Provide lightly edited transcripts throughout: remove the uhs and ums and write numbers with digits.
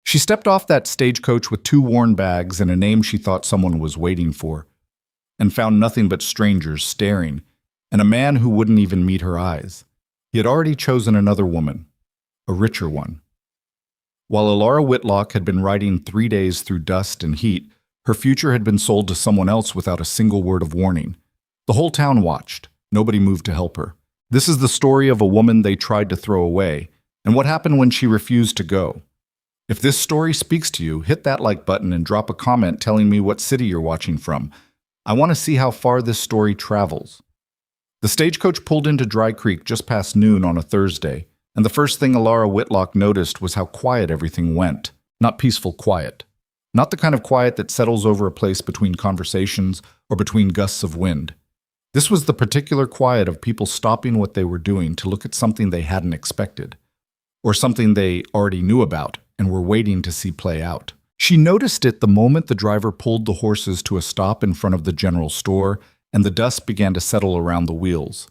She stepped off that stagecoach with 2 worn bags and a name she thought someone was waiting for, and found nothing but strangers staring, and a man who wouldn't even meet her eyes. He had already chosen another woman, a richer one. While Alara Whitlock had been riding 3 days through dust and heat, her future had been sold to someone else without a single word of warning. The whole town watched. Nobody moved to help her. This is the story of a woman they tried to throw away, and what happened when she refused to go. If this story speaks to you, hit that like button and drop a comment telling me what city you're watching from. I want to see how far this story travels. The stagecoach pulled into Dry Creek just past noon on a Thursday, and the first thing Alara Whitlock noticed was how quiet everything went. Not peaceful quiet. Not the kind of quiet that settles over a place between conversations or between gusts of wind. This was the particular quiet of people stopping what they were doing to look at something they hadn't expected, or something they already knew about and were waiting to see play out. She noticed it the moment the driver pulled the horses to a stop in front of the general store and the dust began to settle around the wheels.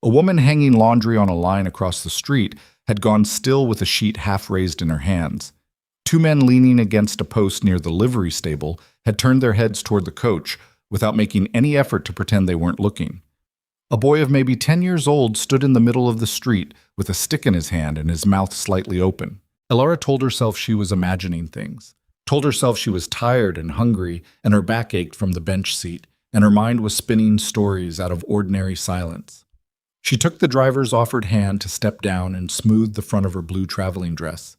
A woman hanging laundry on a line across the street had gone still with a sheet half raised in her hands. 2 men leaning against a post near the livery stable had turned their heads toward the coach without making any effort to pretend they weren't looking. A boy of maybe 10 years old stood in the middle of the street with a stick in his hand and his mouth slightly open. Alara told herself she was imagining things, told herself she was tired and hungry and her back ached from the bench seat, and her mind was spinning stories out of ordinary silence. She took the driver's offered hand to step down and smooth the front of her blue traveling dress,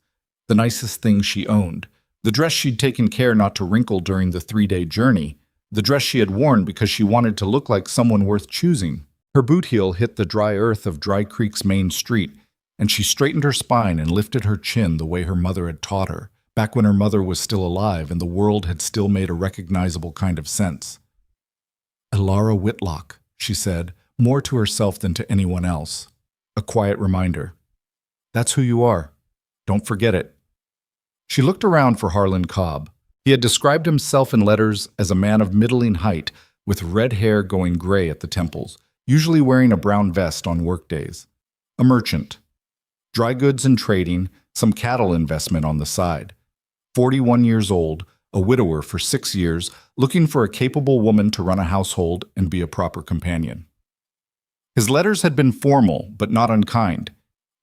the nicest thing she owned, the dress she'd taken care not to wrinkle during the 3-day journey, the dress she had worn because she wanted to look like someone worth choosing. Her boot heel hit the dry earth of Dry Creek's main street, and she straightened her spine and lifted her chin the way her mother had taught her, back when her mother was still alive and the world had still made a recognizable kind of sense. "Alara Whitlock," she said, more to herself than to anyone else. A quiet reminder. "That's who you are. Don't forget it." She looked around for Harlan Cobb. He had described himself in letters as a man of middling height, with red hair going gray at the temples, usually wearing a brown vest on workdays. A merchant. Dry goods and trading, some cattle investment on the side. 41 years old, a widower for 6 years, looking for a capable woman to run a household and be a proper companion. His letters had been formal, but not unkind.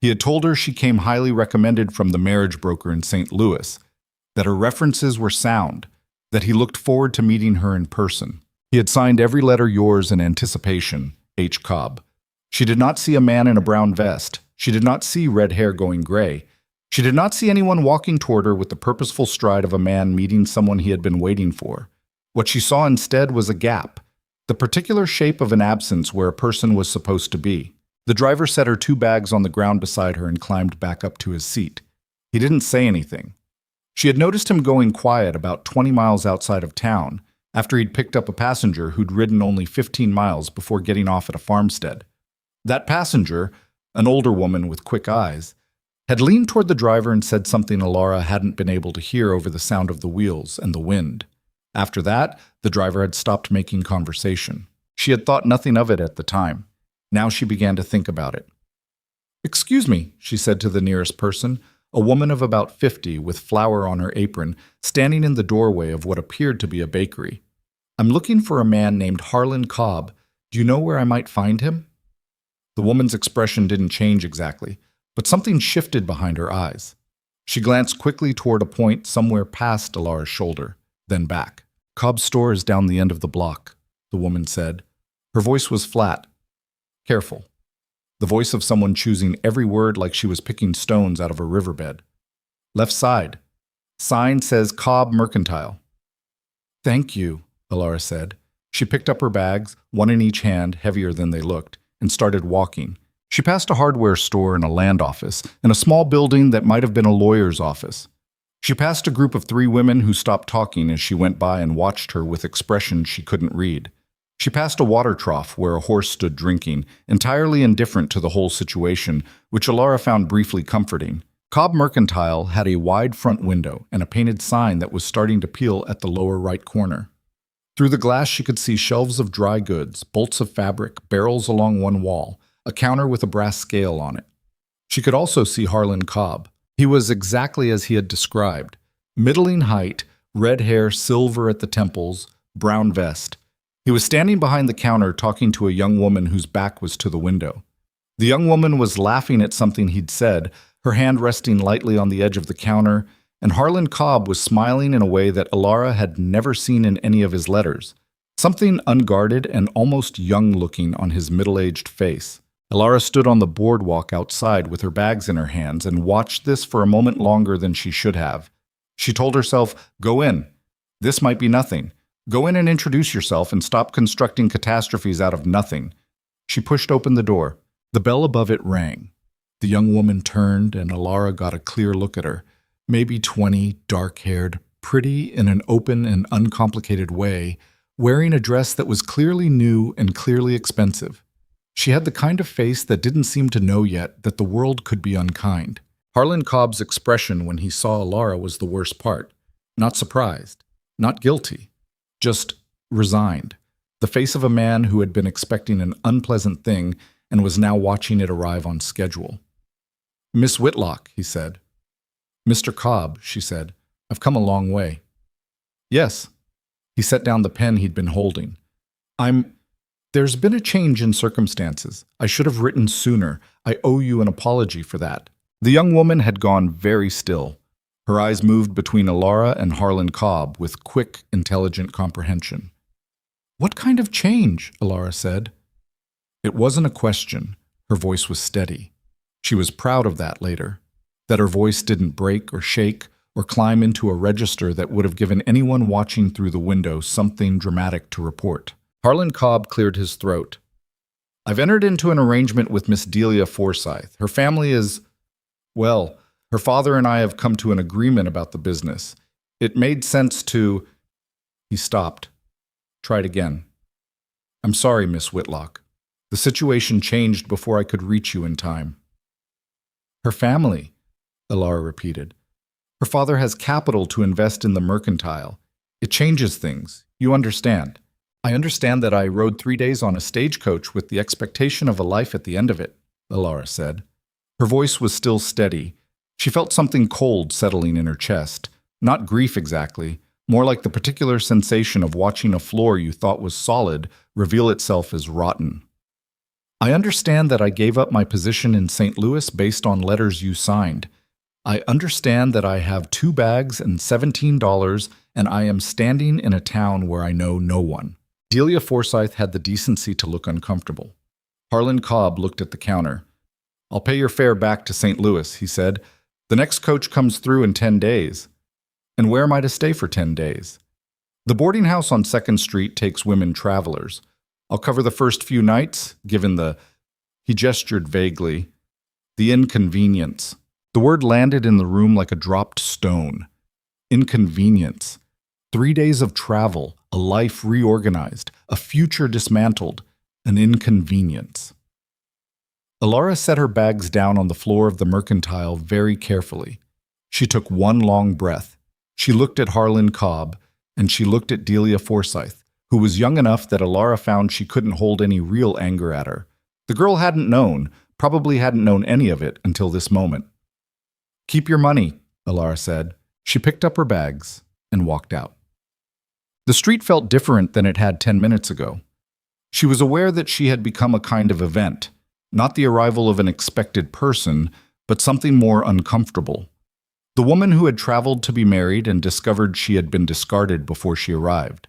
He had told her she came highly recommended from the marriage broker in St. Louis, that her references were sound, that he looked forward to meeting her in person. He had signed every letter yours in anticipation, H. Cobb. She did not see a man in a brown vest. She did not see red hair going gray. She did not see anyone walking toward her with the purposeful stride of a man meeting someone he had been waiting for. What she saw instead was a gap, the particular shape of an absence where a person was supposed to be. The driver set her 2 bags on the ground beside her and climbed back up to his seat. He didn't say anything. She had noticed him going quiet about 20 miles outside of town, after he'd picked up a passenger who'd ridden only 15 miles before getting off at a farmstead. That passenger, an older woman with quick eyes, had leaned toward the driver and said something Alara hadn't been able to hear over the sound of the wheels and the wind. After that, the driver had stopped making conversation. She had thought nothing of it at the time. Now she began to think about it. "Excuse me," she said to the nearest person, a woman of about 50 with flour on her apron, standing in the doorway of what appeared to be a bakery. "I'm looking for a man named Harlan Cobb. Do you know where I might find him?" The woman's expression didn't change exactly, but something shifted behind her eyes. She glanced quickly toward a point somewhere past Alara's shoulder, then back. "Cobb's store is down the end of the block," the woman said. Her voice was flat. Careful. The voice of someone choosing every word like she was picking stones out of a riverbed. "Left side. Sign says Cobb Mercantile." "Thank you," Alara said. She picked up her bags, one in each hand, heavier than they looked, and started walking. She passed a hardware store and a land office, and a small building that might have been a lawyer's office. She passed a group of 3 women who stopped talking as she went by and watched her with expressions she couldn't read. She passed a water trough where a horse stood drinking, entirely indifferent to the whole situation, which Alara found briefly comforting. Cobb Mercantile had a wide front window and a painted sign that was starting to peel at the lower right corner. Through the glass she could see shelves of dry goods, bolts of fabric, barrels along one wall, a counter with a brass scale on it. She could also see Harlan Cobb. He was exactly as he had described, Middling height, red hair silver at the temples, brown vest. He was standing behind the counter talking to a young woman whose back was to the window. The young woman was laughing at something he'd said, her hand resting lightly on the edge of the counter, and Harlan Cobb was smiling in a way that Alara had never seen in any of his letters. Something unguarded and almost young-looking on his middle-aged face. Alara stood on the boardwalk outside with her bags in her hands and watched this for a moment longer than she should have. She told herself, "Go in. This might be nothing. Go in and introduce yourself and stop constructing catastrophes out of nothing." She pushed open the door. The bell above it rang. The young woman turned and Alara got a clear look at her. Maybe 20, dark-haired, pretty in an open and uncomplicated way, wearing a dress that was clearly new and clearly expensive. She had the kind of face that didn't seem to know yet that the world could be unkind. Harlan Cobb's expression when he saw Alara was the worst part. Not surprised, not guilty, just resigned. The face of a man who had been expecting an unpleasant thing and was now watching it arrive on schedule. "Miss Whitlock," he said. "Mr. Cobb," she said. "I've come a long way." "Yes." He set down the pen he'd been holding. There's been a change in circumstances. I should have written sooner. I owe you an apology for that." The young woman had gone very still. Her eyes moved between Alara and Harlan Cobb with quick, intelligent comprehension. "What kind of change?" Alara said. It wasn't a question. Her voice was steady. She was proud of that later, that her voice didn't break or shake or climb into a register that would have given anyone watching through the window something dramatic to report. Harlan Cobb cleared his throat. "I've entered into an arrangement with Miss Delia Forsyth. Her family is, well, her father and I have come to an agreement about the business. It made sense to—" He stopped. Tried again. "I'm sorry, Miss Whitlock. The situation changed before I could reach you in time." "Her family," Alara repeated. "Her father has capital to invest in the mercantile. It changes things. You understand. I understand that I rode 3 days on a stagecoach with the expectation of a life at the end of it," Alara said. Her voice was still steady. She felt something cold settling in her chest. Not grief exactly, more like the particular sensation of watching a floor you thought was solid reveal itself as rotten. "I understand that I gave up my position in St. Louis based on letters you signed. I understand that I have 2 bags and $17 and I am standing in a town where I know no one." Delia Forsyth had the decency to look uncomfortable. Harlan Cobb looked at the counter. "I'll pay your fare back to St. Louis," he said. "The next coach comes through in 10 days. And where am I to stay for 10 days? The boarding house on 2nd Street takes women travelers. I'll cover the first few nights, given the—" He gestured vaguely. "The inconvenience." The word landed in the room like a dropped stone. Inconvenience. 3 days of travel, a life reorganized, a future dismantled, an inconvenience. Alara set her bags down on the floor of the mercantile very carefully. She took one long breath. She looked at Harlan Cobb, and she looked at Delia Forsyth, who was young enough that Alara found she couldn't hold any real anger at her. The girl hadn't known, probably hadn't known any of it until this moment. "Keep your money," Alara said. She picked up her bags and walked out. The street felt different than it had 10 minutes ago. She was aware that she had become a kind of event, not the arrival of an expected person, but something more uncomfortable. The woman who had traveled to be married and discovered she had been discarded before she arrived.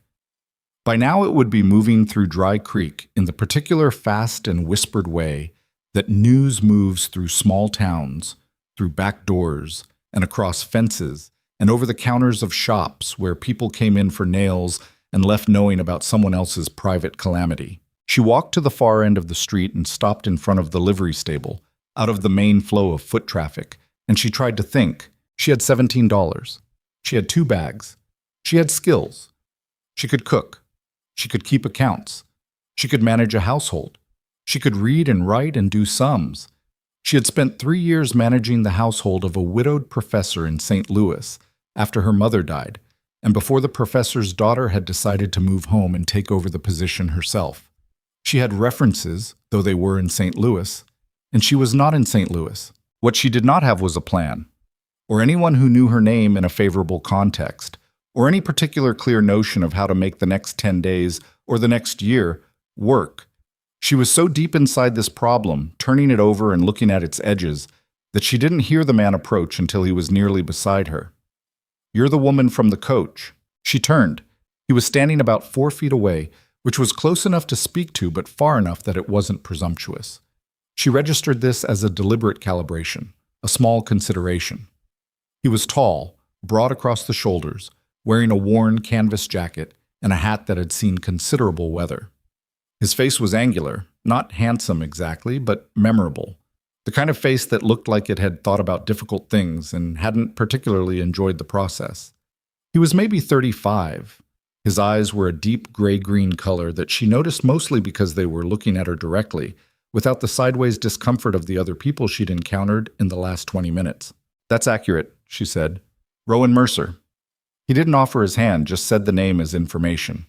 By now it would be moving through Dry Creek in the particular fast and whispered way that news moves through small towns, through back doors, and across fences, and over the counters of shops where people came in for nails and left knowing about someone else's private calamity. She walked to the far end of the street and stopped in front of the livery stable, out of the main flow of foot traffic, and she tried to think. She had $17. She had 2 bags. She had skills. She could cook. She could keep accounts. She could manage a household. She could read and write and do sums. She had spent 3 years managing the household of a widowed professor in St. Louis after her mother died, and before the professor's daughter had decided to move home and take over the position herself. She had references, though they were in St. Louis, and she was not in St. Louis. What she did not have was a plan. or anyone who knew her name in a favorable context, or any particular clear notion of how to make the next 10 days or the next year work. She was so deep inside this problem, turning it over and looking at its edges, that she didn't hear the man approach until he was nearly beside her. "You're the woman from the coach." She turned. He was standing about 4 feet away, which was close enough to speak to but far enough that it wasn't presumptuous. She registered this as a deliberate calibration, a small consideration. He was tall, broad across the shoulders, wearing a worn canvas jacket and a hat that had seen considerable weather. His face was angular, not handsome exactly, but memorable. The kind of face that looked like it had thought about difficult things and hadn't particularly enjoyed the process. He was maybe 35. His eyes were a deep gray-green color that she noticed mostly because they were looking at her directly, without the sideways discomfort of the other people she'd encountered in the last 20 minutes. "That's accurate," she said. "Rowan Mercer." He didn't offer his hand, just said the name as information.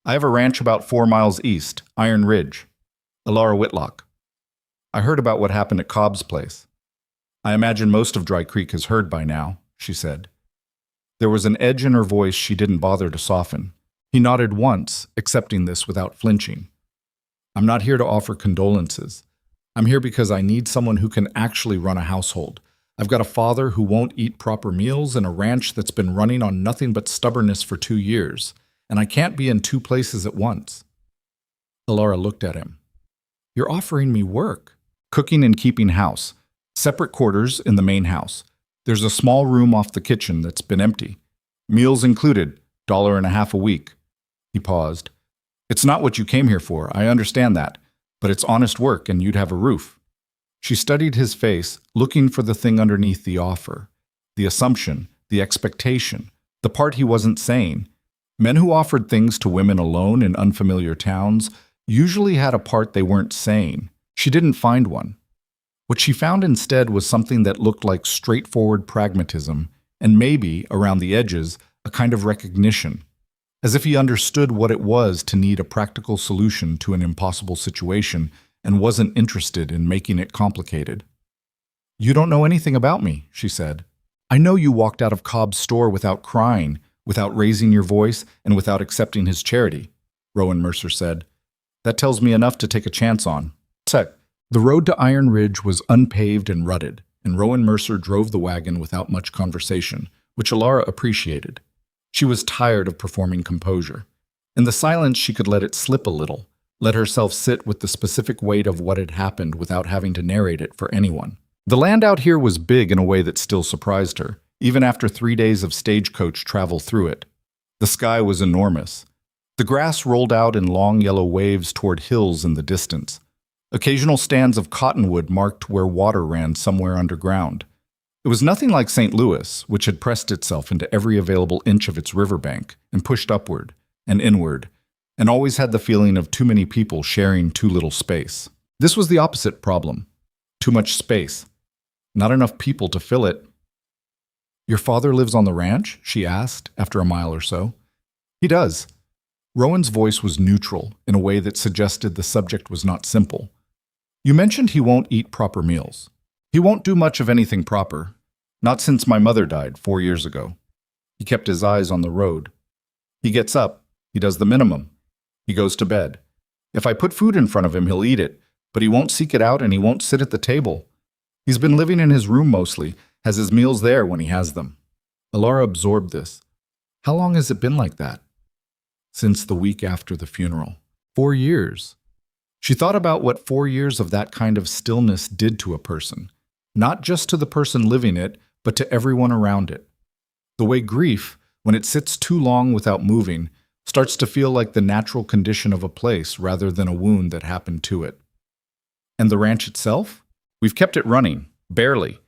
"I have a ranch about 4 miles east, Iron Ridge. Elara Whitlock." "I heard about what happened at Cobb's place." "I imagine most of Dry Creek has heard by now," she said. There was an edge in her voice she didn't bother to soften. He nodded once, accepting this without flinching. "I'm not here to offer condolences. I'm here because I need someone who can actually run a household. I've got a father who won't eat proper meals and a ranch that's been running on nothing but stubbornness for 2 years, and I can't be in 2 places at once." Elara looked at him. "You're offering me work." "Cooking and keeping house. Separate quarters in the main house. There's a small room off the kitchen that's been empty. Meals included, $1.50 a week." He paused. "It's not what you came here for, I understand that, but it's honest work and you'd have a roof." She studied his face, looking for the thing underneath the offer, the assumption, the expectation, the part he wasn't saying. Men who offered things to women alone in unfamiliar towns usually had a part they weren't saying. She didn't find one. What she found instead was something that looked like straightforward pragmatism, and maybe, around the edges, a kind of recognition, as if he understood what it was to need a practical solution to an impossible situation and wasn't interested in making it complicated. "You don't know anything about me," she said. "I know you walked out of Cobb's store without crying, without raising your voice, and without accepting his charity," Rowan Mercer said. "That tells me enough to take a chance on." The road to Iron Ridge was unpaved and rutted, and Rowan Mercer drove the wagon without much conversation, which Elara appreciated. She was tired of performing composure. In the silence, she could let it slip a little, let herself sit with the specific weight of what had happened without having to narrate it for anyone. The land out here was big in a way that still surprised her, even after 3 days of stagecoach travel through it. The sky was enormous. The grass rolled out in long yellow waves toward hills in the distance. Occasional stands of cottonwood marked where water ran somewhere underground. It was nothing like St. Louis, which had pressed itself into every available inch of its riverbank and pushed upward and inward, and always had the feeling of too many people sharing too little space. This was the opposite problem. Too much space. Not enough people to fill it. "Your father lives on the ranch?" she asked, after a mile or so. "He does." Rowan's voice was neutral, in a way that suggested the subject was not simple. "You mentioned he won't eat proper meals." "He won't do much of anything proper. Not since my mother died 4 years ago." He kept his eyes on the road. "He gets up. He does the minimum. He goes to bed. If I put food in front of him, he'll eat it, but he won't seek it out and he won't sit at the table. He's been living in his room mostly, has his meals there when he has them." Elara absorbed this. "How long has it been like that?" "Since the week after the funeral. 4 years." She thought about what 4 years of that kind of stillness did to a person, not just to the person living it, but to everyone around it. The way grief, when it sits too long without moving, starts to feel like the natural condition of a place rather than a wound that happened to it. "And the ranch itself?" "We've kept it running, barely."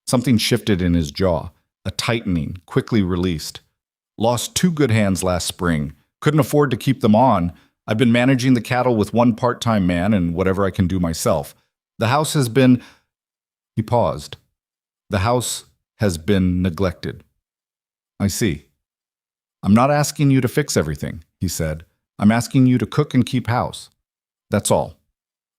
Something shifted in his jaw, a tightening, quickly released. "Lost 2 good hands last spring. Couldn't afford to keep them on. I've been managing the cattle with 1 part-time man and whatever I can do myself. The house has been—" He paused. "The house has been neglected." "I see." "I'm not asking you to fix everything," he said. "I'm asking you to cook and keep house. That's all.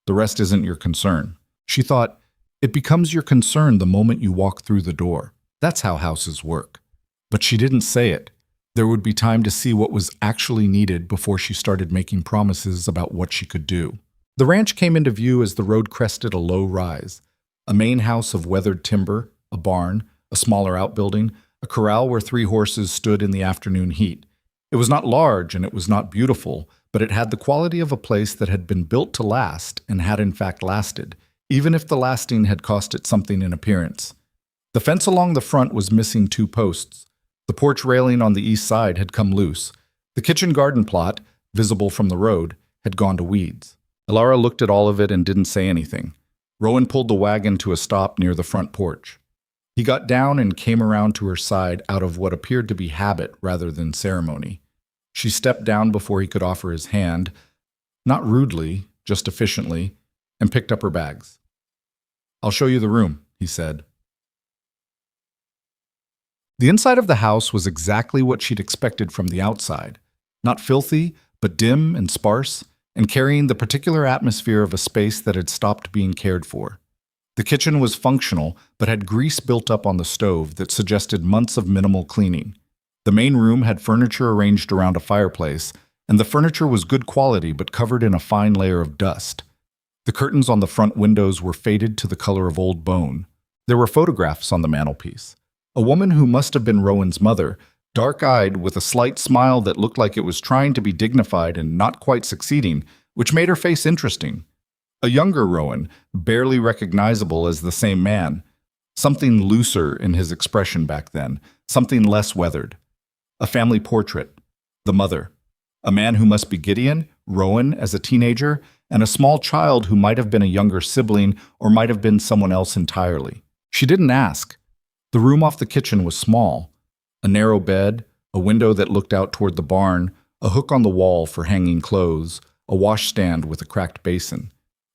The rest isn't your concern." She thought, it becomes your concern the moment you walk through the door. That's how houses work. But she didn't say it. There would be time to see what was actually needed before she started making promises about what she could do. The ranch came into view as the road crested a low rise. A main house of weathered timber, a barn, a smaller outbuilding, a corral where 3 horses stood in the afternoon heat. It was not large and it was not beautiful, but it had the quality of a place that had been built to last and had in fact lasted, even if the lasting had cost it something in appearance. The fence along the front was missing 2 posts. The porch railing on the east side had come loose. The kitchen garden plot, visible from the road, had gone to weeds. Elara looked at all of it and didn't say anything. Rowan pulled the wagon to a stop near the front porch. He got down and came around to her side out of what appeared to be habit rather than ceremony. She stepped down before he could offer his hand, not rudely, just efficiently, and picked up her bags. "I'll show you the room," he said. The inside of the house was exactly what she'd expected from the outside. Not filthy, but dim and sparse, and carrying the particular atmosphere of a space that had stopped being cared for. The kitchen was functional, but had grease built up on the stove that suggested months of minimal cleaning. The main room had furniture arranged around a fireplace, and the furniture was good quality but covered in a fine layer of dust. The curtains on the front windows were faded to the color of old bone. There were photographs on the mantelpiece. A woman who must have been Rowan's mother, dark-eyed with a slight smile that looked like it was trying to be dignified and not quite succeeding, which made her face interesting. A younger Rowan, barely recognizable as the same man. Something looser in his expression back then, something less weathered. A family portrait. The mother. A man who must be Gideon, Rowan as a teenager, and a small child who might have been a younger sibling or might have been someone else entirely. She didn't ask. The room off the kitchen was small. A narrow bed, a window that looked out toward the barn, a hook on the wall for hanging clothes, a washstand with a cracked basin.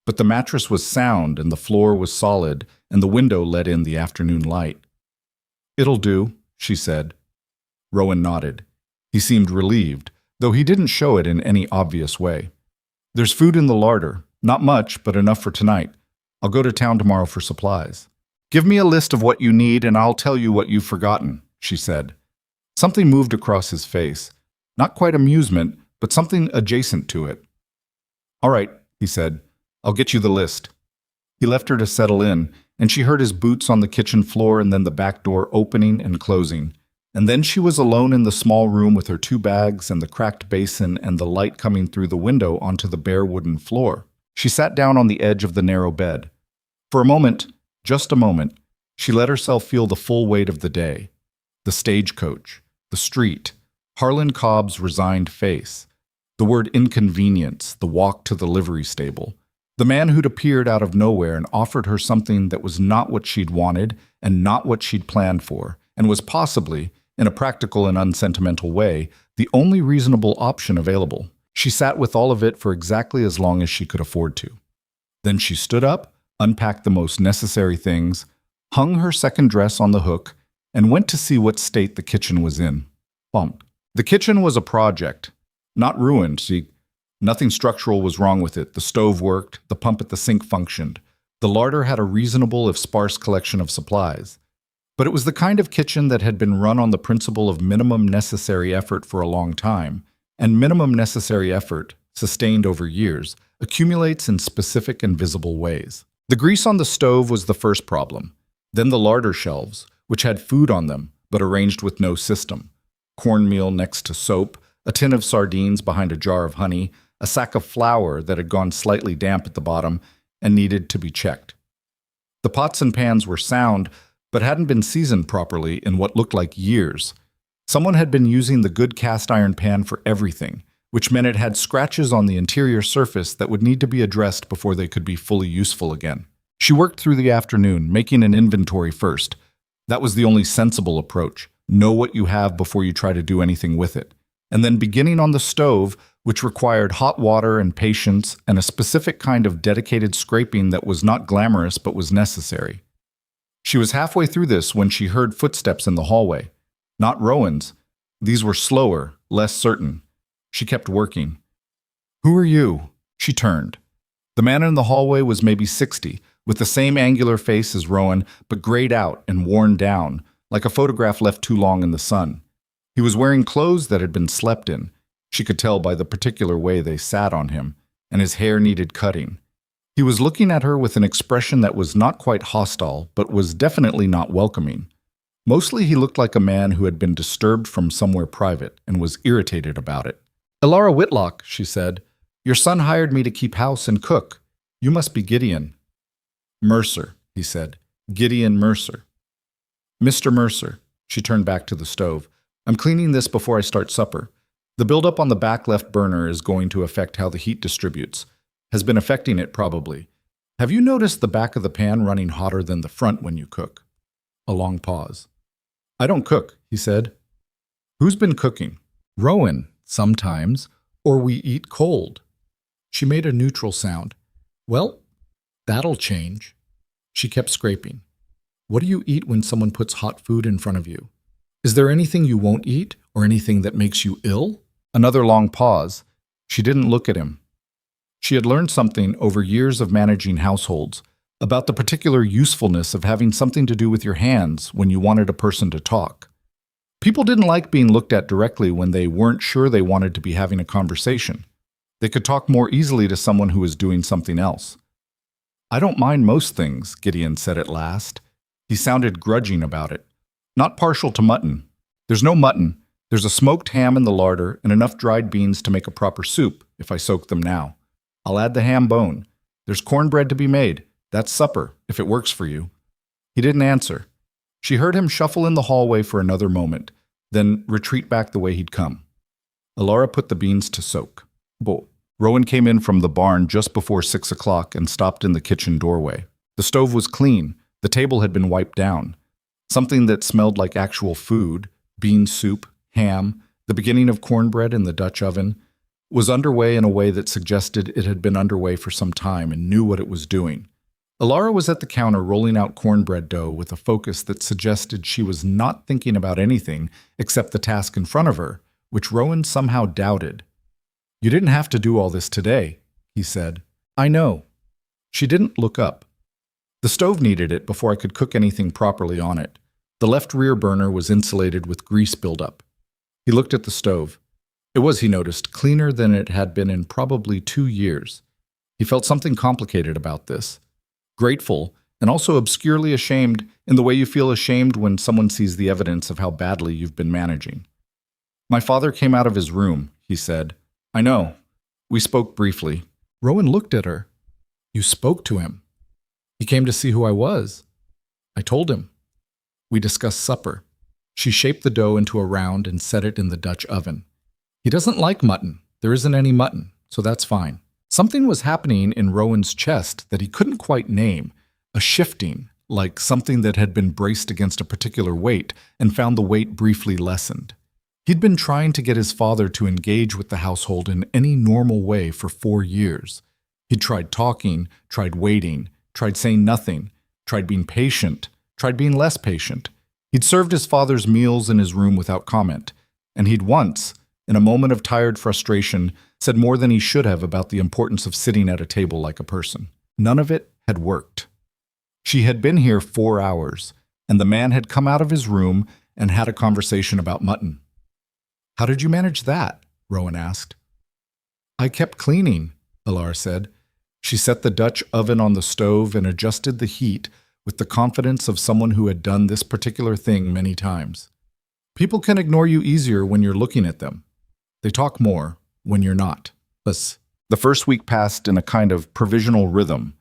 But the mattress was sound and the floor was solid and the window let in the afternoon light. "It'll do," she said. Rowan nodded. He seemed relieved, though he didn't show it in any obvious way. "There's food in the larder. Not much, but enough for tonight. I'll go to town tomorrow for supplies. Give me a list of what you need and I'll tell you what you've forgotten," she said. Something moved across his face. Not quite amusement, but something adjacent to it. "All right," he said. "I'll get you the list." He left her to settle in, and she heard his boots on the kitchen floor and then the back door opening and closing. And then she was alone in the small room with her 2 bags and the cracked basin and the light coming through the window onto the bare wooden floor. She sat down on the edge of the narrow bed. For a moment, just a moment, she let herself feel the full weight of the day. The stagecoach, the street, Harlan Cobb's resigned face, the word inconvenience, the walk to the livery stable, the man who'd appeared out of nowhere and offered her something that was not what she'd wanted and not what she'd planned for, and was possibly, in a practical and unsentimental way, the only reasonable option available. She sat with all of it for exactly as long as she could afford to. Then she stood up, unpacked the most necessary things, hung her second dress on the hook, and went to see what state the kitchen was in. Bump. The kitchen was a project. Not ruined, see. Nothing structural was wrong with it. The stove worked, the pump at the sink functioned. The larder had a reasonable if sparse collection of supplies. But it was the kind of kitchen that had been run on the principle of minimum necessary effort for a long time, and minimum necessary effort, sustained over years, accumulates in specific and visible ways. The grease on the stove was the first problem. Then the larder shelves, which had food on them, but arranged with no system. Cornmeal next to soap, a tin of sardines behind a jar of honey, a sack of flour that had gone slightly damp at the bottom and needed to be checked. The pots and pans were sound, but hadn't been seasoned properly in what looked like years. Someone had been using the good cast iron pan for everything, which meant it had scratches on the interior surface that would need to be addressed before they could be fully useful again. She worked through the afternoon, making an inventory first. That was the only sensible approach. Know what you have before you try to do anything with it. And then beginning on the stove, which required hot water and patience and a specific kind of dedicated scraping that was not glamorous but was necessary. She was halfway through this when she heard footsteps in the hallway. Not Rowan's. These were slower, less certain. She kept working. "Who are you?" She turned. The man in the hallway was maybe 60, with the same angular face as Rowan, but grayed out and worn down, like a photograph left too long in the sun. He was wearing clothes that had been slept in. She could tell by the particular way they sat on him, and his hair needed cutting. He was looking at her with an expression that was not quite hostile, but was definitely not welcoming. Mostly he looked like a man who had been disturbed from somewhere private and was irritated about it. "Elara Whitlock," she said, "your son hired me to keep house and cook. You must be Gideon." "Mercer," he said. "Gideon Mercer." "Mr. Mercer," she turned back to the stove. "I'm cleaning this before I start supper. The buildup on the back left burner is going to affect how the heat distributes. Has been affecting it probably. Have you noticed the back of the pan running hotter than the front when you cook?" A long pause. "I don't cook," he said. "Who's been cooking?" "Rowan, sometimes, or we eat cold." She made a neutral sound. "Well, that'll change." She kept scraping. "What do you eat when someone puts hot food in front of you? Is there anything you won't eat, or anything that makes you ill?" Another long pause. She didn't look at him. She had learned something over years of managing households about the particular usefulness of having something to do with your hands when you wanted a person to talk. People didn't like being looked at directly when they weren't sure they wanted to be having a conversation. They could talk more easily to someone who was doing something else. "I don't mind most things," Gideon said at last. He sounded grudging about it. "Not partial to mutton. There's no mutton. There's a smoked ham in the larder and enough dried beans to make a proper soup if I soak them now. I'll add the ham bone. There's cornbread to be made. That's supper, if it works for you." He didn't answer. She heard him shuffle in the hallway for another moment, then retreat back the way he'd come. Elara put the beans to soak. Rowan came in from the barn just before 6 o'clock and stopped in the kitchen doorway. The stove was clean. The table had been wiped down. Something that smelled like actual food, bean soup, ham, the beginning of cornbread in the Dutch oven, was underway in a way that suggested it had been underway for some time and knew what it was doing. Elara was at the counter rolling out cornbread dough with a focus that suggested she was not thinking about anything except the task in front of her, which Rowan somehow doubted. "You didn't have to do all this today," he said. "I know." She didn't look up. "The stove needed it before I could cook anything properly on it. The left rear burner was insulated with grease buildup." He looked at the stove. It was, he noticed, cleaner than it had been in probably 2 years. He felt something complicated about this. Grateful, and also obscurely ashamed in the way you feel ashamed when someone sees the evidence of how badly you've been managing. "My father came out of his room," he said. "I know. We spoke briefly." Rowan looked at her. "You spoke to him?" "He came to see who I was." "I told him." "We discussed supper." She shaped the dough into a round and set it in the Dutch oven. "He doesn't like mutton. There isn't any mutton, so that's fine." Something was happening in Rowan's chest that he couldn't quite name, a shifting, like something that had been braced against a particular weight and found the weight briefly lessened. He'd been trying to get his father to engage with the household in any normal way for 4 years. He'd tried talking, tried waiting, tried saying nothing, tried being patient, tried being less patient. He'd served his father's meals in his room without comment, and he'd once, in a moment of tired frustration, said more than he should have about the importance of sitting at a table like a person. None of it had worked. She had been here 4 hours, and the man had come out of his room and had a conversation about mutton. "How did you manage that?" Rowan asked. "I kept cleaning," Elara said. She set the Dutch oven on the stove and adjusted the heat with the confidence of someone who had done this particular thing many times. People can ignore you easier when you're looking at them. They talk more when you're not. The first week passed in a kind of provisional rhythm.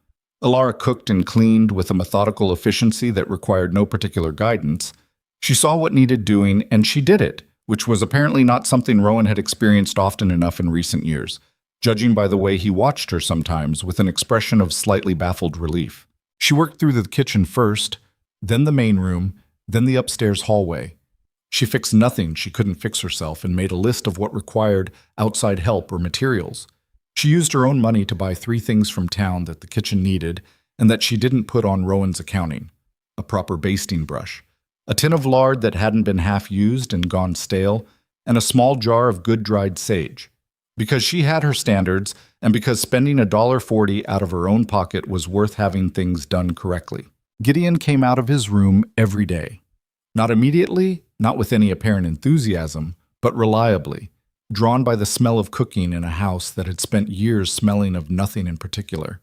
Elara cooked and cleaned with a methodical efficiency that required no particular guidance. She saw what needed doing, and she did it, which was apparently not something Rowan had experienced often enough in recent years, judging by the way he watched her sometimes with an expression of slightly baffled relief. She worked through the kitchen first, then the main room, then the upstairs hallway. She fixed nothing she couldn't fix herself and made a list of what required outside help or materials. She used her own money to buy 3 things from town that the kitchen needed and that she didn't put on Rowan's accounting: a proper basting brush, a tin of lard that hadn't been half used and gone stale, and a small jar of good dried sage. Because she had her standards, and because spending $1.40 out of her own pocket was worth having things done correctly. Gideon came out of his room every day. Not immediately, not with any apparent enthusiasm, but reliably, drawn by the smell of cooking in a house that had spent years smelling of nothing in particular.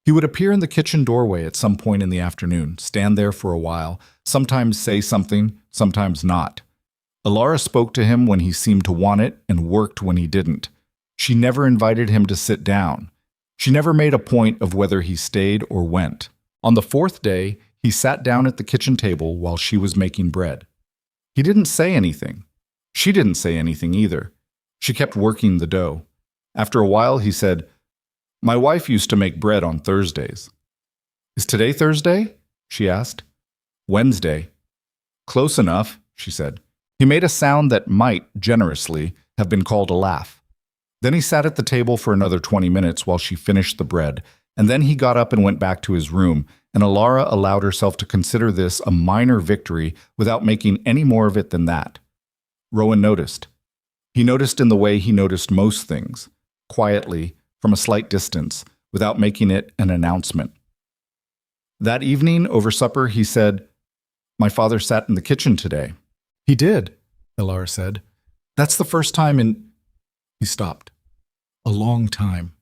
He would appear in the kitchen doorway at some point in the afternoon, stand there for a while, sometimes say something, sometimes not. Alara spoke to him when he seemed to want it and worked when he didn't. She never invited him to sit down. She never made a point of whether he stayed or went. On the fourth day, he sat down at the kitchen table while she was making bread. He didn't say anything. She didn't say anything either. She kept working the dough. After a while, he said, "My wife used to make bread on Thursdays." "Is today Thursday?" she asked. "Wednesday." "Close enough," she said. He made a sound that might, generously, have been called a laugh. Then he sat at the table for another 20 minutes while she finished the bread, and then he got up and went back to his room, and Alara allowed herself to consider this a minor victory without making any more of it than that. Rowan noticed. He noticed in the way he noticed most things, quietly, from a slight distance, without making it an announcement. That evening, over supper, he said, "My father sat in the kitchen today." "He did," Alara said. "That's the first time in—" He stopped. "A long time."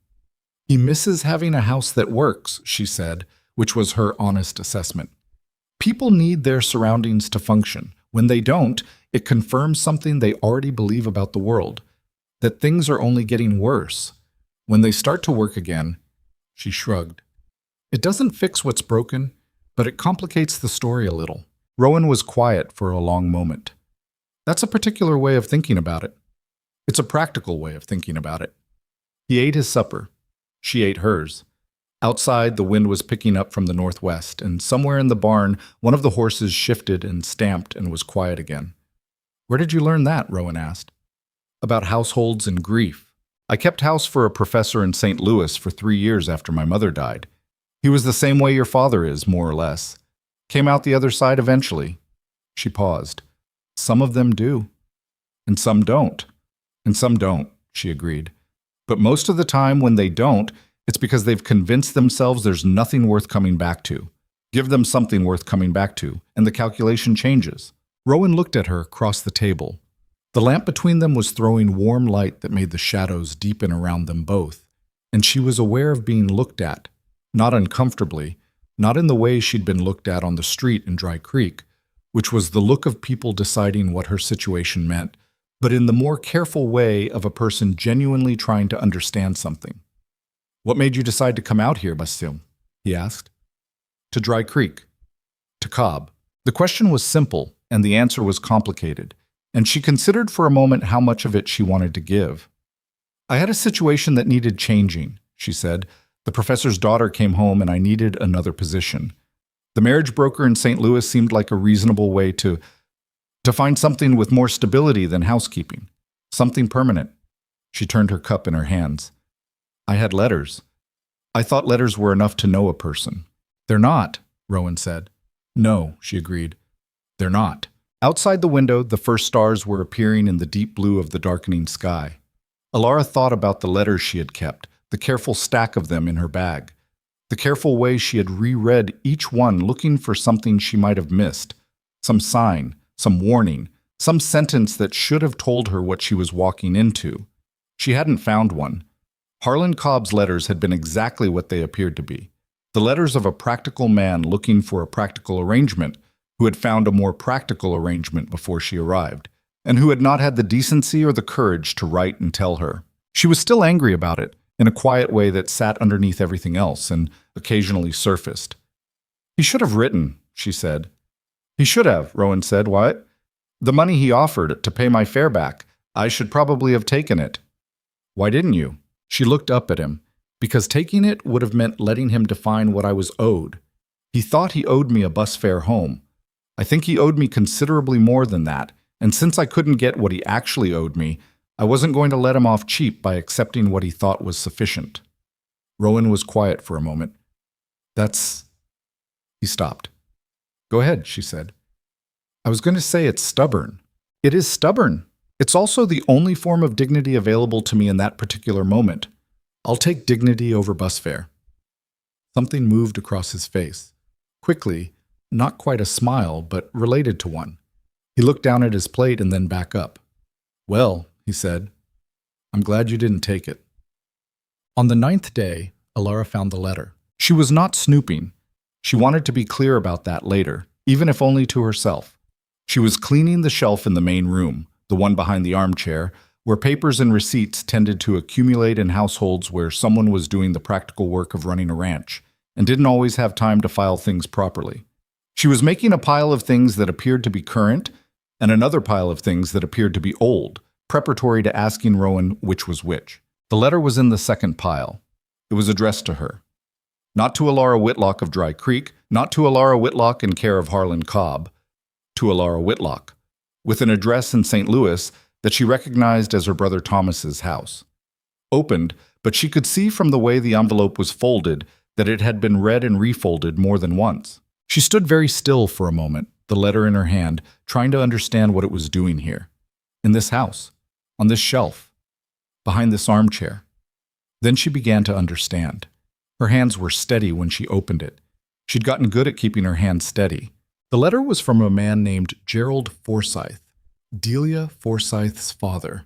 "He misses having a house that works," she said, which was her honest assessment. "People need their surroundings to function. When they don't, it confirms something they already believe about the world, that things are only getting worse. When they start to work again," she shrugged. "It doesn't fix what's broken, but it complicates the story a little." Rowan was quiet for a long moment. "That's a particular way of thinking about it." "It's a practical way of thinking about it." He ate his supper. She ate hers. Outside, the wind was picking up from the northwest, and somewhere in the barn, one of the horses shifted and stamped and was quiet again. "Where did you learn that?" Rowan asked. "About households and grief. I kept house for a professor in St. Louis for 3 years after my mother died. He was the same way your father is, more or less. Came out the other side eventually." She paused. "Some of them do. And some don't. And some don't," she agreed. "But most of the time when they don't, it's because they've convinced themselves there's nothing worth coming back to. Give them something worth coming back to, and the calculation changes." Rowan looked at her across the table. The lamp between them was throwing warm light that made the shadows deepen around them both, and she was aware of being looked at, not uncomfortably, not in the way she'd been looked at on the street in Dry Creek, which was the look of people deciding what her situation meant, but in the more careful way of a person genuinely trying to understand something. "What made you decide to come out here, Bastille?" he asked. "To Dry Creek. To Cobb." The question was simple, and the answer was complicated, and she considered for a moment how much of it she wanted to give. "I had a situation that needed changing," she said. "The professor's daughter came home and I needed another position. The marriage broker in St. Louis seemed like a reasonable way to find something with more stability than housekeeping. Something permanent." She turned her cup in her hands. "I had letters. I thought letters were enough to know a person." "They're not," Rowan said. "No," she agreed. "They're not." Outside the window, the first stars were appearing in the deep blue of the darkening sky. Alara thought about the letters she had kept, the careful stack of them in her bag, the careful way she had reread each one looking for something she might have missed, some sign, some warning, some sentence that should have told her what she was walking into. She hadn't found one. Harlan Cobb's letters had been exactly what they appeared to be. The letters of a practical man looking for a practical arrangement, who had found a more practical arrangement before she arrived, and who had not had the decency or the courage to write and tell her. She was still angry about it, in a quiet way that sat underneath everything else and occasionally surfaced. "He should have written," she said. "He should have," Rowan said. "Why? The money he offered to pay my fare back. I should probably have taken it." "Why didn't you?" She looked up at him. "Because taking it would have meant letting him define what I was owed. He thought he owed me a bus fare home. I think he owed me considerably more than that, and since I couldn't get what he actually owed me, I wasn't going to let him off cheap by accepting what he thought was sufficient." Rowan was quiet for a moment. "That's—" He stopped. "Go ahead," she said. "I was going to say it's stubborn. It is stubborn. It's also the only form of dignity available to me in that particular moment. I'll take dignity over bus fare." Something moved across his face. Quickly, not quite a smile, but related to one. He looked down at his plate and then back up. "Well," he said, "I'm glad you didn't take it." On the 9th day, Alara found the letter. She was not snooping. She wanted to be clear about that later, even if only to herself. She was cleaning the shelf in the main room, the one behind the armchair, where papers and receipts tended to accumulate in households where someone was doing the practical work of running a ranch and didn't always have time to file things properly. She was making a pile of things that appeared to be current and another pile of things that appeared to be old, preparatory to asking Rowan which was which. The letter was in the second pile. It was addressed to her. Not to Alara Whitlock of Dry Creek, not to Alara Whitlock in care of Harlan Cobb, to Alara Whitlock, with an address in St. Louis that she recognized as her brother Thomas's house. Opened, but she could see from the way the envelope was folded that it had been read and refolded more than once. She stood very still for a moment, the letter in her hand, trying to understand what it was doing here. In this house, on this shelf, behind this armchair. Then she began to understand. Her hands were steady when she opened it. She'd gotten good at keeping her hands steady. The letter was from a man named Gerald Forsyth, Delia Forsyth's father.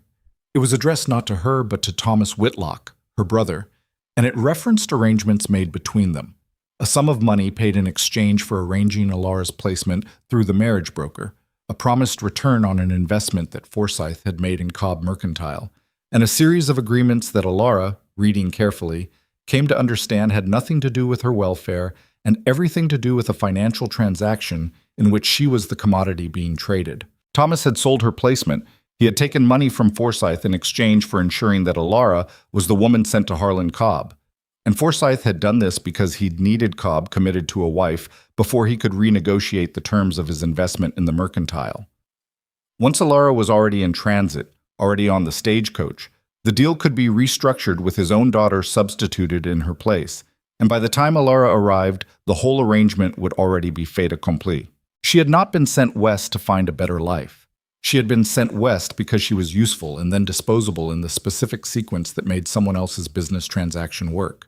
It was addressed not to her but to Thomas Whitlock, her brother, and it referenced arrangements made between them. A sum of money paid in exchange for arranging Alara's placement through the marriage broker, a promised return on an investment that Forsyth had made in Cobb Mercantile, and a series of agreements that Alara, reading carefully, came to understand had nothing to do with her welfare and everything to do with a financial transaction in which she was the commodity being traded. Thomas had sold her placement. He had taken money from Forsyth in exchange for ensuring that Alara was the woman sent to Harlan Cobb. And Forsyth had done this because he'd needed Cobb committed to a wife before he could renegotiate the terms of his investment in the mercantile. Once Alara was already in transit, already on the stagecoach, the deal could be restructured with his own daughter substituted in her place, and by the time Alara arrived, the whole arrangement would already be fait accompli. She had not been sent west to find a better life. She had been sent west because she was useful and then disposable in the specific sequence that made someone else's business transaction work.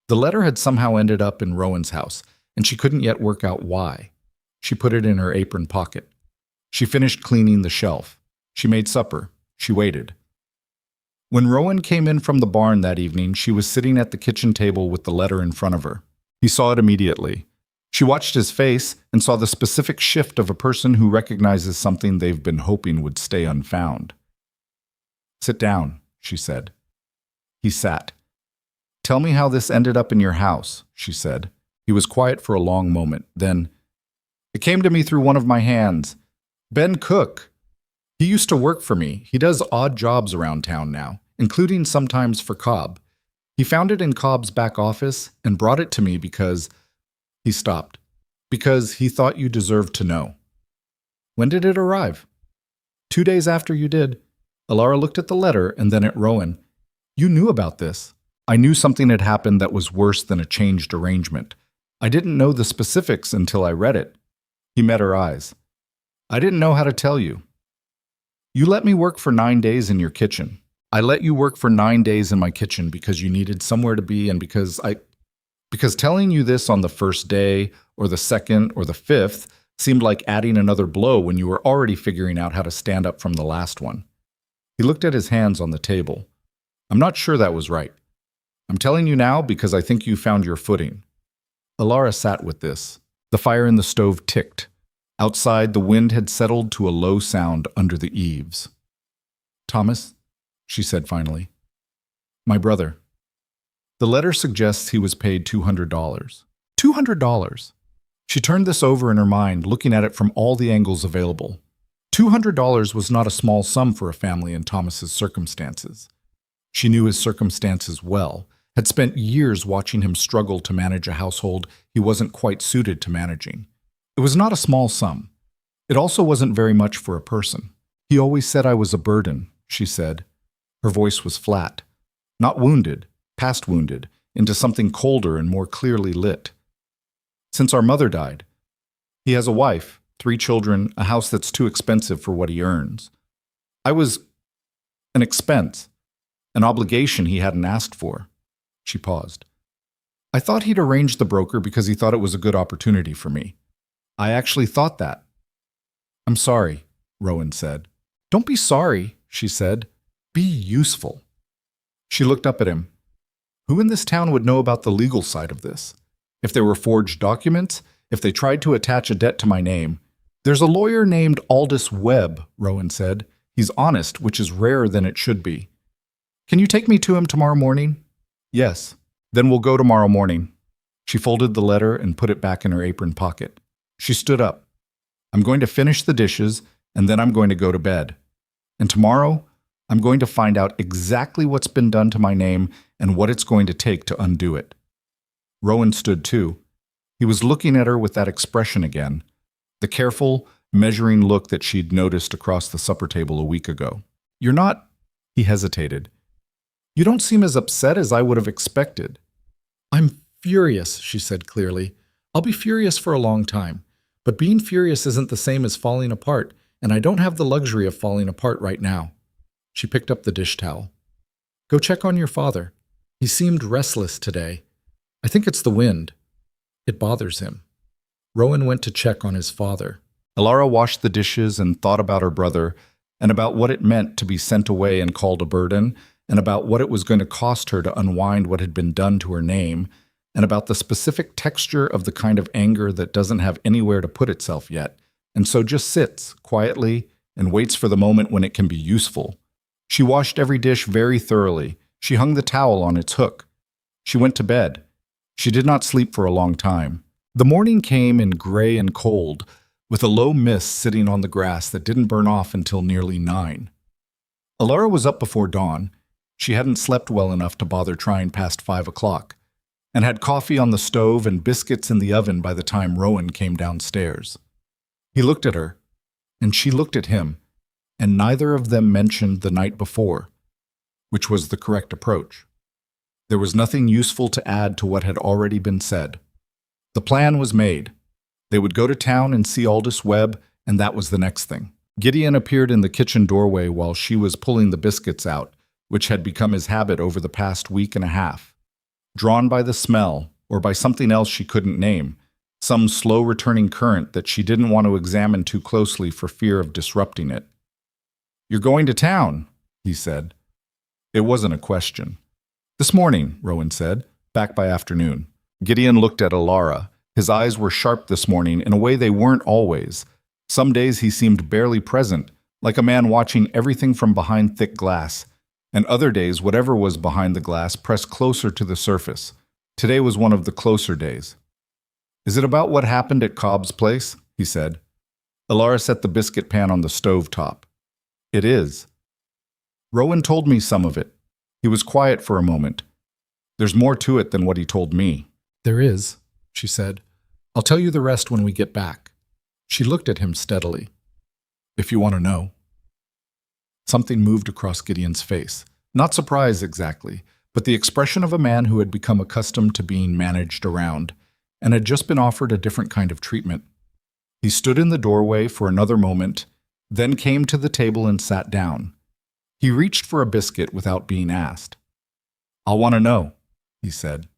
The letter had somehow ended up in Rowan's house, and she couldn't yet work out why. She put it in her apron pocket. She finished cleaning the shelf. She made supper. She waited. When Rowan came in from the barn that evening, she was sitting at the kitchen table with the letter in front of her. He saw it immediately. She watched his face and saw the specific shift of a person who recognizes something they've been hoping would stay unfound. "Sit down," she said. He sat. "Tell me how this ended up in your house," she said. He was quiet for a long moment. Then, "It came to me through one of my hands. Ben Cook. He used to work for me. He does odd jobs around town now, including sometimes for Cobb. He found it in Cobb's back office and brought it to me because—" He stopped. "Because he thought you deserved to know." "When did it arrive?" "2 days after you did." Alara looked at the letter and then at Rowan. "You knew about this." "I knew something had happened that was worse than a changed arrangement. I didn't know the specifics until I read it." He met her eyes. "I didn't know how to tell you. You let me work for 9 days in your kitchen. I let you work for 9 days in my kitchen because you needed somewhere to be and because telling you this on the first day or the second or the fifth seemed like adding another blow when you were already figuring out how to stand up from the last one." He looked at his hands on the table. "I'm not sure that was right. I'm telling you now because I think you found your footing." Alara sat with this. The fire in the stove ticked. Outside, the wind had settled to a low sound under the eaves. "Thomas," she said finally. "My brother." The letter suggests he was paid $200. $200! She turned this over in her mind, looking at it from all the angles available. $200 was not a small sum for a family in Thomas's circumstances. She knew his circumstances well, had spent years watching him struggle to manage a household he wasn't quite suited to managing. It was not a small sum. It also wasn't very much for a person. "He always said I was a burden," she said. Her voice was flat. Not wounded, past wounded, into something colder and more clearly lit. "Since our mother died. He has a wife, 3 children, a house that's too expensive for what he earns. I was an expense, an obligation he hadn't asked for." She paused. "I thought he'd arranged the broker because he thought it was a good opportunity for me. I actually thought that." I'm sorry, Rowan said. Don't be sorry, she said. Be useful. She looked up at him. Who in this town would know about the legal side of this? If there were forged documents, if they tried to attach a debt to my name. There's a lawyer named Aldous Webb, Rowan said. He's honest, which is rarer than it should be. Can you take me to him tomorrow morning? Yes. Then we'll go tomorrow morning. She folded the letter and put it back in her apron pocket. She stood up. I'm going to finish the dishes, and then I'm going to go to bed. And tomorrow, I'm going to find out exactly what's been done to my name and what it's going to take to undo it. Rowan stood too. He was looking at her with that expression again, the careful, measuring look that she'd noticed across the supper table a week ago. You're not... He hesitated. You don't seem as upset as I would have expected. I'm furious, she said clearly. I'll be furious for a long time. But being furious isn't the same as falling apart, and I don't have the luxury of falling apart right now. She picked up the dish towel. Go check on your father. He seemed restless today. I think it's the wind. It bothers him. Rowan went to check on his father. Alara washed the dishes and thought about her brother, and about what it meant to be sent away and called a burden, and about what it was going to cost her to unwind what had been done to her name, and about the specific texture of the kind of anger that doesn't have anywhere to put itself yet, and so just sits quietly and waits for the moment when it can be useful. She washed every dish very thoroughly. She hung the towel on its hook. She went to bed. She did not sleep for a long time. The morning came in gray and cold, with a low mist sitting on the grass that didn't burn off until nearly 9. Alara was up before dawn. She hadn't slept well enough to bother trying past 5 o'clock, and had coffee on the stove and biscuits in the oven by the time Rowan came downstairs. He looked at her, and she looked at him, and neither of them mentioned the night before, which was the correct approach. There was nothing useful to add to what had already been said. The plan was made. They would go to town and see Aldous Webb, and that was the next thing. Gideon appeared in the kitchen doorway while she was pulling the biscuits out, which had become his habit over the past week and a half. Drawn by the smell, or by something else she couldn't name, some slow-returning current that she didn't want to examine too closely for fear of disrupting it. You're going to town, he said. It wasn't a question. This morning, Rowan said, back by afternoon. Gideon looked at Alara. His eyes were sharp this morning in a way they weren't always. Some days he seemed barely present, like a man watching everything from behind thick glass, and other days whatever was behind the glass pressed closer to the surface. Today was one of the closer days. Is it about what happened at Cobb's place? He said. Alara set the biscuit pan on the stove top. It is. Rowan told me some of it. He was quiet for a moment. There's more to it than what he told me. There is, she said. I'll tell you the rest when we get back. She looked at him steadily. If you want to know. Something moved across Gideon's face. Not surprise exactly, but the expression of a man who had become accustomed to being managed around, and had just been offered a different kind of treatment. He stood in the doorway for another moment, then came to the table and sat down. He reached for a biscuit without being asked. I'll want to know, he said.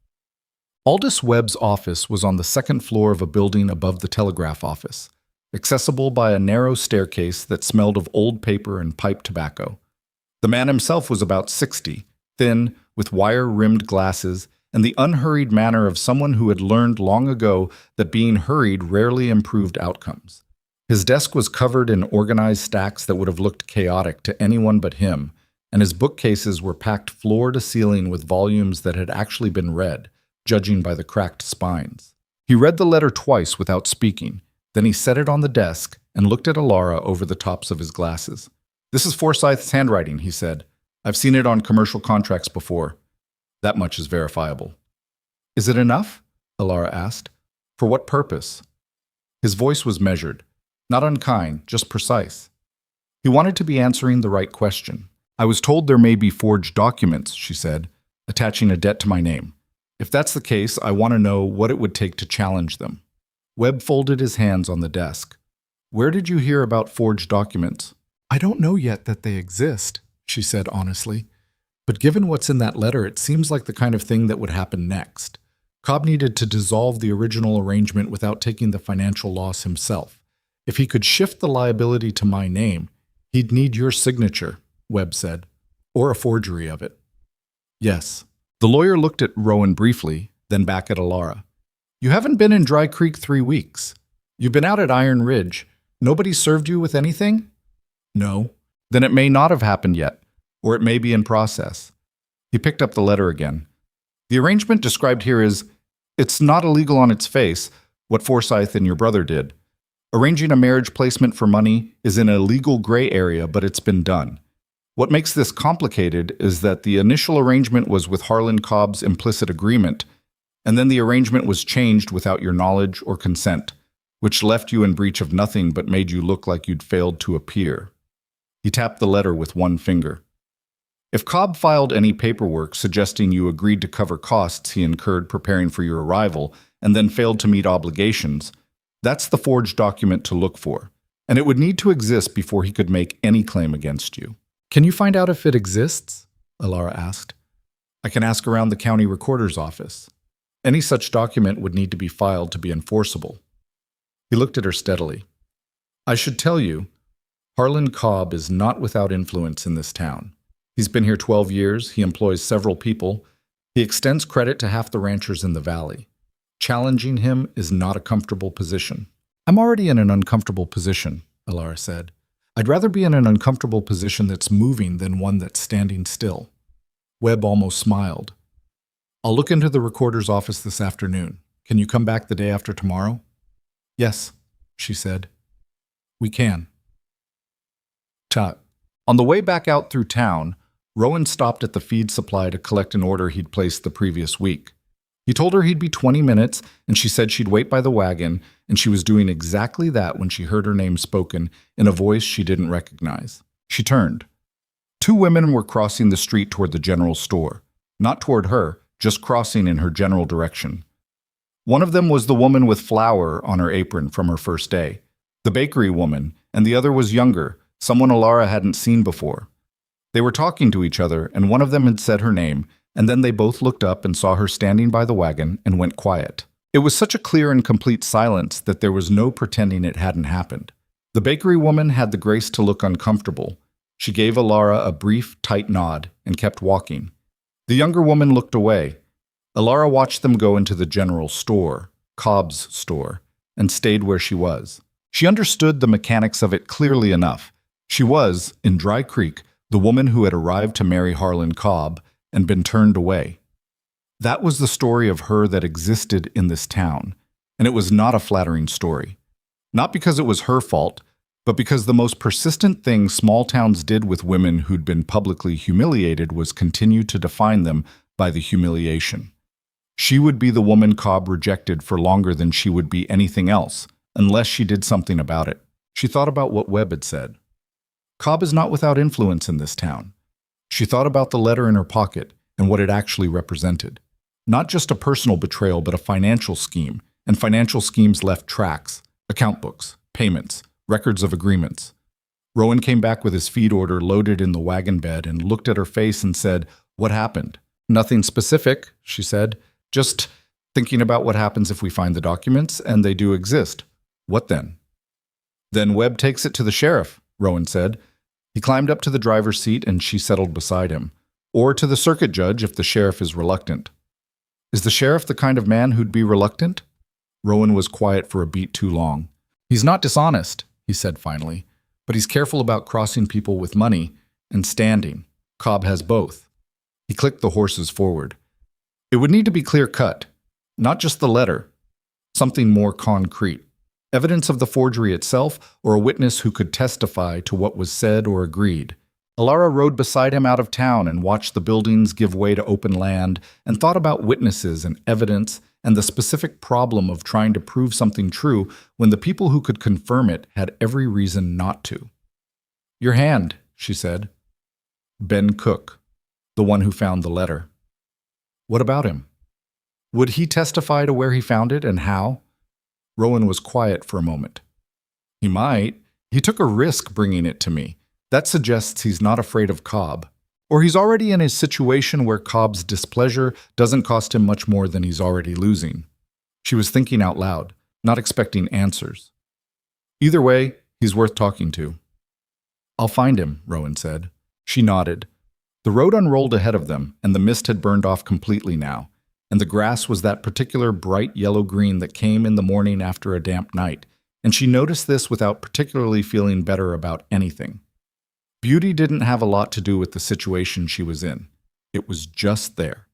Aldous Webb's office was on the second floor of a building above the telegraph office, accessible by a narrow staircase that smelled of old paper and pipe tobacco. The man himself was about 60, thin, with wire-rimmed glasses, and the unhurried manner of someone who had learned long ago that being hurried rarely improved outcomes. His desk was covered in organized stacks that would have looked chaotic to anyone but him, and his bookcases were packed floor to ceiling with volumes that had actually been read, judging by the cracked spines. He read the letter twice without speaking. Then he set it on the desk and looked at Alara over the tops of his glasses. This is Forsyth's handwriting, he said. I've seen it on commercial contracts before. That much is verifiable. Is it enough? Alara asked. For what purpose? His voice was measured. Not unkind, just precise. He wanted to be answering the right question. I was told there may be forged documents, she said, attaching a debt to my name. If that's the case, I want to know what it would take to challenge them. Webb folded his hands on the desk. Where did you hear about forged documents? I don't know yet that they exist, she said honestly. But given what's in that letter, it seems like the kind of thing that would happen next. Cobb needed to dissolve the original arrangement without taking the financial loss himself. If he could shift the liability to my name, he'd need your signature, Webb said, or a forgery of it. Yes. The lawyer looked at Rowan briefly, then back at Alara. You haven't been in Dry Creek 3 weeks. You've been out at Iron Ridge. Nobody served you with anything? No. Then it may not have happened yet, or it may be in process. He picked up the letter again. The arrangement described here is, it's not illegal on its face, what Forsyth and your brother did. Arranging a marriage placement for money is in a legal gray area, but it's been done. What makes this complicated is that the initial arrangement was with Harlan Cobb's implicit agreement, and then the arrangement was changed without your knowledge or consent, which left you in breach of nothing but made you look like you'd failed to appear. He tapped the letter with one finger. If Cobb filed any paperwork suggesting you agreed to cover costs he incurred preparing for your arrival and then failed to meet obligations, that's the forged document to look for, and it would need to exist before he could make any claim against you. Can you find out if it exists? Alara asked. I can ask around the county recorder's office. Any such document would need to be filed to be enforceable. He looked at her steadily. I should tell you, Harlan Cobb is not without influence in this town. He's been here 12 years, he employs several people, he extends credit to half the ranchers in the valley. Challenging him is not a comfortable position. I'm already in an uncomfortable position, Alara said. I'd rather be in an uncomfortable position that's moving than one that's standing still. Webb almost smiled. I'll look into the recorder's office this afternoon. Can you come back the day after tomorrow? Yes, she said. We can. Tut. On the way back out through town, Rowan stopped at the feed supply to collect an order he'd placed the previous week. He told her he'd be 20 minutes, and she said she'd wait by the wagon, and she was doing exactly that when she heard her name spoken in a voice she didn't recognize. She turned. 2 women were crossing the street toward the general store. Not toward her, just crossing in her general direction. One of them was the woman with flour on her apron from her first day, the bakery woman, and the other was younger, someone Alara hadn't seen before. They were talking to each other, and one of them had said her name, and then they both looked up and saw her standing by the wagon and went quiet. It was such a clear and complete silence that there was no pretending it hadn't happened. The bakery woman had the grace to look uncomfortable. She gave Alara a brief, tight nod and kept walking. The younger woman looked away. Alara watched them go into the general store, Cobb's store, and stayed where she was. She understood the mechanics of it clearly enough. She was, in Dry Creek, the woman who had arrived to marry Harlan Cobb and been turned away. That was the story of her that existed in this town, and it was not a flattering story. Not because it was her fault, but because the most persistent thing small towns did with women who'd been publicly humiliated was continue to define them by the humiliation. She would be the woman Cobb rejected for longer than she would be anything else, unless she did something about it. She thought about what Webb had said. Cobb is not without influence in this town. She thought about the letter in her pocket and what it actually represented. Not just a personal betrayal, but a financial scheme, and financial schemes left tracks, account books, payments, records of agreements. Rowan came back with his feed order loaded in the wagon bed and looked at her face and said, "What happened?" "Nothing specific," she said. "Just thinking about what happens if we find the documents and they do exist." "What then?" "Then Webb takes it to the sheriff," Rowan said. He climbed up to the driver's seat and she settled beside him. "Or to the circuit judge if the sheriff is reluctant." "Is the sheriff the kind of man who'd be reluctant?" Rowan was quiet for a beat too long. "He's not dishonest," he said finally, "but he's careful about crossing people with money and standing. Cobb has both." He clicked the horses forward. "It would need to be clear-cut, not just the letter, something more concrete. Evidence of the forgery itself, or a witness who could testify to what was said or agreed." Alara rode beside him out of town and watched the buildings give way to open land and thought about witnesses and evidence and the specific problem of trying to prove something true when the people who could confirm it had every reason not to. "Your hand," she said. Ben Cook, the one who found the letter. "What about him? Would he testify to where he found it and how?" Rowan was quiet for a moment. "He might. He took a risk bringing it to me. That suggests he's not afraid of Cobb. Or he's already in a situation where Cobb's displeasure doesn't cost him much more than he's already losing." She was thinking out loud, not expecting answers. Either way, he's worth talking to. I'll find him, Rowan said. She nodded. The road unrolled ahead of them, and the mist had burned off completely now, and the grass was that particular bright yellow-green that came in the morning after a damp night, and she noticed this without particularly feeling better about anything. Beauty didn't have a lot to do with the situation she was in. It was just there.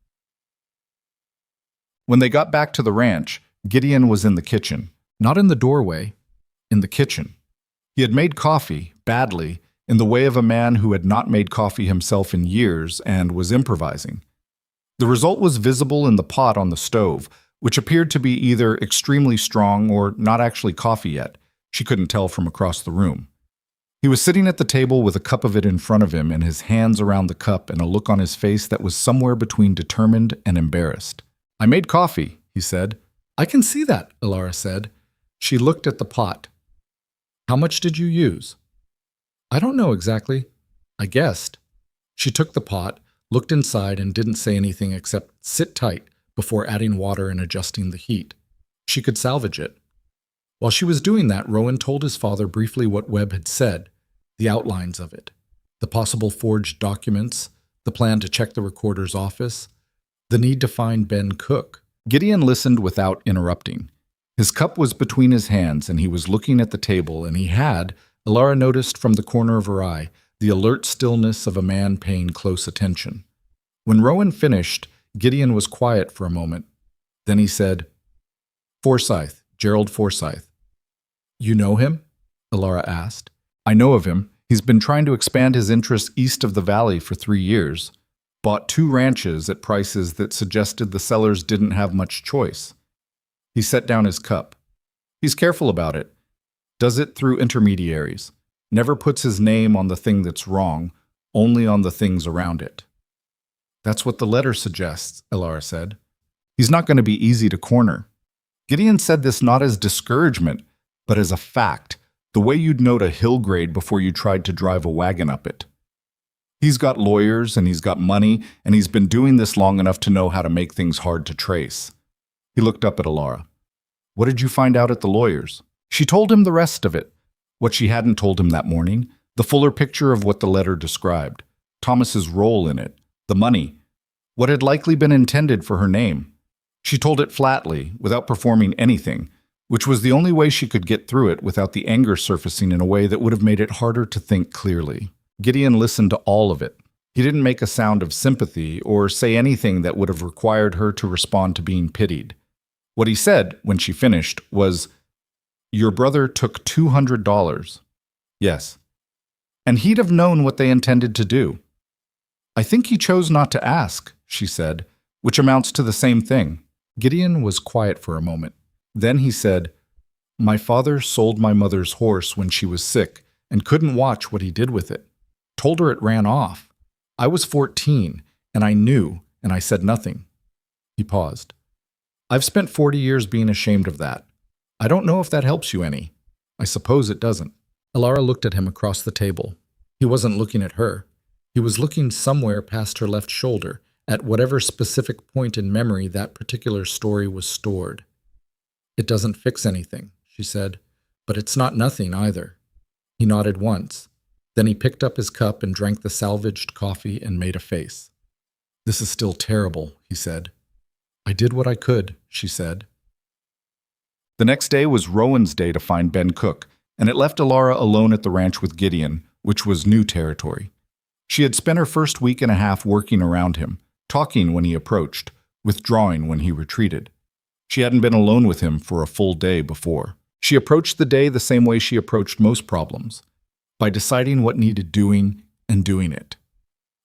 When they got back to the ranch, Gideon was in the kitchen. Not in the doorway, in the kitchen. He had made coffee, badly, in the way of a man who had not made coffee himself in years and was improvising. The result was visible in the pot on the stove, which appeared to be either extremely strong or not actually coffee yet. She couldn't tell from across the room. He was sitting at the table with a cup of it in front of him and his hands around the cup and a look on his face that was somewhere between determined and embarrassed. "I made coffee," he said. "I can see that," Ilara said. She looked at the pot. "How much did you use?" "I don't know exactly. I guessed." She took the pot, looked inside, and didn't say anything except sit tight before adding water and adjusting the heat. She could salvage it. While she was doing that, Rowan told his father briefly what Webb had said, the outlines of it, the possible forged documents, the plan to check the recorder's office, the need to find Ben Cook. Gideon listened without interrupting. His cup was between his hands, and he was looking at the table, and he had, Ilara noticed from the corner of her eye, the alert stillness of a man paying close attention. When Rowan finished, Gideon was quiet for a moment. Then he said, "Forsyth, Gerald Forsyth." "You know him?" Ilara asked. "I know of him. He's been trying to expand his interests east of the valley for 3 years. Bought 2 ranches at prices that suggested the sellers didn't have much choice." He set down his cup. "He's careful about it. Does it through intermediaries. Never puts his name on the thing that's wrong, only on the things around it." "That's what the letter suggests," Ilara said. "He's not going to be easy to corner." Gideon said this not as discouragement, but as a fact, the way you'd note a hill grade before you tried to drive a wagon up it. He's got lawyers, and he's got money, and he's been doing this long enough to know how to make things hard to trace. He looked up at Ilara. "What did you find out at the lawyers?" She told him the rest of it, what she hadn't told him that morning, the fuller picture of what the letter described, Thomas's role in it, the money, what had likely been intended for her name. She told it flatly, without performing anything, which was the only way she could get through it without the anger surfacing in a way that would have made it harder to think clearly. Gideon listened to all of it. He didn't make a sound of sympathy or say anything that would have required her to respond to being pitied. What he said, when she finished, was, "Your brother took $200. "Yes." "And he'd have known what they intended to do." "I think he chose not to ask," she said, which amounts to the same thing. Gideon was quiet for a moment. Then he said, "My father sold my mother's horse when she was sick and couldn't watch what he did with it. Told her it ran off. I was 14, and I knew, and I said nothing." He paused. "I've spent 40 years being ashamed of that. I don't know if that helps you any. I suppose it doesn't." Ilara looked at him across the table. He wasn't looking at her. He was looking somewhere past her left shoulder, at whatever specific point in memory that particular story was stored. "It doesn't fix anything," she said, "but it's not nothing either." He nodded once. Then he picked up his cup and drank the salvaged coffee and made a face. "This is still terrible," he said. "I did what I could," she said. The next day was Rowan's day to find Ben Cook, and it left Ilara alone at the ranch with Gideon, which was new territory. She had spent her first week and a half working around him, talking when he approached, withdrawing when he retreated. She hadn't been alone with him for a full day before. She approached the day the same way she approached most problems, by deciding what needed doing and doing it.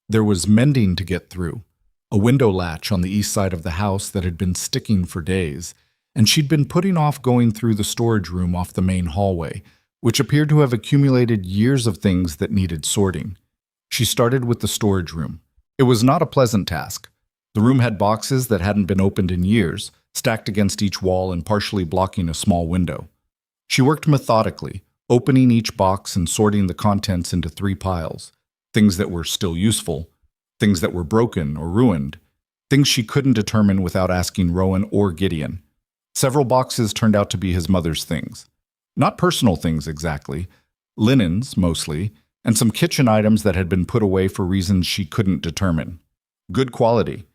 There was mending to get through, a window latch on the east side of the house that had been sticking for days, and she'd been putting off going through the storage room off the main hallway, which appeared to have accumulated years of things that needed sorting. She started with the storage room. It was not a pleasant task. The room had boxes that hadn't been opened in years, stacked against each wall and partially blocking a small window. She worked methodically, opening each box and sorting the contents into 3 piles, things that were still useful, things that were broken or ruined, things she couldn't determine without asking Rowan or Gideon. Several boxes turned out to be his mother's things. Not personal things exactly, linens mostly, and some kitchen items that had been put away for reasons she couldn't determine. Good quality.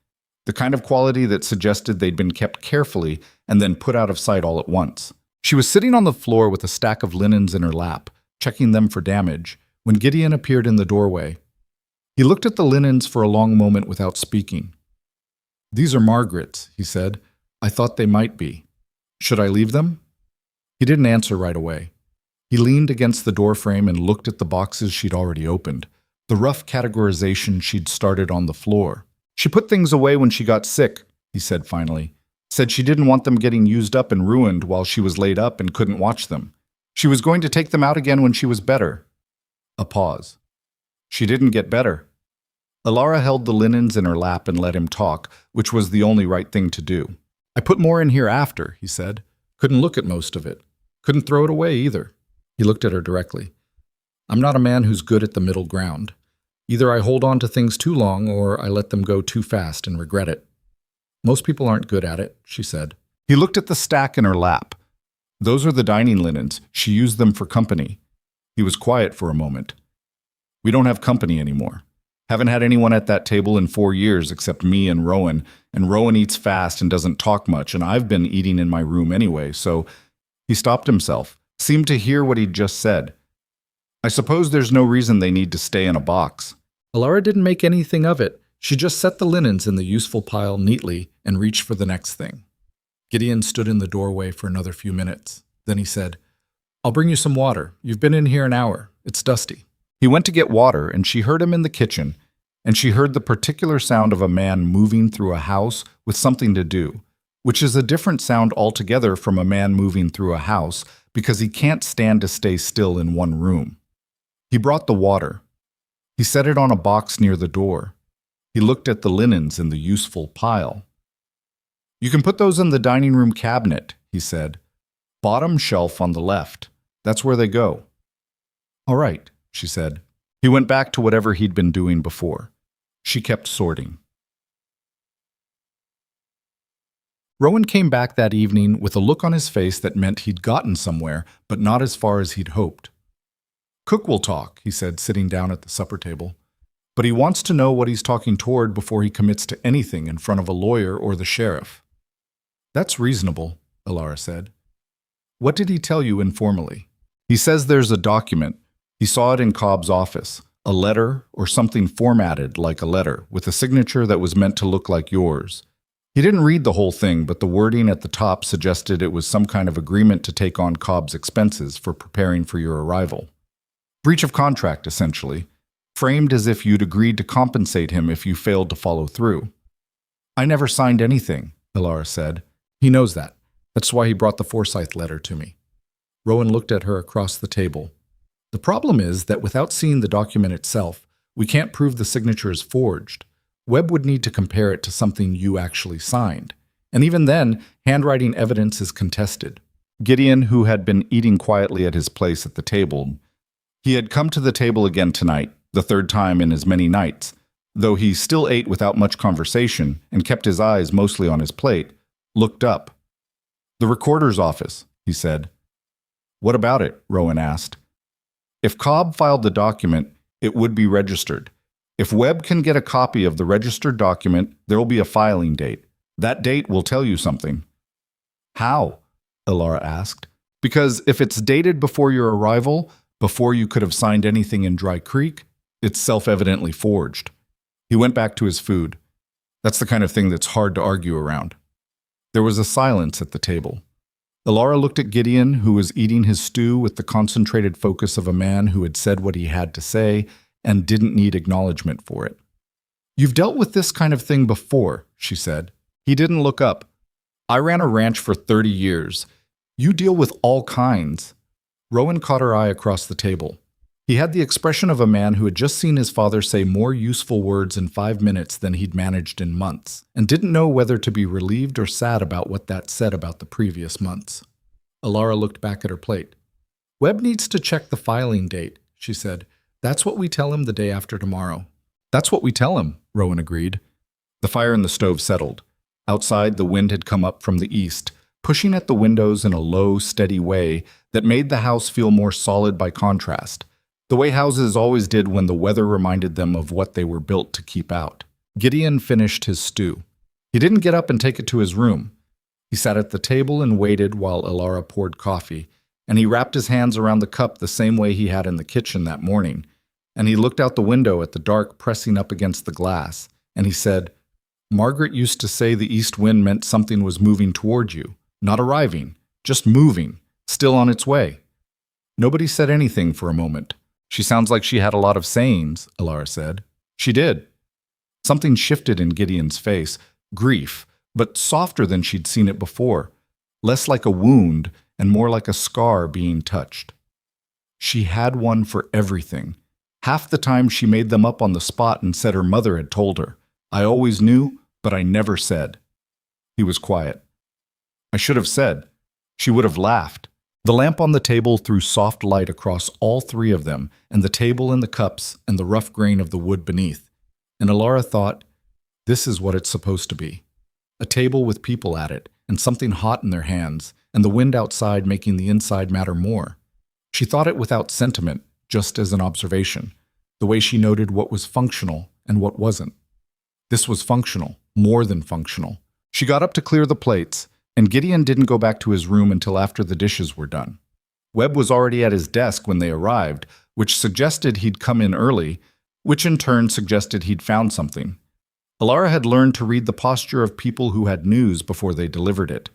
The kind of quality that suggested they'd been kept carefully and then put out of sight all at once. She was sitting on the floor with a stack of linens in her lap, checking them for damage, when Gideon appeared in the doorway. He looked at the linens for a long moment without speaking. "These are Margaret's," he said. "I thought they might be. Should I leave them?" He didn't answer right away. He leaned against the doorframe and looked at the boxes she'd already opened, the rough categorization she'd started on the floor. "She put things away when she got sick," he said finally. "Said she didn't want them getting used up and ruined while she was laid up and couldn't watch them. She was going to take them out again when she was better." A pause. "She didn't get better." Alara held the linens in her lap and let him talk, which was the only right thing to do. "I put more in here after," he said. "Couldn't look at most of it. Couldn't throw it away either." He looked at her directly. "I'm not a man who's good at the middle ground. Either I hold on to things too long or I let them go too fast and regret it. Most people aren't good at it," she said. He looked at the stack in her lap. "Those are the dining linens. She used them for company." He was quiet for a moment. "We don't have company anymore. Haven't had anyone at that table in 4 years except me and Rowan eats fast and doesn't talk much, and I've been eating in my room anyway, so..." He stopped himself, seemed to hear what he'd just said. "I suppose there's no reason they need to stay in a box." Alara didn't make anything of it. She just set the linens in the useful pile neatly and reached for the next thing. Gideon stood in the doorway for another few minutes. Then he said, "I'll bring you some water. You've been in here an hour. It's dusty." He went to get water, and she heard him in the kitchen, and she heard the particular sound of a man moving through a house with something to do, which is a different sound altogether from a man moving through a house because he can't stand to stay still in one room. He brought the water. He set it on a box near the door. He looked at the linens in the useful pile. "You can put those in the dining room cabinet," he said. "Bottom shelf on the left. That's where they go." "All right," she said. He went back to whatever he'd been doing before. She kept sorting. Rowan came back that evening with a look on his face that meant he'd gotten somewhere, but not as far as he'd hoped. "Cook will talk," he said, sitting down at the supper table. "But he wants to know what he's talking toward before he commits to anything in front of a lawyer or the sheriff." "That's reasonable," Alara said. "What did he tell you informally?" "He says there's a document. He saw it in Cobb's office. A letter or something formatted like a letter with a signature that was meant to look like yours. He didn't read the whole thing, but the wording at the top suggested it was some kind of agreement to take on Cobb's expenses for preparing for your arrival. Breach of contract, essentially, framed as if you'd agreed to compensate him if you failed to follow through." "I never signed anything," Alara said. "He knows that. That's why he brought the Forsyth letter to me." Rowan looked at her across the table. "The problem is that without seeing the document itself, we can't prove the signature is forged. Webb would need to compare it to something you actually signed. And even then, handwriting evidence is contested." Gideon, who had been eating quietly at his place at the table, he had come to the table again tonight, the third time in as many nights, though he still ate without much conversation and kept his eyes mostly on his plate, looked up. "The recorder's office," he said. "What about it?" Rowan asked. "If Cobb filed the document, it would be registered. If Webb can get a copy of the registered document, there will be a filing date. That date will tell you something." "How?" Alara asked. "Because if it's dated before your arrival, before you could have signed anything in Dry Creek, it's self-evidently forged." He went back to his food. That's the kind of thing that's hard to argue around. There was a silence at the table. Alara looked at Gideon, who was eating his stew with the concentrated focus of a man who had said what he had to say and didn't need acknowledgement for it. "You've dealt with this kind of thing before," she said. He didn't look up. "I ran a ranch for 30 years. You deal with all kinds." Rowan caught her eye across the table. He had the expression of a man who had just seen his father say more useful words in 5 minutes than he'd managed in months, and didn't know whether to be relieved or sad about what that said about the previous months. Alara looked back at her plate. "Webb needs to check the filing date," she said. "That's what we tell him the day after tomorrow." "That's what we tell him," Rowan agreed. The fire in the stove settled. Outside, the wind had come up from the east, pushing at the windows in a low, steady way that made the house feel more solid by contrast, the way houses always did when the weather reminded them of what they were built to keep out. Gideon finished his stew. He didn't get up and take it to his room. He sat at the table and waited while Elara poured coffee, and he wrapped his hands around the cup the same way he had in the kitchen that morning, and he looked out the window at the dark pressing up against the glass, and he said, "Margaret used to say the east wind meant something was moving toward you, not arriving, just moving, still on its way." Nobody said anything for a moment. "She sounds like she had a lot of sayings," Elara said. "She did." Something shifted in Gideon's face, grief, but softer than she'd seen it before, less like a wound and more like a scar being touched. She had one for everything. Half the time she made them up on the spot and said her mother had told her. "I always knew, but I never said." He was quiet. "I should have said." She would have laughed. The lamp on the table threw soft light across all three of them, and the table and the cups and the rough grain of the wood beneath. And Elara thought, this is what it's supposed to be. A table with people at it, and something hot in their hands, and the wind outside making the inside matter more. She thought it without sentiment, just as an observation, the way she noted what was functional and what wasn't. This was functional, more than functional. She got up to clear the plates, and Gideon didn't go back to his room until after the dishes were done. Webb was already at his desk when they arrived, which suggested he'd come in early, which in turn suggested he'd found something. Elara had learned to read the posture of people who had news before they delivered it.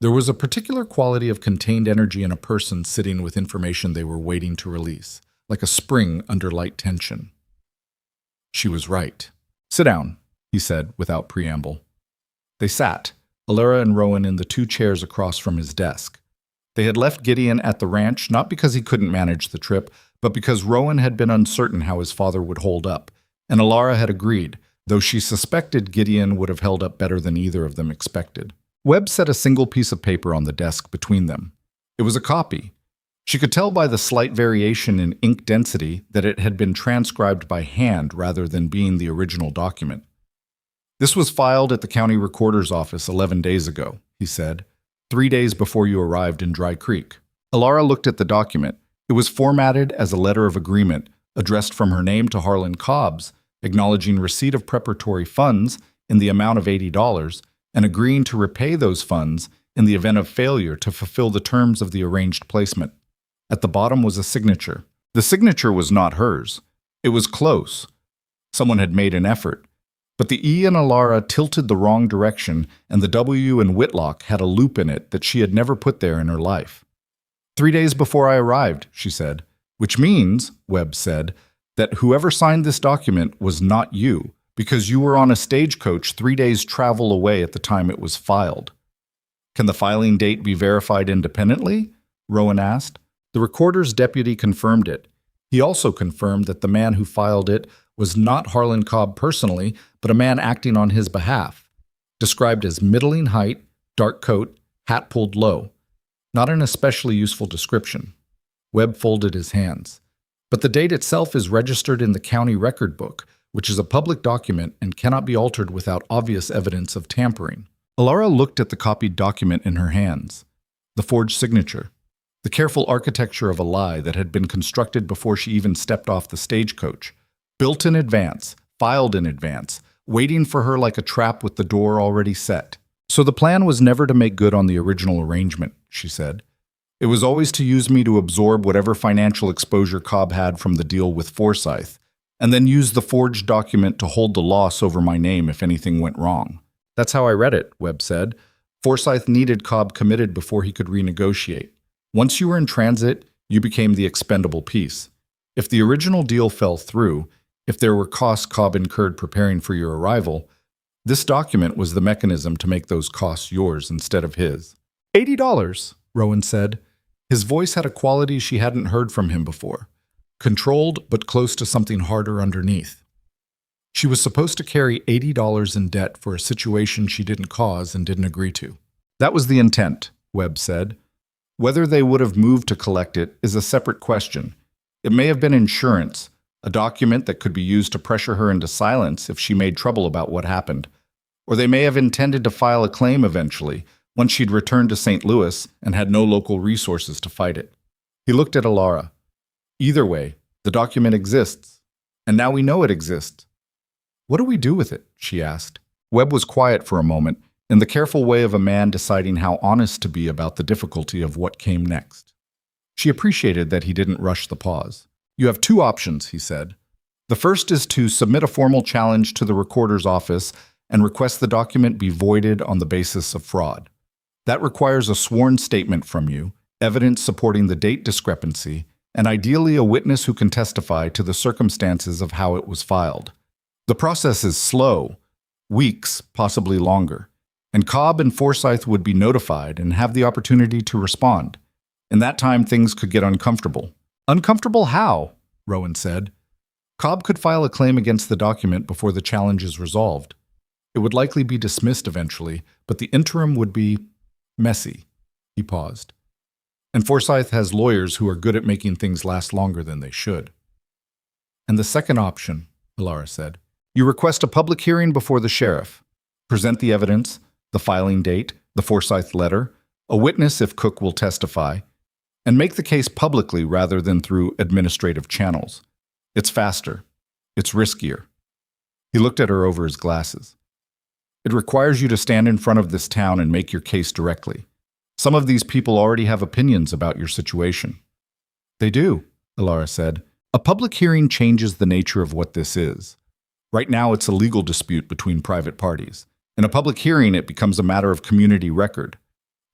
There was a particular quality of contained energy in a person sitting with information they were waiting to release, like a spring under light tension. She was right. "Sit down," he said without preamble. They sat, Elara and Rowan in the two chairs across from his desk. They had left Gideon at the ranch not because he couldn't manage the trip, but because Rowan had been uncertain how his father would hold up, and Elara had agreed, though she suspected Gideon would have held up better than either of them expected. Webb set a single piece of paper on the desk between them. It was a copy. She could tell by the slight variation in ink density that it had been transcribed by hand rather than being the original document. "This was filed at the county recorder's office 11 days ago," he said, 3 days before you arrived in Dry Creek. Elara looked at the document. It was formatted as a letter of agreement, addressed from her name to Harlan Cobbs, acknowledging receipt of preparatory funds in the amount of $80 and agreeing to repay those funds in the event of failure to fulfill the terms of the arranged placement. At the bottom was a signature. The signature was not hers. It was close. Someone had made an effort. But the E in Elara tilted the wrong direction, and the W in Whitlock had a loop in it that she had never put there in her life. 3 days before I arrived, she said, which means, Webb said, that whoever signed this document was not you, because you were on a stagecoach 3 days' travel away at the time it was filed. Can the filing date be verified independently? Rowan asked. The recorder's deputy confirmed it. He also confirmed that the man who filed it was not Harlan Cobb personally, but a man acting on his behalf, described as middling height, dark coat, hat pulled low. Not an especially useful description. Webb folded his hands. But the date itself is registered in the county record book, which is a public document and cannot be altered without obvious evidence of tampering. Elara looked at the copied document in her hands. The forged signature. The careful architecture of a lie that had been constructed before she even stepped off the stagecoach. Built in advance, filed in advance, waiting for her like a trap with the door already set. So the plan was never to make good on the original arrangement, she said. It was always to use me to absorb whatever financial exposure Cobb had from the deal with Forsyth, and then use the forged document to hold the loss over my name if anything went wrong. That's how I read it, Webb said. Forsyth needed Cobb committed before he could renegotiate. Once you were in transit, you became the expendable piece. If the original deal fell through, if there were costs Cobb incurred preparing for your arrival, this document was the mechanism to make those costs yours instead of his. $80, Rowan said. His voice had a quality she hadn't heard from him before. Controlled, but close to something harder underneath. She was supposed to carry $80 in debt for a situation she didn't cause and didn't agree to. That was the intent, Webb said. Whether they would have moved to collect it is a separate question. It may have been insurance, a document that could be used to pressure her into silence if she made trouble about what happened. Or they may have intended to file a claim eventually, once she'd returned to St. Louis and had no local resources to fight it. He looked at Alara. Either way, the document exists, and now we know it exists. What do we do with it? She asked. Webb was quiet for a moment, in the careful way of a man deciding how honest to be about the difficulty of what came next. She appreciated that he didn't rush the pause. You have two options, he said. The first is to submit a formal challenge to the recorder's office and request the document be voided on the basis of fraud. That requires a sworn statement from you, evidence supporting the date discrepancy, and ideally a witness who can testify to the circumstances of how it was filed. The process is slow, weeks, possibly longer, and Cobb and Forsyth would be notified and have the opportunity to respond. In that time, things could get uncomfortable. Uncomfortable how? Rowan said. Cobb could file a claim against the document before the challenge is resolved. It would likely be dismissed eventually, but the interim would be messy. He paused. And Forsyth has lawyers who are good at making things last longer than they should. And the second option, Alara said, you request a public hearing before the sheriff. Present the evidence, the filing date, the Forsyth letter, a witness if Cook will testify, and make the case publicly rather than through administrative channels. It's faster. It's riskier. He looked at her over his glasses. It requires you to stand in front of this town and make your case directly. Some of these people already have opinions about your situation. They do, Alara said. A public hearing changes the nature of what this is. Right now, it's a legal dispute between private parties. In a public hearing, it becomes a matter of community record.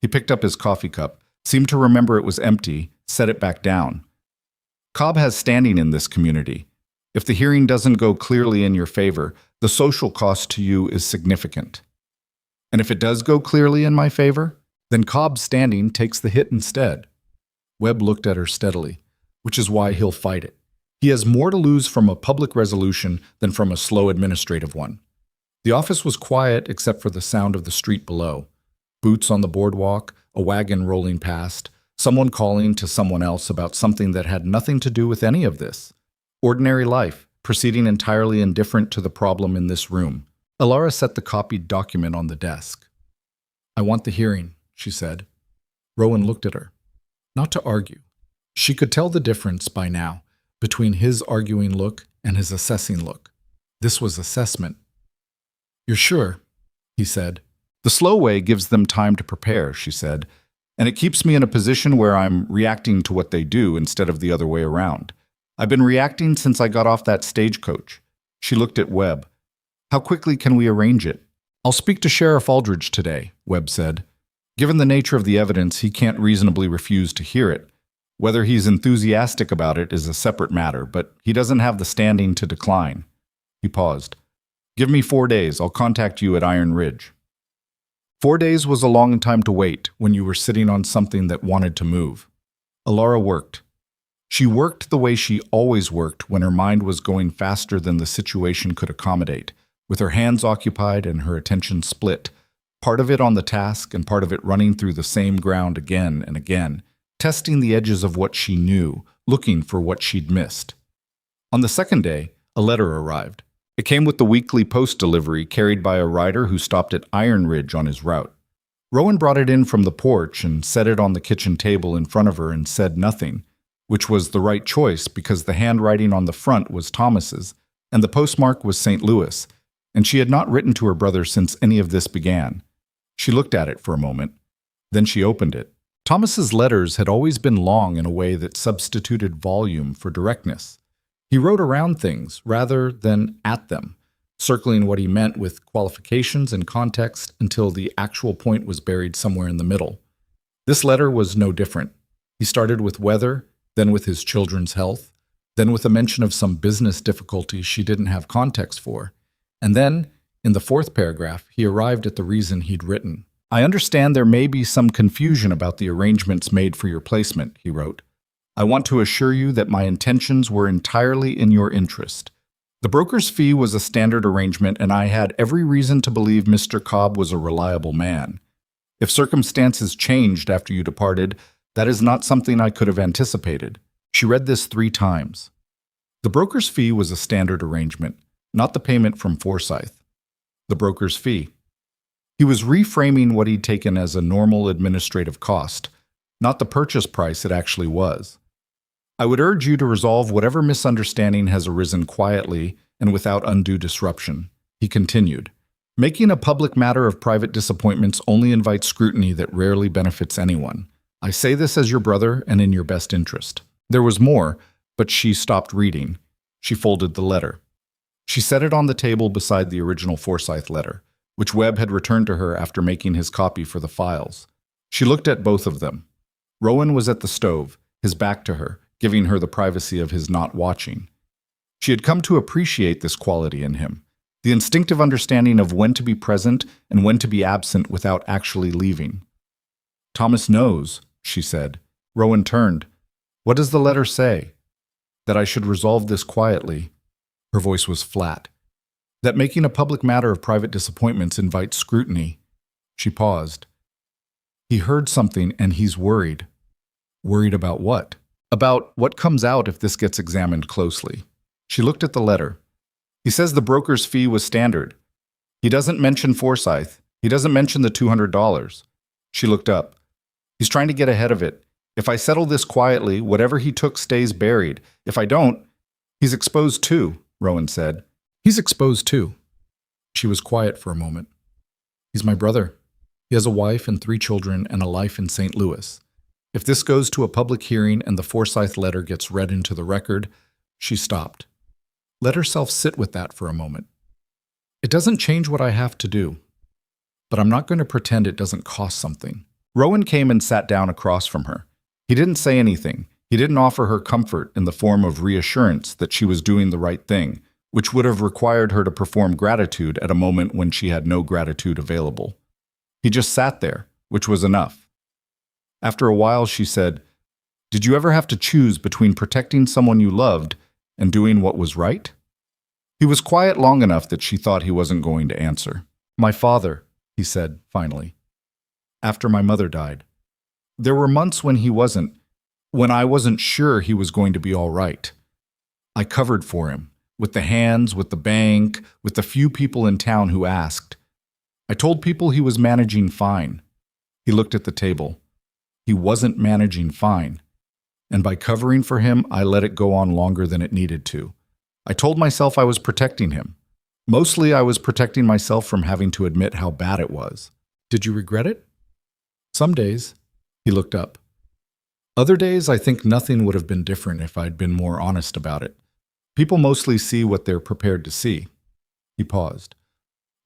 He picked up his coffee cup, seemed to remember it was empty, set it back down. Cobb has standing in this community. If the hearing doesn't go clearly in your favor, the social cost to you is significant. And if it does go clearly in my favor, then Cobb's standing takes the hit instead. Webb looked at her steadily, which is why he'll fight it. He has more to lose from a public resolution than from a slow administrative one. The office was quiet except for the sound of the street below. Boots on the boardwalk, a wagon rolling past, someone calling to someone else about something that had nothing to do with any of this. Ordinary life, proceeding entirely indifferent to the problem in this room. Alara set the copied document on the desk. I want the hearing, she said. Rowan looked at her. Not to argue. She could tell the difference by now between his arguing look and his assessing look. This was assessment. You're sure? He said. The slow way gives them time to prepare, she said, and it keeps me in a position where I'm reacting to what they do instead of the other way around. I've been reacting since I got off that stagecoach. She looked at Webb. How quickly can we arrange it? I'll speak to Sheriff Aldridge today, Webb said. Given the nature of the evidence, he can't reasonably refuse to hear it. Whether he's enthusiastic about it is a separate matter, but he doesn't have the standing to decline. He paused. Give me 4 days. I'll contact you at Iron Ridge. 4 days was a long time to wait when you were sitting on something that wanted to move. Alara worked. She worked the way she always worked when her mind was going faster than the situation could accommodate, with her hands occupied and her attention split, part of it on the task and part of it running through the same ground again and again, testing the edges of what she knew, looking for what she'd missed. On the second day, a letter arrived. It came with the weekly post delivery carried by a rider who stopped at Iron Ridge on his route. Rowan brought it in from the porch and set it on the kitchen table in front of her and said nothing, which was the right choice because the handwriting on the front was Thomas's and the postmark was St. Louis, and she had not written to her brother since any of this began. She looked at it for a moment. Then she opened it. Thomas's letters had always been long in a way that substituted volume for directness. He wrote around things rather than at them, circling what he meant with qualifications and context until the actual point was buried somewhere in the middle. This letter was no different. He started with weather, then with his children's health, then with a mention of some business difficulties she didn't have context for, and then, in the fourth paragraph, he arrived at the reason he'd written. I understand there may be some confusion about the arrangements made for your placement, he wrote. I want to assure you that my intentions were entirely in your interest. The broker's fee was a standard arrangement, and I had every reason to believe Mr. Cobb was a reliable man. If circumstances changed after you departed, that is not something I could have anticipated. She read this 3 times. The broker's fee was a standard arrangement, not the payment from Forsyth. The broker's fee. He was reframing what he'd taken as a normal administrative cost, not the purchase price it actually was. I would urge you to resolve whatever misunderstanding has arisen quietly and without undue disruption, he continued. Making a public matter of private disappointments only invites scrutiny that rarely benefits anyone. I say this as your brother and in your best interest. There was more, but she stopped reading. She folded the letter. She set it on the table beside the original Forsyth letter, which Webb had returned to her after making his copy for the files. She looked at both of them. Rowan was at the stove, his back to her, giving her the privacy of his not watching. She had come to appreciate this quality in him, the instinctive understanding of when to be present and when to be absent without actually leaving. Thomas knows, she said. Rowan turned. What does the letter say? That I should resolve this quietly. Her voice was flat. That making a public matter of private disappointments invites scrutiny. She paused. He heard something and he's worried. Worried about what? About what comes out if this gets examined closely. She looked at the letter. He says the broker's fee was standard. He doesn't mention Forsyth. He doesn't mention the $200. She looked up. He's trying to get ahead of it. If I settle this quietly, whatever he took stays buried. If I don't, he's exposed too, Rowan said. He's exposed too. She was quiet for a moment. He's my brother. He has a wife and 3 children and a life in St. Louis. If this goes to a public hearing and the Forsyth letter gets read into the record, she stopped. Let herself sit with that for a moment. It doesn't change what I have to do, but I'm not going to pretend it doesn't cost something. Rowan came and sat down across from her. He didn't say anything. He didn't offer her comfort in the form of reassurance that she was doing the right thing, which would have required her to perform gratitude at a moment when she had no gratitude available. He just sat there, which was enough. After a while, she said, Did you ever have to choose between protecting someone you loved and doing what was right? He was quiet long enough that she thought he wasn't going to answer. My father, he said, finally. After my mother died. There were months when I wasn't sure he was going to be all right. I covered for him, with the hands, with the bank, with the few people in town who asked. I told people he was managing fine. He looked at the table. He wasn't managing fine. And by covering for him, I let it go on longer than it needed to. I told myself I was protecting him. Mostly I was protecting myself from having to admit how bad it was. Did you regret it? Some days. He looked up. Other days, I think nothing would have been different if I'd been more honest about it. People mostly see what they're prepared to see. He paused.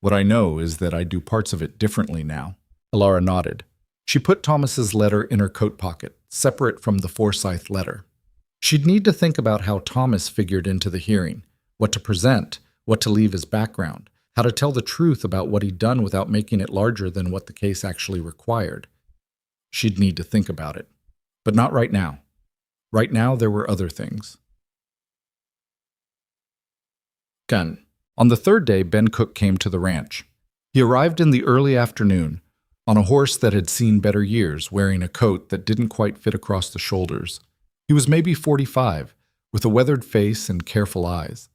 What I know is that I do parts of it differently now. Alara nodded. She put Thomas's letter in her coat pocket, separate from the Forsyth letter. She'd need to think about how Thomas figured into the hearing, what to present, what to leave as background, how to tell the truth about what he'd done without making it larger than what the case actually required. She'd need to think about it. But not right now. Right now, there were other things. Gun. On the 3rd day, Ben Cook came to the ranch. He arrived in the early afternoon, on a horse that had seen better years, wearing a coat that didn't quite fit across the shoulders. He was maybe 45, with a weathered face and careful eyes.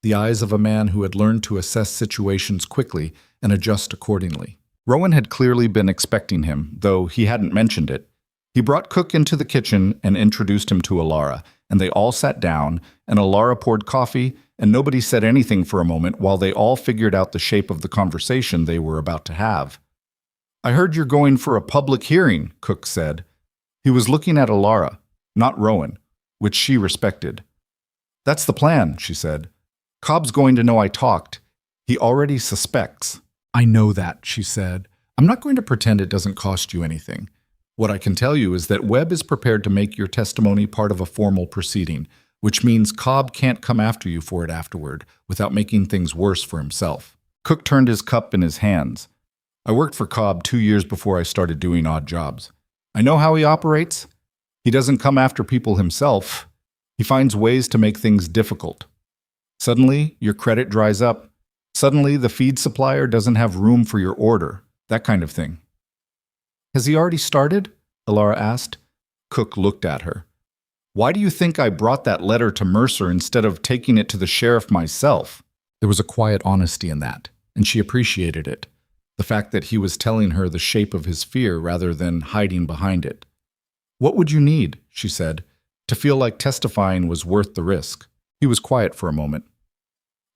The eyes of a man who had learned to assess situations quickly and adjust accordingly. Rowan had clearly been expecting him, though he hadn't mentioned it. He brought Cook into the kitchen and introduced him to Alara, and they all sat down, and Alara poured coffee, and nobody said anything for a moment while they all figured out the shape of the conversation they were about to have. I heard you're going for a public hearing, Cook said. He was looking at Alara, not Rowan, which she respected. That's the plan, she said. Cobb's going to know I talked. He already suspects. I know that, she said. I'm not going to pretend it doesn't cost you anything. What I can tell you is that Webb is prepared to make your testimony part of a formal proceeding, which means Cobb can't come after you for it afterward without making things worse for himself. Cook turned his cup in his hands. I worked for Cobb 2 years before I started doing odd jobs. I know how he operates. He doesn't come after people himself. He finds ways to make things difficult. Suddenly, your credit dries up. Suddenly, the feed supplier doesn't have room for your order. That kind of thing. Has he already started? Alara asked. Cook looked at her. Why do you think I brought that letter to Mercer instead of taking it to the sheriff myself? There was a quiet honesty in that, and she appreciated it. the fact that he was telling her the shape of his fear rather than hiding behind it. "What would you need," she said, "to feel like testifying was worth the risk?" He was quiet for a moment.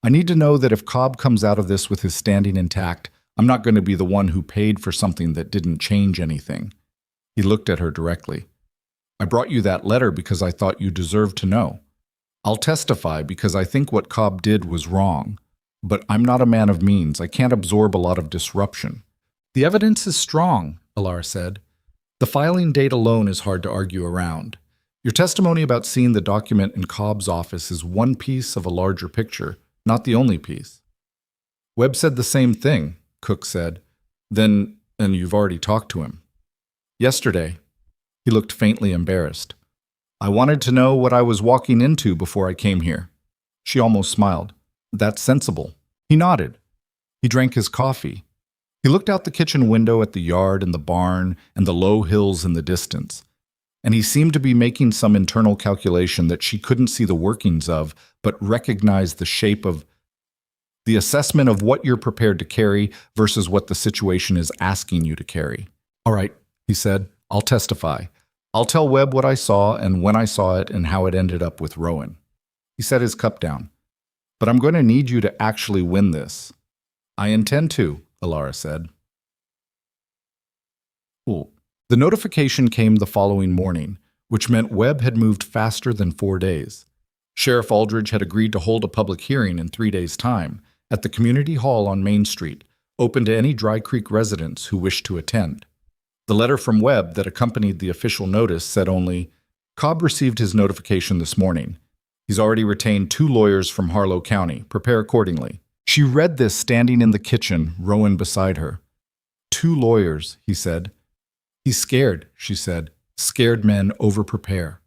"I need to know that if Cobb comes out of this with his standing intact, I'm not going to be the one who paid for something that didn't change anything." He looked at her directly. "I brought you that letter because I thought you deserved to know. I'll testify because I think what Cobb did was wrong. But I'm not a man of means. I can't absorb a lot of disruption." "The evidence is strong," Alara said. "The filing date alone is hard to argue around. Your testimony about seeing the document in Cobb's office is one piece of a larger picture, not the only piece." "Webb said the same thing," Cook said. "Then you've already talked to him." "Yesterday." He looked faintly embarrassed. "I wanted to know what I was walking into before I came here." She almost smiled. "That's sensible." He nodded. He drank his coffee. He looked out the kitchen window at the yard and the barn and the low hills in the distance. And he seemed to be making some internal calculation that she couldn't see the workings of, but recognized the shape of the assessment of what you're prepared to carry versus what the situation is asking you to carry. "All right," he said, "I'll testify. I'll tell Webb what I saw and when I saw it and how it ended up with Rowan." He set his cup down. "But I'm going to need you to actually win this." "I intend to," Alara said. Cool. The notification came the following morning, which meant Webb had moved faster than 4 days. Sheriff Aldridge had agreed to hold a public hearing in 3 days' time at the community hall on Main Street, open to any Dry Creek residents who wished to attend. The letter from Webb that accompanied the official notice said only, "Cobb received his notification this morning. He's already retained 2 lawyers from Harlow County. Prepare accordingly." She read this standing in the kitchen, Rowan beside her. "2 lawyers," he said. "He's scared," she said. "Scared men over-prepare.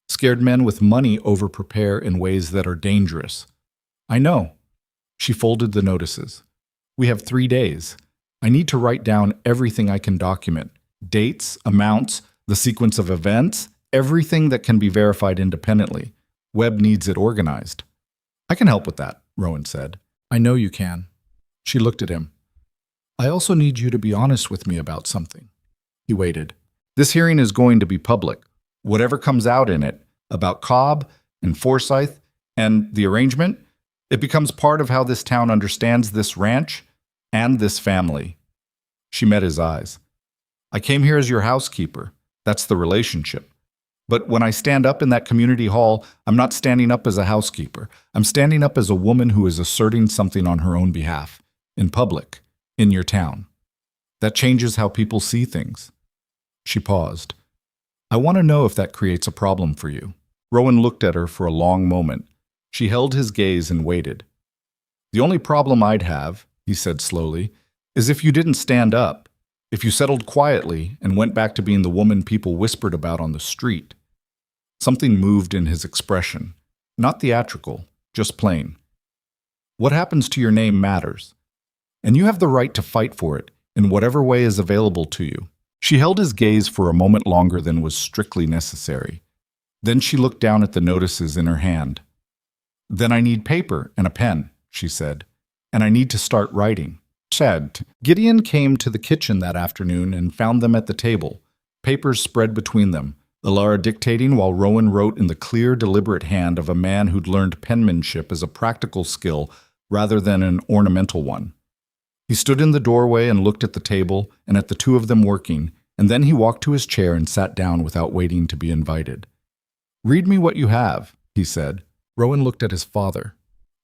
Scared men with money over-prepare in ways that are dangerous." "I know." She folded the notices. "We have 3 days. I need to write down everything I can document. Dates, amounts, the sequence of events, everything that can be verified independently. Webb needs it organized." "I can help with that," Rowan said. "I know you can." She looked at him. "I also need you to be honest with me about something." He waited. "This hearing is going to be public. Whatever comes out in it, about Cobb and Forsyth and the arrangement, it becomes part of how this town understands this ranch and this family." She met his eyes. "I came here as your housekeeper. That's the relationship. But when I stand up in that community hall, I'm not standing up as a housekeeper. I'm standing up as a woman who is asserting something on her own behalf, in public, in your town. That changes how people see things." She paused. "I want to know if that creates a problem for you." Rowan looked at her for a long moment. She held his gaze and waited. "The only problem I'd have," he said slowly, "is if you didn't stand up, if you settled quietly and went back to being the woman people whispered about on the street." Something moved in his expression. Not theatrical, just plain. "What happens to your name matters. And you have the right to fight for it in whatever way is available to you." She held his gaze for a moment longer than was strictly necessary. Then she looked down at the notices in her hand. "Then I need paper and a pen," she said. "And I need to start writing." Chad. Gideon came to the kitchen that afternoon and found them at the table, papers spread between them, Alara dictating while Rowan wrote in the clear, deliberate hand of a man who'd learned penmanship as a practical skill rather than an ornamental one. He stood in the doorway and looked at the table and at the 2 of them working, and then he walked to his chair and sat down without waiting to be invited. "Read me what you have," he said. Rowan looked at his father.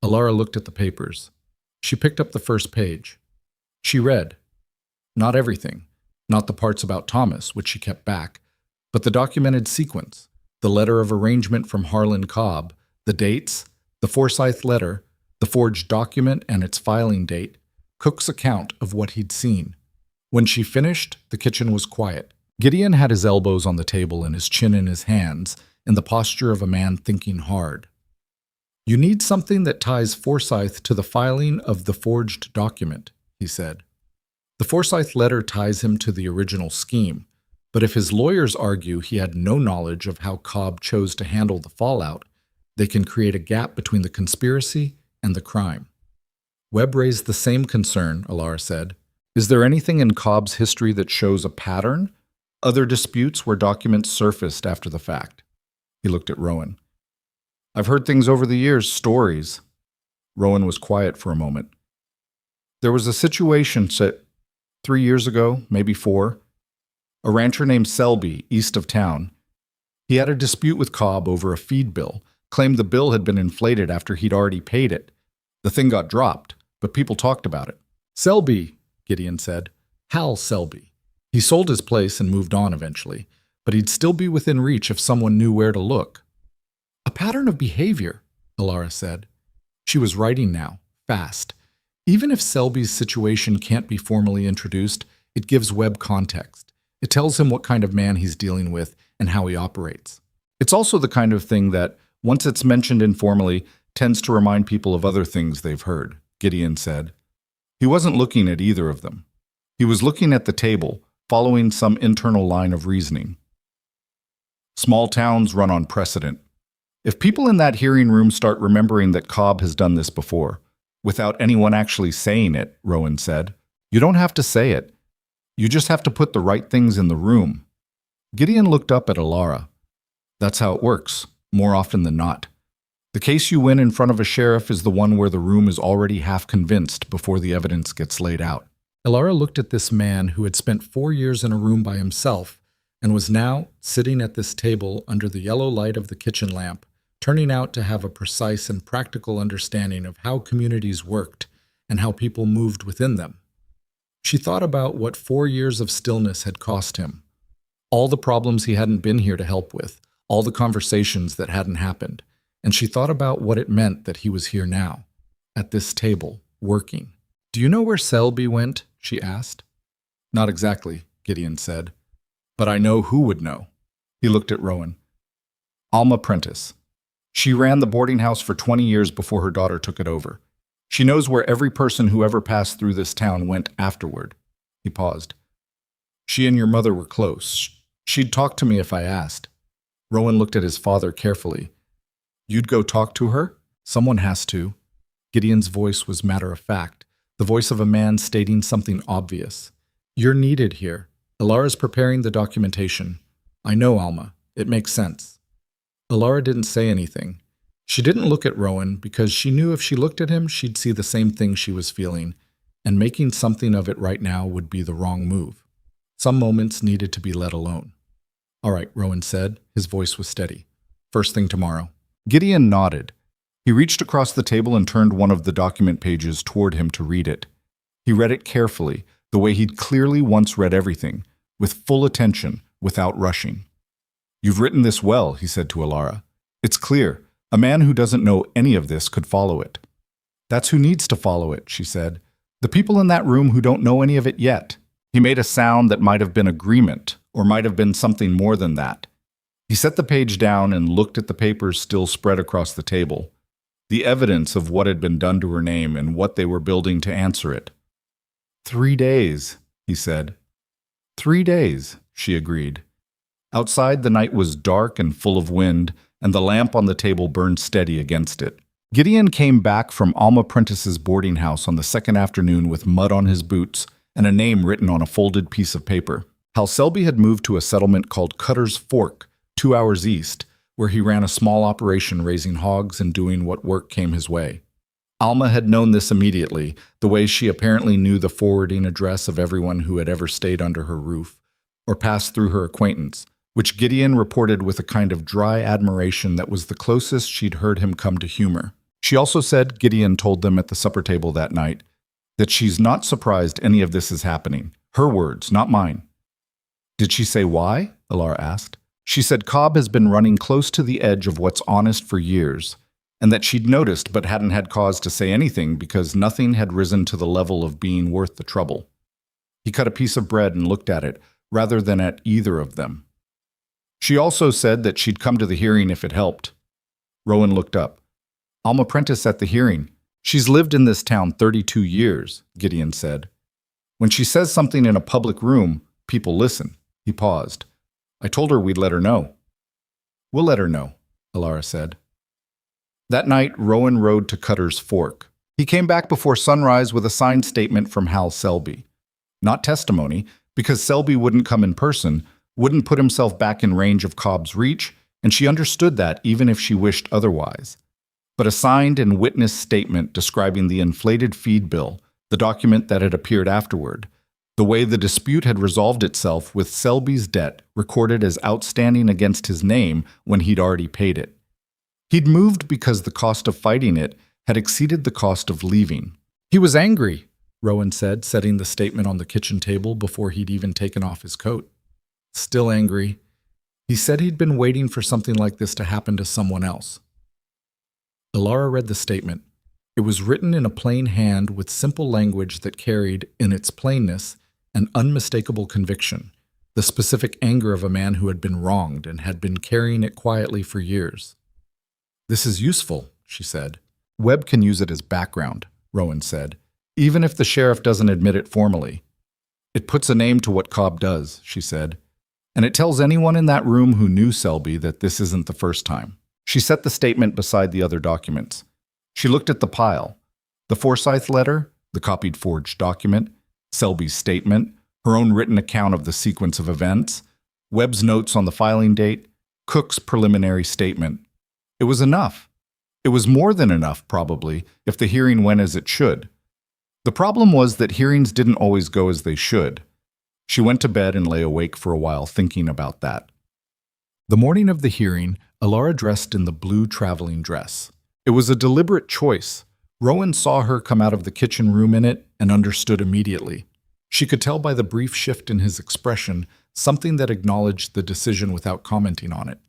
Alara looked at the papers. She picked up the first page. She read. Not everything, not the parts about Thomas, which she kept back, but the documented sequence, the letter of arrangement from Harlan Cobb, the dates, the Forsyth letter, the forged document and its filing date, Cook's account of what he'd seen. When she finished, the kitchen was quiet. Gideon had his elbows on the table and his chin in his hands, in the posture of a man thinking hard. "You need something that ties Forsyth to the filing of the forged document," he said. "The Forsyth letter ties him to the original scheme, but if his lawyers argue he had no knowledge of how Cobb chose to handle the fallout, they can create a gap between the conspiracy and the crime." Webb raised the same concern, Alara said. Is there anything in Cobb's history that shows a pattern? Other disputes where documents surfaced after the fact? He looked at Rowan. I've heard things over the years, stories. Rowan was quiet for a moment. There was a situation set 3 years ago, maybe 4. A rancher named Selby, east of town. He had a dispute with Cobb over a feed bill, claimed the bill had been inflated after he'd already paid it. The thing got dropped, but people talked about it. Selby, Gideon said. Hal Selby. He sold his place and moved on eventually, but he'd still be within reach if someone knew where to look. A pattern of behavior, Alara said. She was writing now, fast. Even if Selby's situation can't be formally introduced, it gives Webb context. It tells him what kind of man he's dealing with and how he operates. It's also the kind of thing that, once it's mentioned informally, tends to remind people of other things they've heard, Gideon said. He wasn't looking at either of them. He was looking at the table, following some internal line of reasoning. Small towns run on precedent. If people in that hearing room start remembering that Cobb has done this before, without anyone actually saying it, Rowan said, you don't have to say it. You just have to put the right things in the room. Gideon looked up at Alara. That's how it works, more often than not. The case you win in front of a sheriff is the one where the room is already half convinced before the evidence gets laid out. Alara looked at this man who had spent 4 years in a room by himself and was now sitting at this table under the yellow light of the kitchen lamp, turning out to have a precise and practical understanding of how communities worked and how people moved within them. She thought about what 4 years of stillness had cost him, all the problems he hadn't been here to help with, all the conversations that hadn't happened, and she thought about what it meant that he was here now, at this table, working. Do you know where Selby went? She asked. Not exactly, Gideon said, but I know who would know. He looked at Rowan. Alma Prentice. She ran the boarding house for 20 years before her daughter took it over. She knows where every person who ever passed through this town went afterward. He paused. She and your mother were close. She'd talk to me if I asked. Rowan looked at his father carefully. You'd go talk to her? Someone has to. Gideon's voice was matter-of-fact, the voice of a man stating something obvious. You're needed here. Alara's preparing the documentation. I know, Alma. It makes sense. Alara didn't say anything. She didn't look at Rowan because she knew if she looked at him, she'd see the same thing she was feeling, and making something of it right now would be the wrong move. Some moments needed to be let alone. All right, Rowan said. His voice was steady. First thing tomorrow. Gideon nodded. He reached across the table and turned one of the document pages toward him to read it. He read it carefully, the way he'd clearly once read everything, with full attention, without rushing. You've written this well, he said to Alara. It's clear. A man who doesn't know any of this could follow it. That's who needs to follow it, she said. The people in that room who don't know any of it yet. He made a sound that might have been agreement, or might have been something more than that. He set the page down and looked at the papers still spread across the table. The evidence of what had been done to her name and what they were building to answer it. 3 days, he said. 3 days, she agreed. Outside, the night was dark and full of wind, and the lamp on the table burned steady against it. Gideon came back from Alma Prentice's boarding house on the second afternoon with mud on his boots and a name written on a folded piece of paper. Hal Selby had moved to a settlement called Cutter's Fork, 2 hours east, where he ran a small operation raising hogs and doing what work came his way. Alma had known this immediately, the way she apparently knew the forwarding address of everyone who had ever stayed under her roof or passed through her acquaintance, which Gideon reported with a kind of dry admiration that was the closest she'd heard him come to humor. She also said, Gideon told them at the supper table that night, that she's not surprised any of this is happening. Her words, not mine. Did she say why? Alara asked. She said Cobb has been running close to the edge of what's honest for years, and that she'd noticed but hadn't had cause to say anything because nothing had risen to the level of being worth the trouble. He cut a piece of bread and looked at it, rather than at either of them. She also said that she'd come to the hearing if it helped. Rowan looked up. Alma Prentice at the hearing. She's lived in this town 32 years, Gideon said. When she says something in a public room, people listen. He paused. I told her we'd let her know. We'll let her know, Alara said. That night, Rowan rode to Cutter's Fork. He came back before sunrise with a signed statement from Hal Selby. not testimony, because Selby wouldn't come in person, wouldn't put himself back in range of Cobb's reach, and she understood that even if she wished otherwise. But a signed and witnessed statement describing the inflated feed bill, the document that had appeared afterward, the way the dispute had resolved itself with Selby's debt recorded as outstanding against his name when he'd already paid it. He'd moved because the cost of fighting it had exceeded the cost of leaving. He was angry, Rowan said, setting the statement on the kitchen table before he'd even taken off his coat. Still angry. He said he'd been waiting for something like this to happen to someone else. Alara read the statement. It was written in a plain hand with simple language that carried, in its plainness, an unmistakable conviction, the specific anger of a man who had been wronged and had been carrying it quietly for years. This is useful, she said. Webb can use it as background, Rowan said, even if the sheriff doesn't admit it formally. It puts a name to what Cobb does, she said, and it tells anyone in that room who knew Selby that this isn't the first time. She set the statement beside the other documents. She looked at the pile. The Forsyth letter, the copied forged document, Selby's statement, her own written account of the sequence of events, Webb's notes on the filing date, Cook's preliminary statement. It was enough. It was more than enough, probably, if the hearing went as it should. The problem was that hearings didn't always go as they should. She went to bed and lay awake for a while thinking about that. The morning of the hearing, Alara dressed in the blue traveling dress. It was a deliberate choice. Rowan saw her come out of the kitchen room in it and understood immediately. She could tell by the brief shift in his expression something that acknowledged the decision without commenting on it.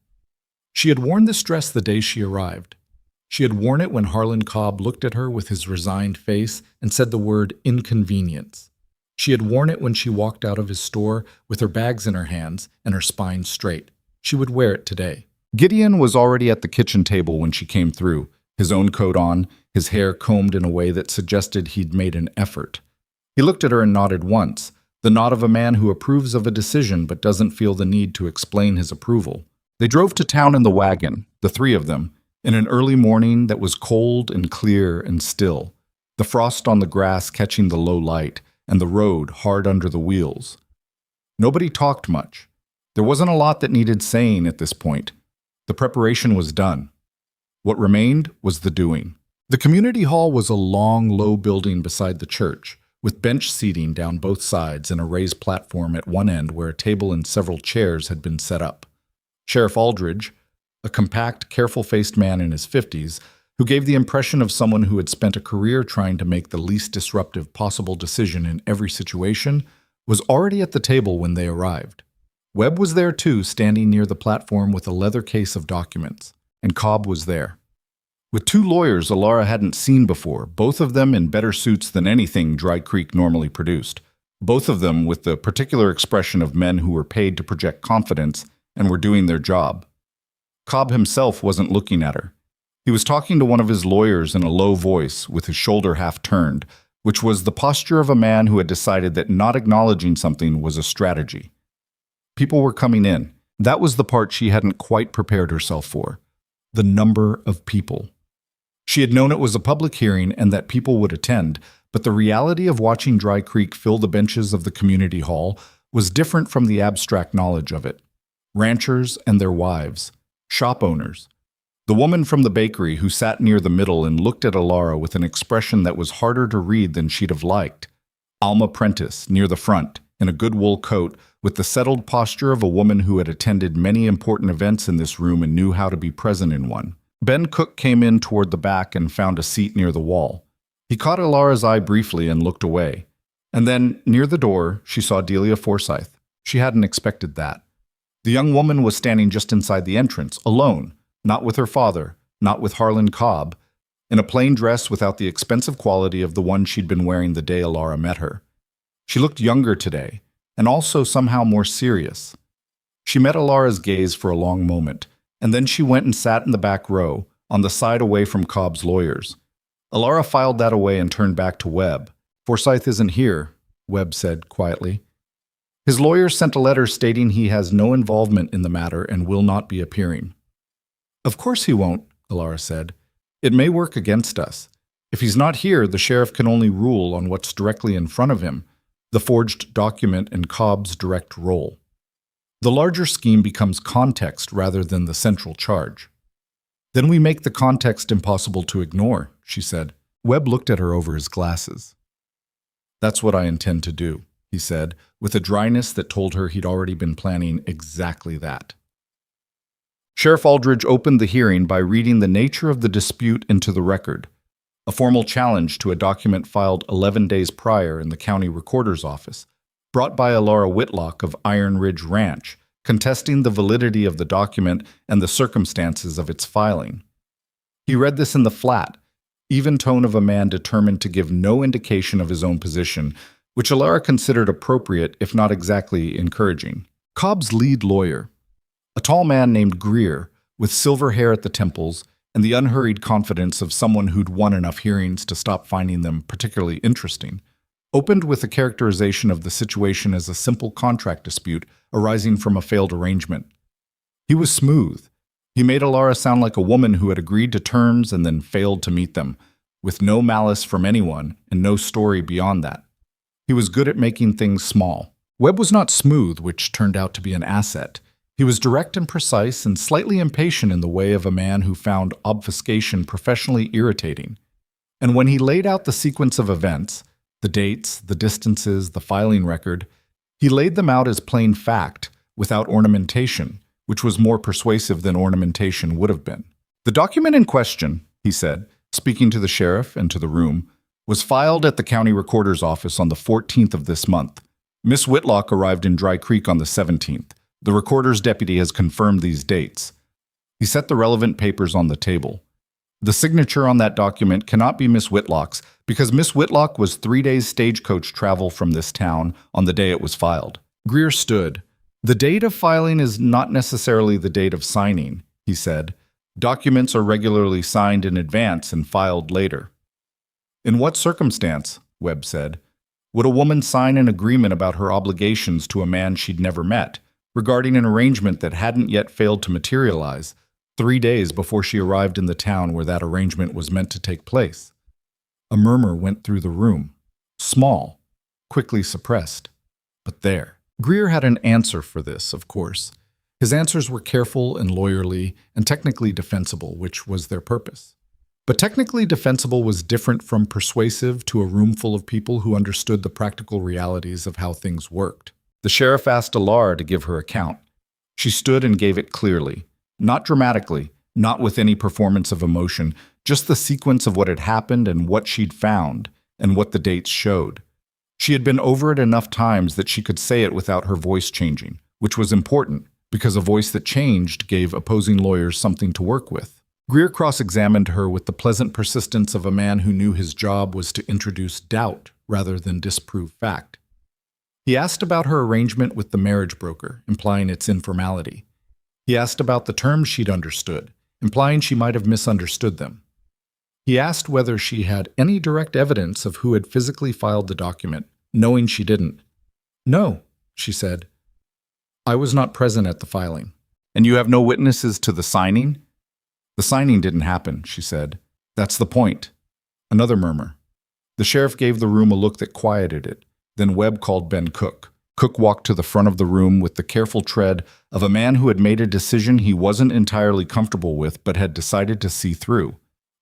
She had worn this dress the day she arrived. She had worn it when Harlan Cobb looked at her with his resigned face and said the word inconvenience. She had worn it when she walked out of his store with her bags in her hands and her spine straight. She would wear it today. Gideon was already at the kitchen table when she came through, his own coat on, his hair combed in a way that suggested he'd made an effort. He looked at her and nodded once, the nod of a man who approves of a decision but doesn't feel the need to explain his approval. They drove to town in the wagon, the three of them, in an early morning that was cold and clear and still, the frost on the grass catching the low light, and the road hard under the wheels. Nobody talked much. There wasn't a lot that needed saying at this point. The preparation was done. What remained was the doing. The community hall was a long, low building beside the church, with bench seating down both sides and a raised platform at one end where a table and several chairs had been set up. Sheriff Aldridge, a compact, careful-faced man in his 50s, who gave the impression of someone who had spent a career trying to make the least disruptive possible decision in every situation, was already at the table when they arrived. Webb was there too, standing near the platform with a leather case of documents, and Cobb was there. With two lawyers Alara hadn't seen before, both of them in better suits than anything Dry Creek normally produced, both of them with the particular expression of men who were paid to project confidence and were doing their job. Cobb himself wasn't looking at her. He was talking to one of his lawyers in a low voice, with his shoulder half turned, which was the posture of a man who had decided that not acknowledging something was a strategy. People were coming in. That was the part she hadn't quite prepared herself for. The number of people. She had known it was a public hearing and that people would attend, but the reality of watching Dry Creek fill the benches of the community hall was different from the abstract knowledge of it. Ranchers and their wives. Shop owners. The woman from the bakery who sat near the middle and looked at Alara with an expression that was harder to read than she'd have liked. Alma Prentice, near the front, in a good wool coat, with the settled posture of a woman who had attended many important events in this room and knew how to be present in one. Ben Cook came in toward the back and found a seat near the wall. He caught Alara's eye briefly and looked away. And then, near the door, she saw Delia Forsyth. She hadn't expected that. The young woman was standing just inside the entrance, alone, not with her father, not with Harlan Cobb, in a plain dress without the expensive quality of the one she'd been wearing the day Alara met her. She looked younger today, and also somehow more serious. She met Alara's gaze for a long moment, and then she went and sat in the back row, on the side away from Cobb's lawyers. Alara filed that away and turned back to Webb. "Forsyth isn't here," Webb said quietly. "His lawyer sent a letter stating he has no involvement in the matter and will not be appearing." "Of course he won't," Alara said. "It may work against us. If he's not here, the sheriff can only rule on what's directly in front of him. the forged document and Cobb's direct role. The larger scheme becomes context rather than the central charge. Then we make the context impossible to ignore, she said. Webb looked at her over his glasses. That's what I intend to do, he said, with a dryness that told her he'd already been planning exactly that. Sheriff Aldridge opened the hearing by reading the nature of the dispute into the record, a formal challenge to a document filed 11 days prior in the county recorder's office, brought by Alara Whitlock of Iron Ridge Ranch, contesting the validity of the document and the circumstances of its filing. He read this in the flat, even tone of a man determined to give no indication of his own position, which Alara considered appropriate if not exactly encouraging. Cobb's lead lawyer, a tall man named Greer, with silver hair at the temples and the unhurried confidence of someone who'd won enough hearings to stop finding them particularly interesting, opened with a characterization of the situation as a simple contract dispute arising from a failed arrangement. He was smooth. He made Alara sound like a woman who had agreed to terms and then failed to meet them, with no malice from anyone and no story beyond that. He was good at making things small. Webb was not smooth, which turned out to be an asset. He was direct and precise and slightly impatient in the way of a man who found obfuscation professionally irritating. And when he laid out the sequence of events, the dates, the distances, the filing record, he laid them out as plain fact, without ornamentation, which was more persuasive than ornamentation would have been. The document in question, he said, speaking to the sheriff and to the room, was filed at the county recorder's office on the 14th of this month. Miss Whitlock arrived in Dry Creek on the 17th. The recorder's deputy has confirmed these dates. He set the relevant papers on the table. The signature on that document cannot be Miss Whitlock's because Miss Whitlock was 3 days stagecoach travel from this town on the day it was filed. Greer stood. The date of filing is not necessarily the date of signing, he said. Documents are regularly signed in advance and filed later. In what circumstance, Webb said, would a woman sign an agreement about her obligations to a man she'd never met, regarding an arrangement that hadn't yet failed to materialize, 3 days before she arrived in the town where that arrangement was meant to take place? A murmur went through the room, small, quickly suppressed, but there. Greer had an answer for this, of course. His answers were careful and lawyerly and technically defensible, which was their purpose. But technically defensible was different from persuasive to a room full of people who understood the practical realities of how things worked. The sheriff asked Alara to give her account. She stood and gave it clearly, not dramatically, not with any performance of emotion, just the sequence of what had happened and what she'd found and what the dates showed. She had been over it enough times that she could say it without her voice changing, which was important because a voice that changed gave opposing lawyers something to work with. Greer cross-examined her with the pleasant persistence of a man who knew his job was to introduce doubt rather than disprove fact. He asked about her arrangement with the marriage broker, implying its informality. He asked about the terms she'd understood, implying she might have misunderstood them. He asked whether she had any direct evidence of who had physically filed the document, knowing she didn't. No, she said. I was not present at the filing. And you have no witnesses to the signing? The signing didn't happen, she said. That's the point. Another murmur. The sheriff gave the room a look that quieted it. Then Webb called Ben Cook. Cook walked to the front of the room with the careful tread of a man who had made a decision he wasn't entirely comfortable with but had decided to see through.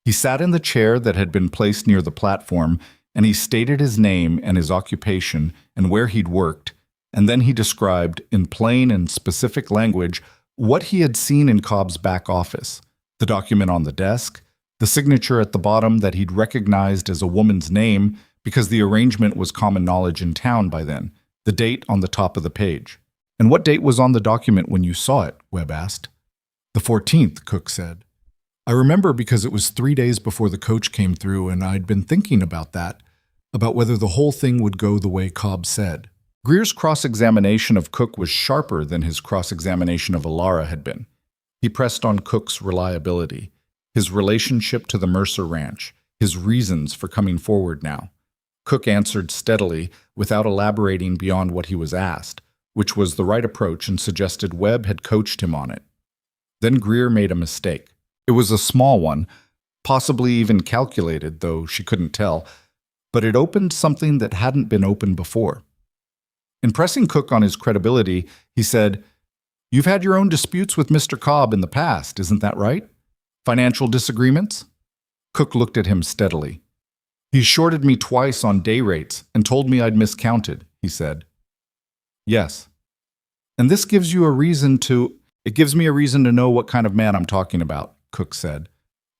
He sat in the chair that had been placed near the platform, and he stated his name and his occupation and where he'd worked, and then he described, in plain and specific language, what he had seen in Cobb's back office, the document on the desk, the signature at the bottom that he'd recognized as a woman's name because the arrangement was common knowledge in town by then, the date on the top of the page. And what date was on the document when you saw it? Webb asked. The 14th, Cook said. I remember because it was 3 days before the coach came through, and I'd been thinking about that, about whether the whole thing would go the way Cobb said. Greer's cross-examination of Cook was sharper than his cross-examination of Alara had been. He pressed on Cook's reliability, his relationship to the Mercer Ranch, his reasons for coming forward now. Cook answered steadily, without elaborating beyond what he was asked, which was the right approach and suggested Webb had coached him on it. Then Greer made a mistake. It was a small one, possibly even calculated, though she couldn't tell, but it opened something that hadn't been opened before. Impressing Cook on his credibility, he said, "You've had your own disputes with Mr. Cobb in the past, isn't that right? Financial disagreements?" Cook looked at him steadily. "He's shorted me twice on day rates and told me I'd miscounted," he said. "Yes. And this gives you a reason to... It gives me a reason to know what kind of man I'm talking about," Cook said.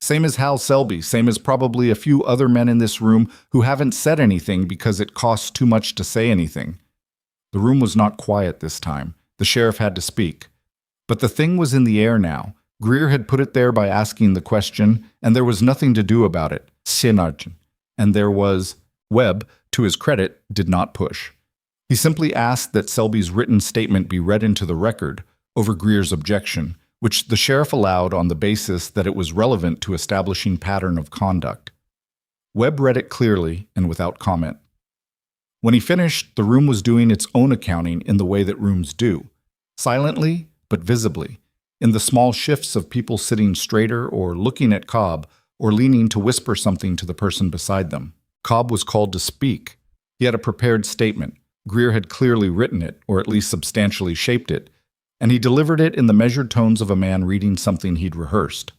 "Same as Hal Selby, same as probably a few other men in this room who haven't said anything because it costs too much to say anything." The room was not quiet this time. The sheriff had to speak. But the thing was in the air now. Greer had put it there by asking the question, and there was nothing to do about it. And there was... Webb, to his credit, did not push. He simply asked that Selby's written statement be read into the record over Greer's objection, which the sheriff allowed on the basis that it was relevant to establishing pattern of conduct. Webb read it clearly and without comment. When he finished, the room was doing its own accounting in the way that rooms do, silently but visibly, in the small shifts of people sitting straighter or looking at Cobb or leaning to whisper something to the person beside them. Cobb was called to speak. He had a prepared statement. Greer had clearly written it, or at least substantially shaped it, and he delivered it in the measured tones of a man reading something he'd rehearsed.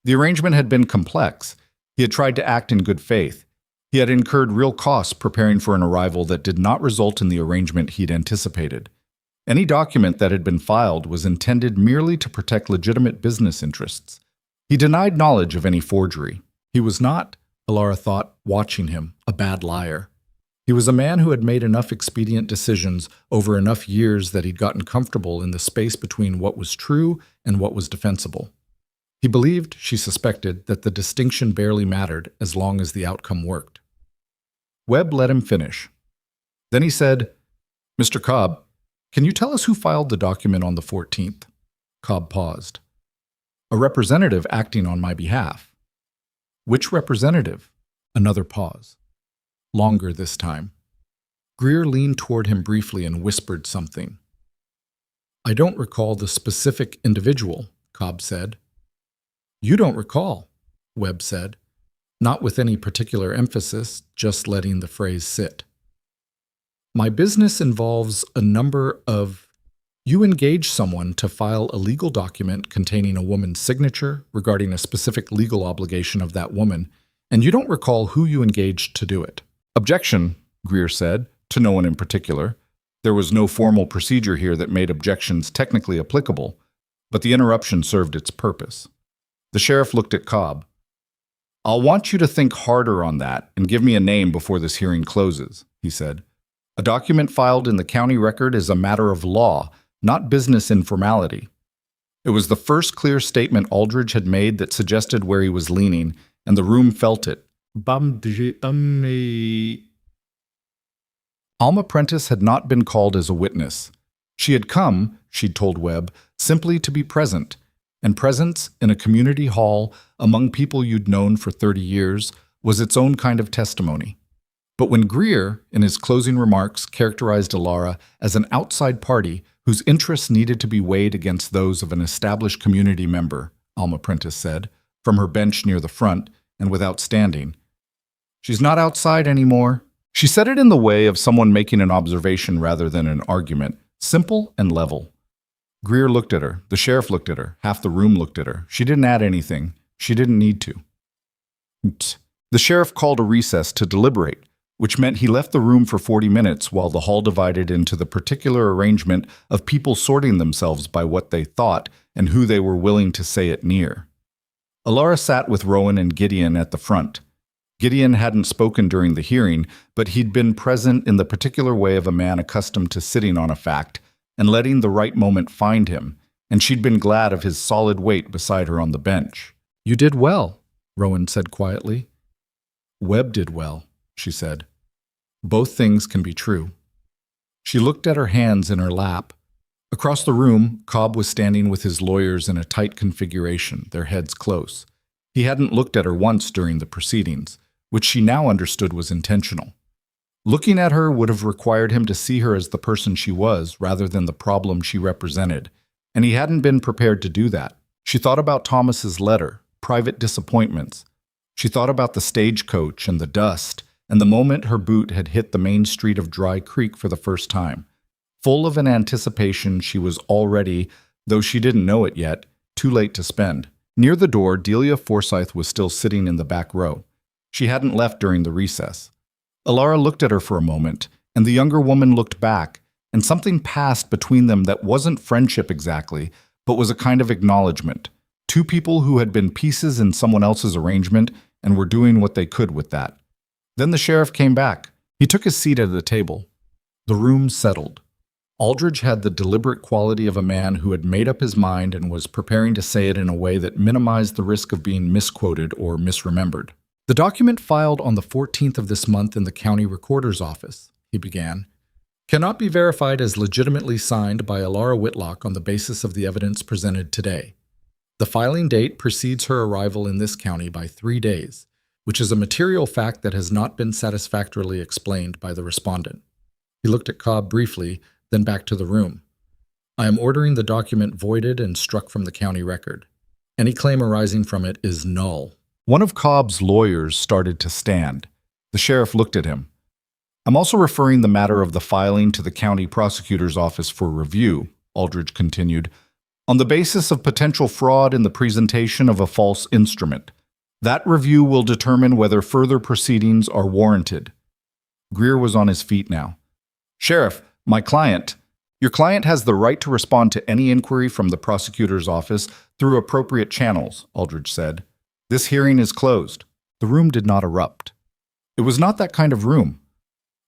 The arrangement had been complex. He had tried to act in good faith. He had incurred real costs preparing for an arrival that did not result in the arrangement he'd anticipated. Any document that had been filed was intended merely to protect legitimate business interests. He denied knowledge of any forgery. He was not, Alara thought, watching him, a bad liar. He was a man who had made enough expedient decisions over enough years that he'd gotten comfortable in the space between what was true and what was defensible. He believed, she suspected, that the distinction barely mattered as long as the outcome worked. Webb let him finish. Then he said, "Mr. Cobb, can you tell us who filed the document on the 14th? Cobb paused. "A representative acting on my behalf." "Which representative?" Another pause. Longer this time. Greer leaned toward him briefly and whispered something. "I don't recall the specific individual," Cobb said. "You don't recall," Webb said, not with any particular emphasis, just letting the phrase sit. "My business involves a number of... You engage someone to file a legal document containing a woman's signature regarding a specific legal obligation of that woman, and you don't recall who you engaged to do it." "Objection," Greer said, to no one in particular. There was no formal procedure here that made objections technically applicable, but the interruption served its purpose. The sheriff looked at Cobb. "I'll want you to think harder on that and give me a name before this hearing closes," he said. "A document filed in the county record is a matter of law, not business informality." It was the first clear statement Aldridge had made that suggested where he was leaning, and the room felt it. Alma Prentice had not been called as a witness. She had come, she'd told Webb, simply to be present, and presence in a community hall among people you'd known for 30 years was its own kind of testimony. But when Greer, in his closing remarks, characterized Alara as an outside party whose interests needed to be weighed against those of an established community member, Alma Prentice said, from her bench near the front and without standing, "She's not outside anymore." She said it in the way of someone making an observation rather than an argument, simple and level. Greer looked at her. The sheriff looked at her. Half the room looked at her. She didn't add anything. She didn't need to. The sheriff called a recess to deliberate, which meant he left the room for 40 minutes while the hall divided into the particular arrangement of people sorting themselves by what they thought and who they were willing to say it near. Alara sat with Rowan and Gideon at the front. Gideon hadn't spoken during the hearing, but he'd been present in the particular way of a man accustomed to sitting on a fact and letting the right moment find him, and she'd been glad of his solid weight beside her on the bench. "You did well," Rowan said quietly. "Webb did well," she said. "Both things can be true." She looked at her hands in her lap. Across the room, Cobb was standing with his lawyers in a tight configuration, their heads close. He hadn't looked at her once during the proceedings, which she now understood was intentional. Looking at her would have required him to see her as the person she was rather than the problem she represented, and he hadn't been prepared to do that. She thought about Thomas's letter, private disappointments. She thought about the stagecoach and the dust, and the moment her boot had hit the main street of Dry Creek for the first time, full of an anticipation she was already, though she didn't know it yet, too late to spend. Near the door, Delia Forsyth was still sitting in the back row. She hadn't left during the recess. Alara looked at her for a moment, and the younger woman looked back, and something passed between them that wasn't friendship exactly, but was a kind of acknowledgement. Two people who had been pieces in someone else's arrangement and were doing what they could with that. Then the sheriff came back. He took his seat at the table. The room settled. Aldridge had the deliberate quality of a man who had made up his mind and was preparing to say it in a way that minimized the risk of being misquoted or misremembered. "The document filed on the 14th of this month in the county recorder's office," he began, "cannot be verified as legitimately signed by Alara Whitlock on the basis of the evidence presented today. The filing date precedes her arrival in this county by 3 days, which is a material fact that has not been satisfactorily explained by the respondent." He looked at Cobb briefly, then back to the room. "I am ordering the document voided and struck from the county record. Any claim arising from it is null." One of Cobb's lawyers started to stand. The sheriff looked at him. "I'm also referring the matter of the filing to the county prosecutor's office for review," Aldridge continued, "on the basis of potential fraud in the presentation of a false instrument. That review will determine whether further proceedings are warranted." Greer was on his feet now. "Sheriff, your client has the right to respond to any inquiry from the prosecutor's office through appropriate channels," Aldridge said. "This hearing is closed." The room did not erupt. It was not that kind of room.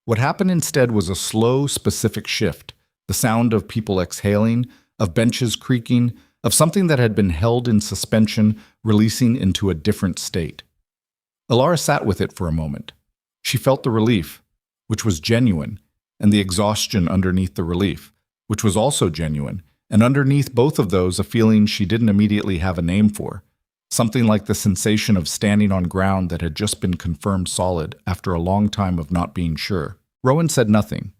What happened instead was a slow, specific shift, the sound of people exhaling, of benches creaking, of something that had been held in suspension releasing into a different state. Alara sat with it for a moment. She felt the relief, which was genuine, and the exhaustion underneath the relief, which was also genuine, and underneath both of those a feeling she didn't immediately have a name for, something like the sensation of standing on ground that had just been confirmed solid after a long time of not being sure. Rowan said nothing.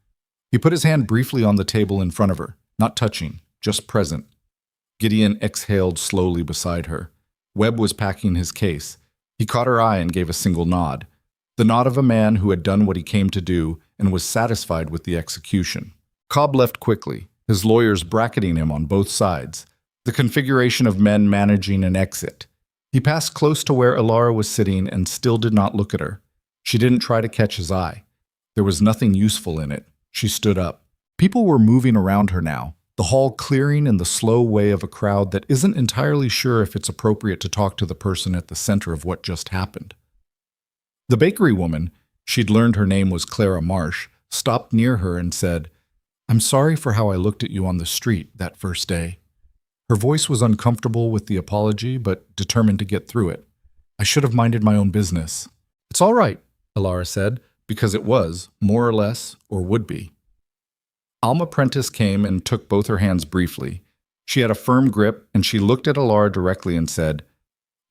He put his hand briefly on the table in front of her, not touching, just present. Gideon exhaled slowly beside her. Webb was packing his case. He caught her eye and gave a single nod, the nod of a man who had done what he came to do and was satisfied with the execution. Cobb left quickly, his lawyers bracketing him on both sides, the configuration of men managing an exit. He passed close to where Alara was sitting and still did not look at her. She didn't try to catch his eye. There was nothing useful in it. She stood up. People were moving around her now, the hall clearing in the slow way of a crowd that isn't entirely sure if it's appropriate to talk to the person at the center of what just happened. The bakery woman, she'd learned her name was Clara Marsh, stopped near her and said, "I'm sorry for how I looked at you on the street that first day." Her voice was uncomfortable with the apology, but determined to get through it. "I should have minded my own business." "It's all right," Alara said, because it was, more or less, or would be. Alma Prentice came and took both her hands briefly. She had a firm grip, and she looked at Alara directly and said,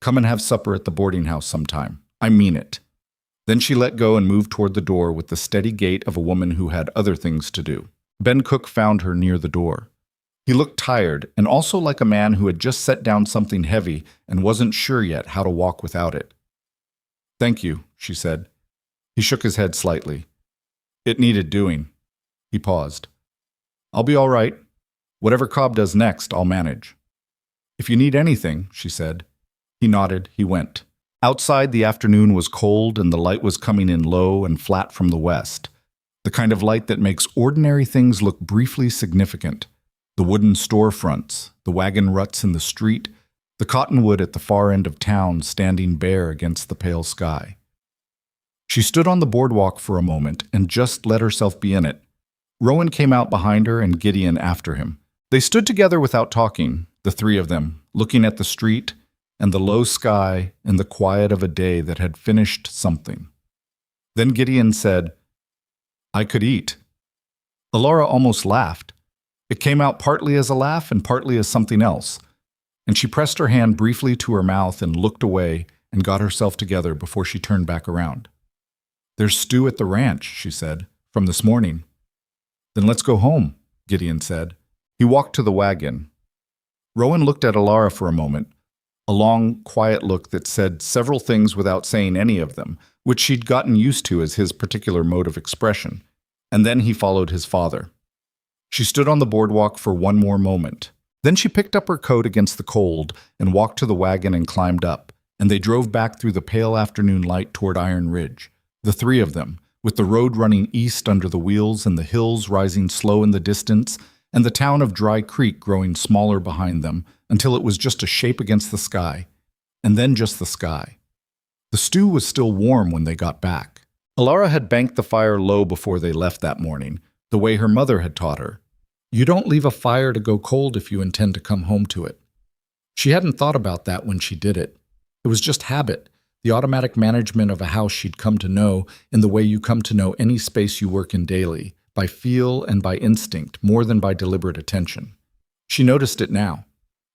"Come and have supper at the boarding house sometime. I mean it." Then she let go and moved toward the door with the steady gait of a woman who had other things to do. Ben Cook found her near the door. He looked tired and also like a man who had just set down something heavy and wasn't sure yet how to walk without it. "Thank you," she said. He shook his head slightly. "It needed doing." He paused. "I'll be all right. Whatever Cobb does next, I'll manage." "If you need anything," she said. He nodded. He went. Outside, the afternoon was cold and the light was coming in low and flat from the west, the kind of light that makes ordinary things look briefly significant. The wooden storefronts, the wagon ruts in the street, the cottonwood at the far end of town standing bare against the pale sky. She stood on the boardwalk for a moment and just let herself be in it. Rowan came out behind her and Gideon after him. They stood together without talking, the three of them, looking at the street and the low sky and the quiet of a day that had finished something. Then Gideon said, "I could eat." Alara almost laughed. It came out partly as a laugh and partly as something else, and she pressed her hand briefly to her mouth and looked away and got herself together before she turned back around. "There's stew at the ranch," she said, "from this morning." "Then let's go home," Gideon said. He walked to the wagon. Rowan looked at Alara for a moment, a long, quiet look that said several things without saying any of them, which she'd gotten used to as his particular mode of expression, and then he followed his father. She stood on the boardwalk for one more moment. Then she picked up her coat against the cold and walked to the wagon and climbed up, and they drove back through the pale afternoon light toward Iron Ridge, the three of them, with the road running east under the wheels and the hills rising slow in the distance, and the town of Dry Creek growing smaller behind them until it was just a shape against the sky, and then just the sky. The stew was still warm when they got back. Alara had banked the fire low before they left that morning, the way her mother had taught her. You don't leave a fire to go cold if you intend to come home to it. She hadn't thought about that when she did it. It was just habit, the automatic management of a house she'd come to know in the way you come to know any space you work in daily, by feel and by instinct more than by deliberate attention. She noticed it now.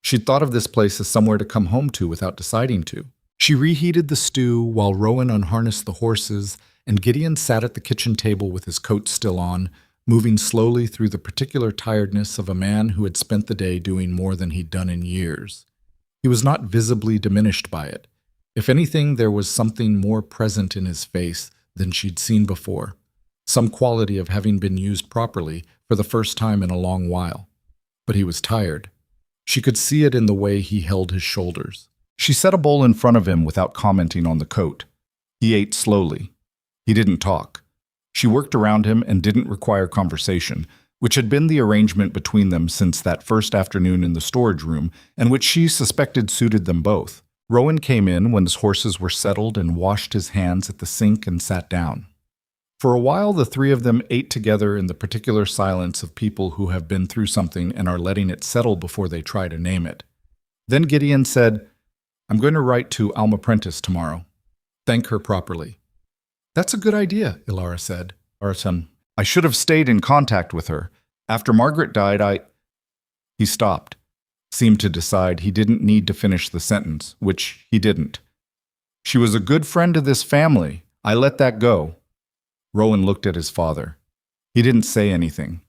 She'd thought of this place as somewhere to come home to without deciding to. She reheated the stew while Rowan unharnessed the horses, and Gideon sat at the kitchen table with his coat still on, moving slowly through the particular tiredness of a man who had spent the day doing more than he'd done in years. He was not visibly diminished by it. If anything, there was something more present in his face than she'd seen before, some quality of having been used properly for the first time in a long while. But he was tired. She could see it in the way he held his shoulders. She set a bowl in front of him without commenting on the coat. He ate slowly. He didn't talk. She worked around him and didn't require conversation, which had been the arrangement between them since that first afternoon in the storage room, and which she suspected suited them both. Rowan came in when his horses were settled and washed his hands at the sink and sat down. For a while, the three of them ate together in the particular silence of people who have been through something and are letting it settle before they try to name it. Then Gideon said, "I'm going to write to Alma Prentice tomorrow. Thank her properly." "That's a good idea," Ilara said. "I should have stayed in contact with her. After Margaret died, He stopped, seemed to decide he didn't need to finish the sentence, which he didn't. "She was a good friend to this family. I let that go." Rowan looked at his father. He didn't say anything.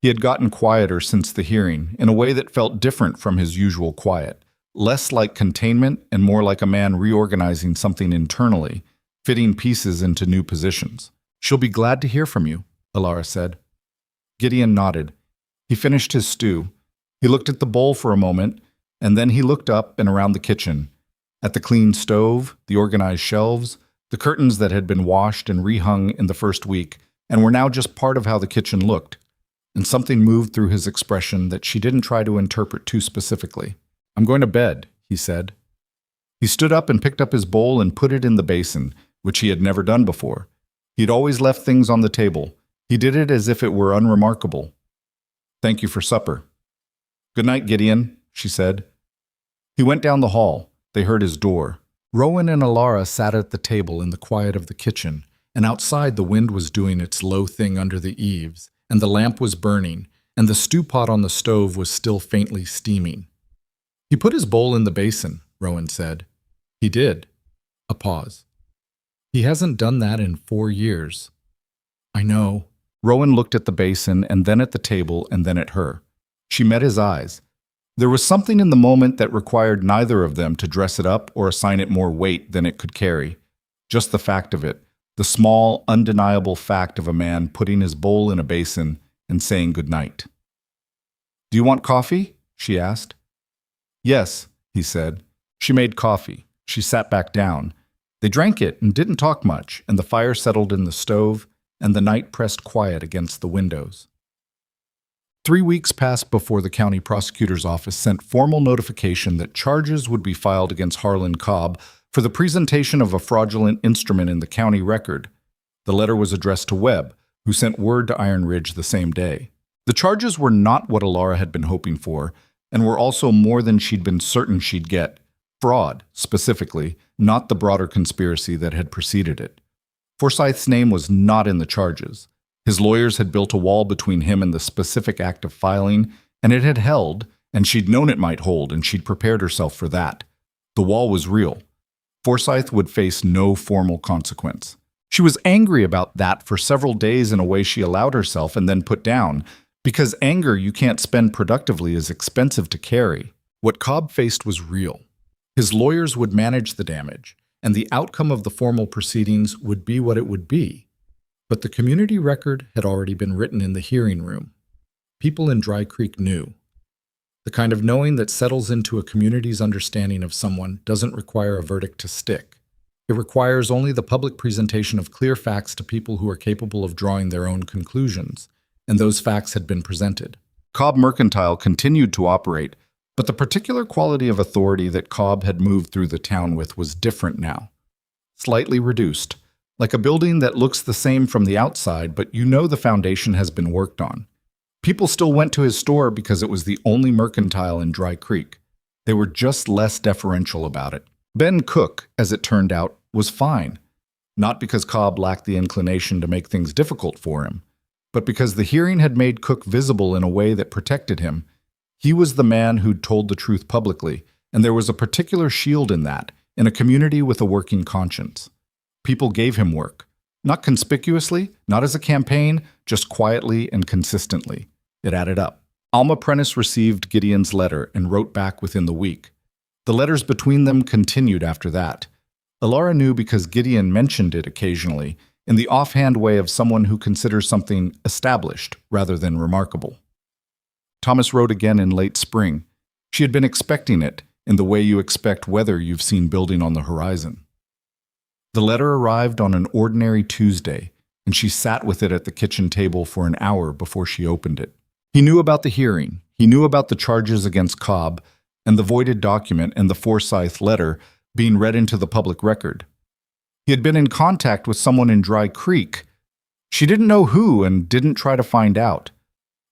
He had gotten quieter since the hearing, in a way that felt different from his usual quiet, less like containment and more like a man reorganizing something internally, fitting pieces into new positions. "She'll be glad to hear from you," Ilara said. Gideon nodded. He finished his stew. He looked at the bowl for a moment, and then he looked up and around the kitchen, at the clean stove, the organized shelves, the curtains that had been washed and rehung in the first week, and were now just part of how the kitchen looked. And something moved through his expression that she didn't try to interpret too specifically. "I'm going to bed," he said. He stood up and picked up his bowl and put it in the basin, which he had never done before. He'd always left things on the table. He did it as if it were unremarkable. "Thank you for supper." "Good night, Gideon," she said. He went down the hall. They heard his door. Rowan and Ilara sat at the table in the quiet of the kitchen, and outside the wind was doing its low thing under the eaves, and the lamp was burning, and the stew pot on the stove was still faintly steaming. "He put his bowl in the basin," Rowan said. "He did." A pause. "He hasn't done that in 4 years." "I know." Rowan looked at the basin and then at the table and then at her. She met his eyes. There was something in the moment that required neither of them to dress it up or assign it more weight than it could carry. Just the fact of it, the small, undeniable fact of a man putting his bowl in a basin and saying good night. "Do you want coffee?" she asked. "Yes," he said. She made coffee. She sat back down. They drank it and didn't talk much, and the fire settled in the stove, and the night pressed quiet against the windows. 3 weeks passed before the county prosecutor's office sent formal notification that charges would be filed against Harlan Cobb for the presentation of a fraudulent instrument in the county record. The letter was addressed to Webb, who sent word to Iron Ridge the same day. The charges were not what Ilara had been hoping for, and were also more than she'd been certain she'd get. Fraud, specifically, not the broader conspiracy that had preceded it. Forsyth's name was not in the charges. His lawyers had built a wall between him and the specific act of filing, and it had held, and she'd known it might hold, and she'd prepared herself for that. The wall was real. Forsyth would face no formal consequence. She was angry about that for several days in a way she allowed herself and then put down, because anger you can't spend productively is expensive to carry. What Cobb faced was real. His lawyers would manage the damage, and the outcome of the formal proceedings would be what it would be. But the community record had already been written in the hearing room. people in Dry Creek knew. The kind of knowing that settles into a community's understanding of someone doesn't require a verdict to stick. It requires only the public presentation of clear facts to people who are capable of drawing their own conclusions, and those facts had been presented. Cobb Mercantile continued to operate, but the particular quality of authority that Cobb had moved through the town with was different now. Slightly reduced, like a building that looks the same from the outside, but you know the foundation has been worked on. People still went to his store because it was the only mercantile in Dry Creek. They were just less deferential about it. Ben Cook, as it turned out, was fine. Not because Cobb lacked the inclination to make things difficult for him, but because the hearing had made Cook visible in a way that protected him. He was the man who'd told the truth publicly, and there was a particular shield in that, in a community with a working conscience. People gave him work. Not conspicuously, not as a campaign, just quietly and consistently. It added up. Alma Prentice received Gideon's letter and wrote back within the week. The letters between them continued after that. Elara knew because Gideon mentioned it occasionally, in the offhand way of someone who considers something established rather than remarkable. Thomas wrote again in late spring. She had been expecting it, in the way you expect weather you've seen building on the horizon. The letter arrived on an ordinary Tuesday, and she sat with it at the kitchen table for an hour before she opened it. He knew about the hearing, he knew about the charges against Cobb, and the voided document and the Forsyth letter being read into the public record. He had been in contact with someone in Dry Creek. She didn't know who and didn't try to find out.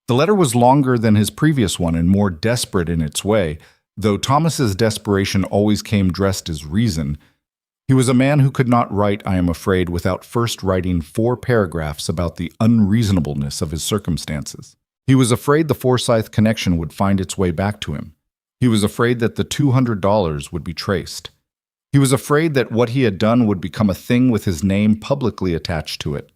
The letter was longer than his previous one and more desperate in its way, though Thomas's desperation always came dressed as reason. He was a man who could not write, I am afraid, without first writing 4 paragraphs about the unreasonableness of his circumstances. He was afraid the Forsyth connection would find its way back to him. He was afraid that the $200 would be traced. He was afraid that what he had done would become a thing with his name publicly attached to it.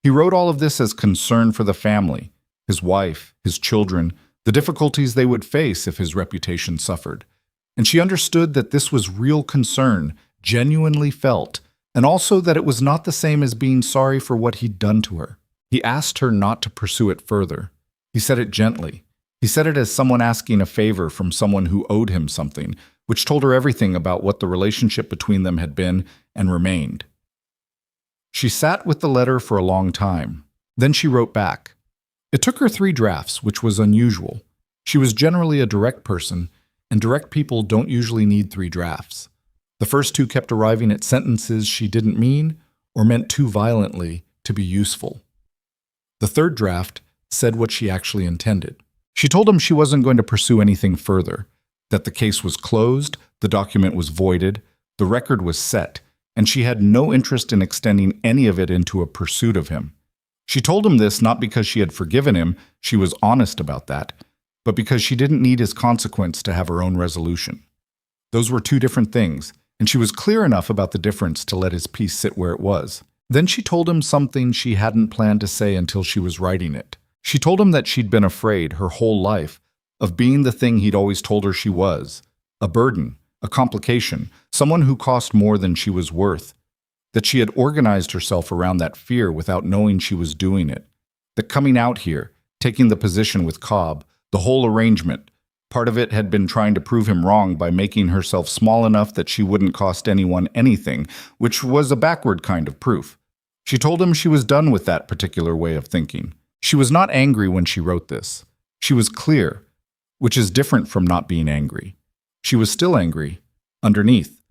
He wrote all of this as concern for the family, his wife, his children, the difficulties they would face if his reputation suffered. And she understood that this was real concern, genuinely felt, and also that it was not the same as being sorry for what he'd done to her. He asked her not to pursue it further. He said it gently. He said it as someone asking a favor from someone who owed him something, which told her everything about what the relationship between them had been and remained. She sat with the letter for a long time. Then she wrote back. It took her 3 drafts, which was unusual. She was generally a direct person, and direct people don't usually need 3 drafts. The first 2 kept arriving at sentences she didn't mean or meant too violently to be useful. The 3rd draft said what she actually intended. She told him she wasn't going to pursue anything further, that the case was closed, the document was voided, the record was set, and she had no interest in extending any of it into a pursuit of him. She told him this not because she had forgiven him, she was honest about that, but because she didn't need his consequence to have her own resolution. Those were 2 different things, and she was clear enough about the difference to let his peace sit where it was. Then she told him something she hadn't planned to say until she was writing it. She told him that she'd been afraid her whole life of being the thing he'd always told her she was, a burden, a complication, someone who cost more than she was worth, that she had organized herself around that fear without knowing she was doing it, that coming out here, taking the position with Cobb, the whole arrangement, part of it had been trying to prove him wrong by making herself small enough that she wouldn't cost anyone anything, which was a backward kind of proof. She told him she was done with that particular way of thinking. She was not angry when she wrote this. She was clear, which is different from not being angry. She was still angry, underneath,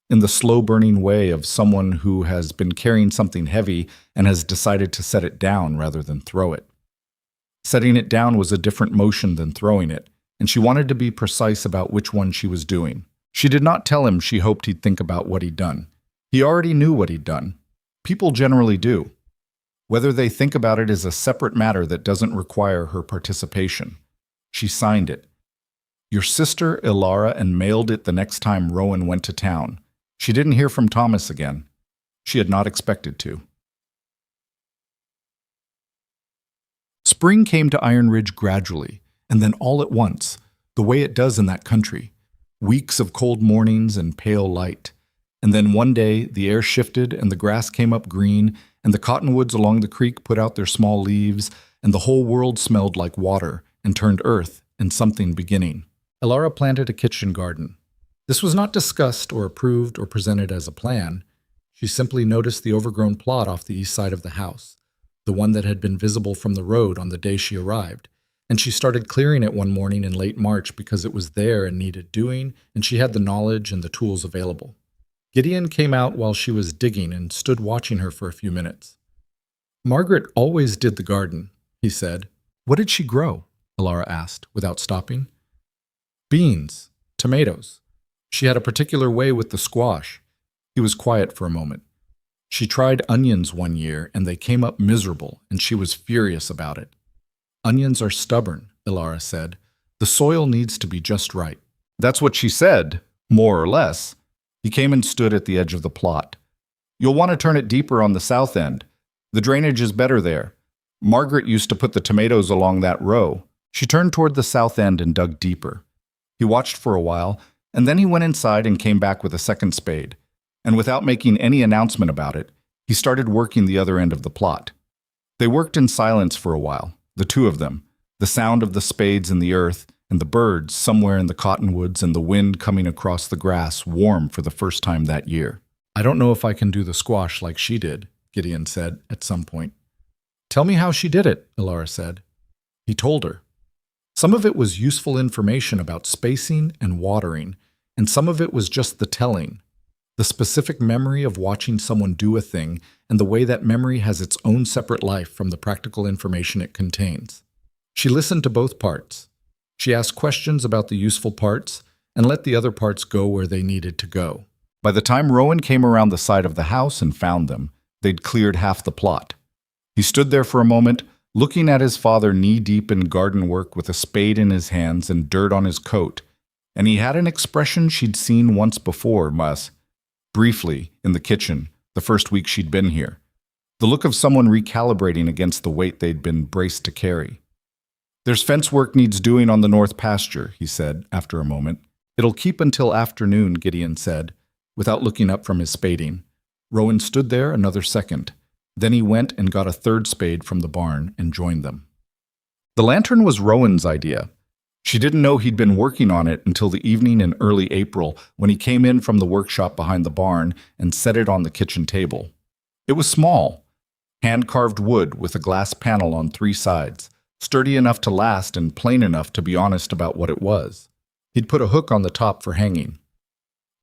in the slow-burning way of someone who has been carrying something heavy and has decided to set it down rather than throw it. Setting it down was a different motion than throwing it, and she wanted to be precise about which one she was doing. She did not tell him she hoped he'd think about what he'd done. He already knew what he'd done. People generally do. Whether they think about it is a separate matter that doesn't require her participation. She signed it. Your sister, Elara, and mailed it the next time Rowan went to town. She didn't hear from Thomas again. She had not expected to. Spring came to Iron Ridge gradually, and then all at once, the way it does in that country. Weeks of cold mornings and pale light. And then one day, the air shifted and the grass came up green, and the cottonwoods along the creek put out their small leaves, and the whole world smelled like water, and turned earth and something beginning. Elara planted a kitchen garden. This was not discussed or approved or presented as a plan. She simply noticed the overgrown plot off the east side of the house, the one that had been visible from the road on the day she arrived, and she started clearing it one morning in late March because it was there and needed doing, and she had the knowledge and the tools available. Gideon came out while she was digging and stood watching her for a few minutes. "Margaret always did the garden," he said. "What did she grow?" Elara asked, without stopping. "Beans, tomatoes. She had a particular way with the squash." He was quiet for a moment. "She tried onions one year, and they came up miserable, and she was furious about it." "Onions are stubborn," Elara said. "The soil needs to be just right." That's what she said, more or less. He came and stood at the edge of the plot. "You'll want to turn it deeper on the south end. The drainage is better there. Margaret used to put the tomatoes along that row." She turned toward the south end and dug deeper. He watched for a while, and then he went inside and came back with a second spade. And without making any announcement about it, he started working the other end of the plot. They worked in silence for a while, the two of them, the sound of the spades in the earth, and the birds somewhere in the cottonwoods and the wind coming across the grass warm for the first time that year. "I don't know if I can do the squash like she did," Gideon said at some point. "Tell me how she did it," Elara said. He told her. Some of it was useful information about spacing and watering, and some of it was just the telling, the specific memory of watching someone do a thing and the way that memory has its own separate life from the practical information it contains. She listened to both parts. She asked questions about the useful parts and let the other parts go where they needed to go. By the time Rowan came around the side of the house and found them, they'd cleared half the plot. He stood there for a moment, looking at his father knee-deep in garden work with a spade in his hands and dirt on his coat, and he had an expression she'd seen once before, briefly, in the kitchen, the first week she'd been here. The look of someone recalibrating against the weight they'd been braced to carry. "There's fence work needs doing on the north pasture," he said after a moment. "It'll keep until afternoon," Gideon said, without looking up from his spading. Rowan stood there another second. Then he went and got a third spade from the barn and joined them. The lantern was Rowan's idea. She didn't know he'd been working on it until the evening in early April when he came in from the workshop behind the barn and set it on the kitchen table. It was small, hand-carved wood with a glass panel on 3 sides, sturdy enough to last and plain enough to be honest about what it was. He'd put a hook on the top for hanging.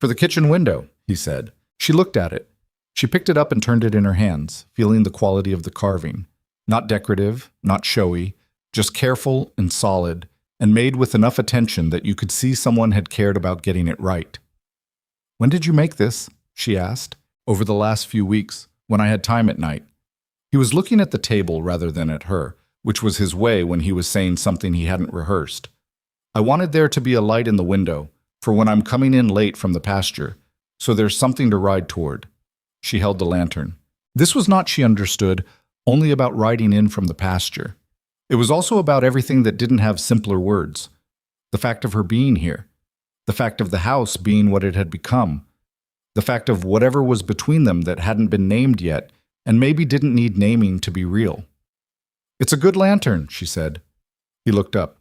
"For the kitchen window," he said. She looked at it. She picked it up and turned it in her hands, feeling the quality of the carving. Not decorative, not showy, just careful and solid, and made with enough attention that you could see someone had cared about getting it right. "When did you make this?" she asked. "Over the last few weeks, when I had time at night." He was looking at the table rather than at her, which was his way when he was saying something he hadn't rehearsed. "I wanted there to be a light in the window, for when I'm coming in late from the pasture, so there's something to ride toward." She held the lantern. This was not, she understood, only about riding in from the pasture. It was also about everything that didn't have simpler words. The fact of her being here. The fact of the house being what it had become. The fact of whatever was between them that hadn't been named yet, and maybe didn't need naming to be real. "It's a good lantern," she said. He looked up.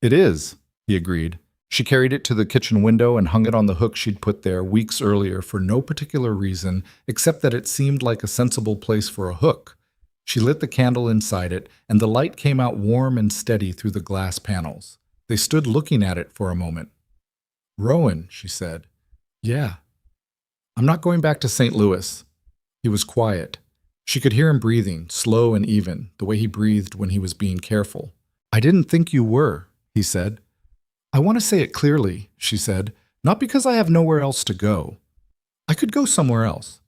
"It is," he agreed. She carried it to the kitchen window and hung it on the hook she'd put there weeks earlier for no particular reason except that it seemed like a sensible place for a hook. She lit the candle inside it, and the light came out warm and steady through the glass panels. They stood looking at it for a moment. "Rowan," she said. "Yeah. I'm not going back to St. Louis." He was quiet. She could hear him breathing, slow and even, the way he breathed when he was being careful. "I didn't think you were," he said. "I want to say it clearly," she said, "not because I have nowhere else to go. I could go somewhere else.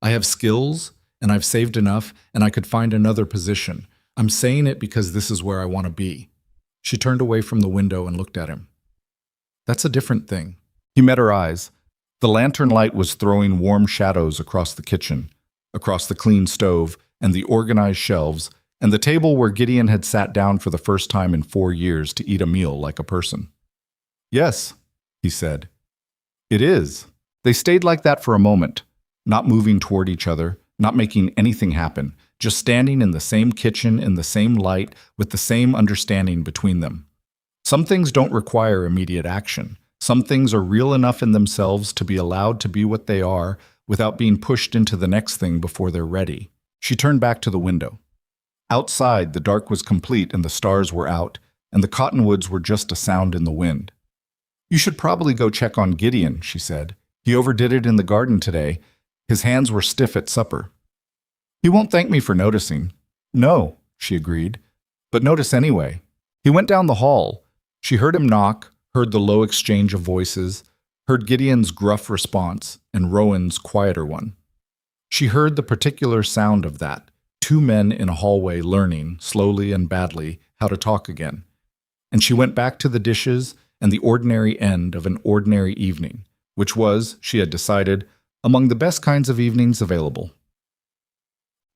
I have skills, and I've saved enough, and I could find another position. I'm saying it because this is where I want to be." She turned away from the window and looked at him. "That's a different thing." He met her eyes. The lantern light was throwing warm shadows across the kitchen, across the clean stove, and the organized shelves, and the table where Gideon had sat down for the first time in 4 years to eat a meal like a person. "Yes," he said. "It is." They stayed like that for a moment, not moving toward each other, not making anything happen, just standing in the same kitchen, in the same light, with the same understanding between them. Some things don't require immediate action. Some things are real enough in themselves to be allowed to be what they are without being pushed into the next thing before they're ready. She turned back to the window. Outside, the dark was complete and the stars were out, and the cottonwoods were just a sound in the wind. "You should probably go check on Gideon," she said. "He overdid it in the garden today. His hands were stiff at supper." "He won't thank me for noticing." "No," she agreed, "but notice anyway." He went down the hall. She heard him knock, heard the low exchange of voices, heard Gideon's gruff response and Rowan's quieter one. She heard the particular sound of that, two men in a hallway learning, slowly and badly, how to talk again. And she went back to the dishes and the ordinary end of an ordinary evening, which was, she had decided, among the best kinds of evenings available.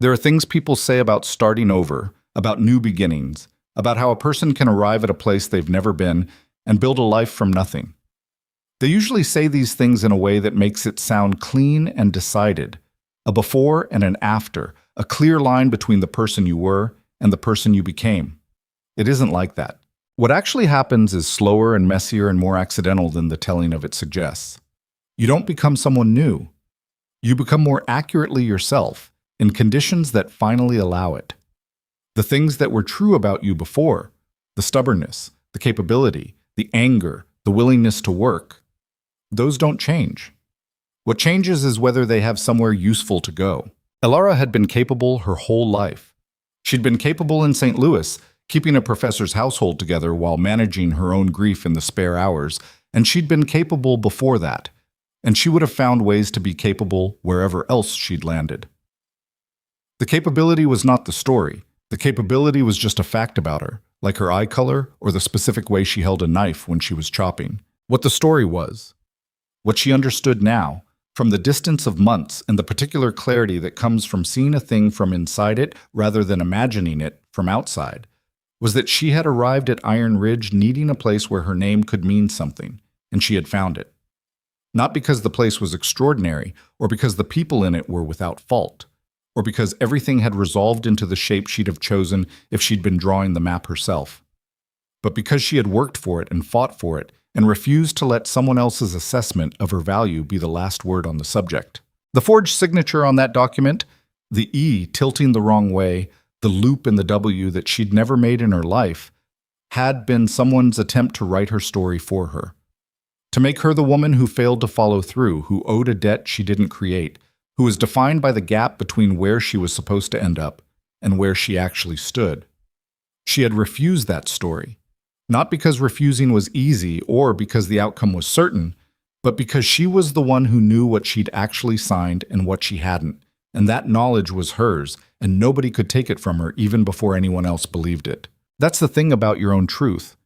There are things people say about starting over, about new beginnings, about how a person can arrive at a place they've never been and build a life from nothing. They usually say these things in a way that makes it sound clean and decided, a before and an after, a clear line between the person you were and the person you became. It isn't like that. What actually happens is slower and messier and more accidental than the telling of it suggests. You don't become someone new. You become more accurately yourself in conditions that finally allow it. The things that were true about you before, the stubbornness, the capability, the anger, the willingness to work, those don't change. What changes is whether they have somewhere useful to go. Elara had been capable her whole life. She'd been capable in St. Louis, keeping a professor's household together while managing her own grief in the spare hours, and she'd been capable before that, and she would have found ways to be capable wherever else she'd landed. The capability was not the story. The capability was just a fact about her, like her eye color or the specific way she held a knife when she was chopping. What the story was, what she understood now, from the distance of months and the particular clarity that comes from seeing a thing from inside it rather than imagining it from outside, was that she had arrived at Iron Ridge needing a place where her name could mean something, and she had found it. Not because the place was extraordinary, or because the people in it were without fault, or because everything had resolved into the shape she'd have chosen if she'd been drawing the map herself, but because she had worked for it and fought for it and refused to let someone else's assessment of her value be the last word on the subject. The forged signature on that document, the E tilting the wrong way, the loop in the W that she'd never made in her life, had been someone's attempt to write her story for her. To make her the woman who failed to follow through, who owed a debt she didn't create, who was defined by the gap between where she was supposed to end up and where she actually stood. She had refused that story, not because refusing was easy or because the outcome was certain, but because she was the one who knew what she'd actually signed and what she hadn't, and that knowledge was hers, and nobody could take it from her even before anyone else believed it. That's the thing about your own truth.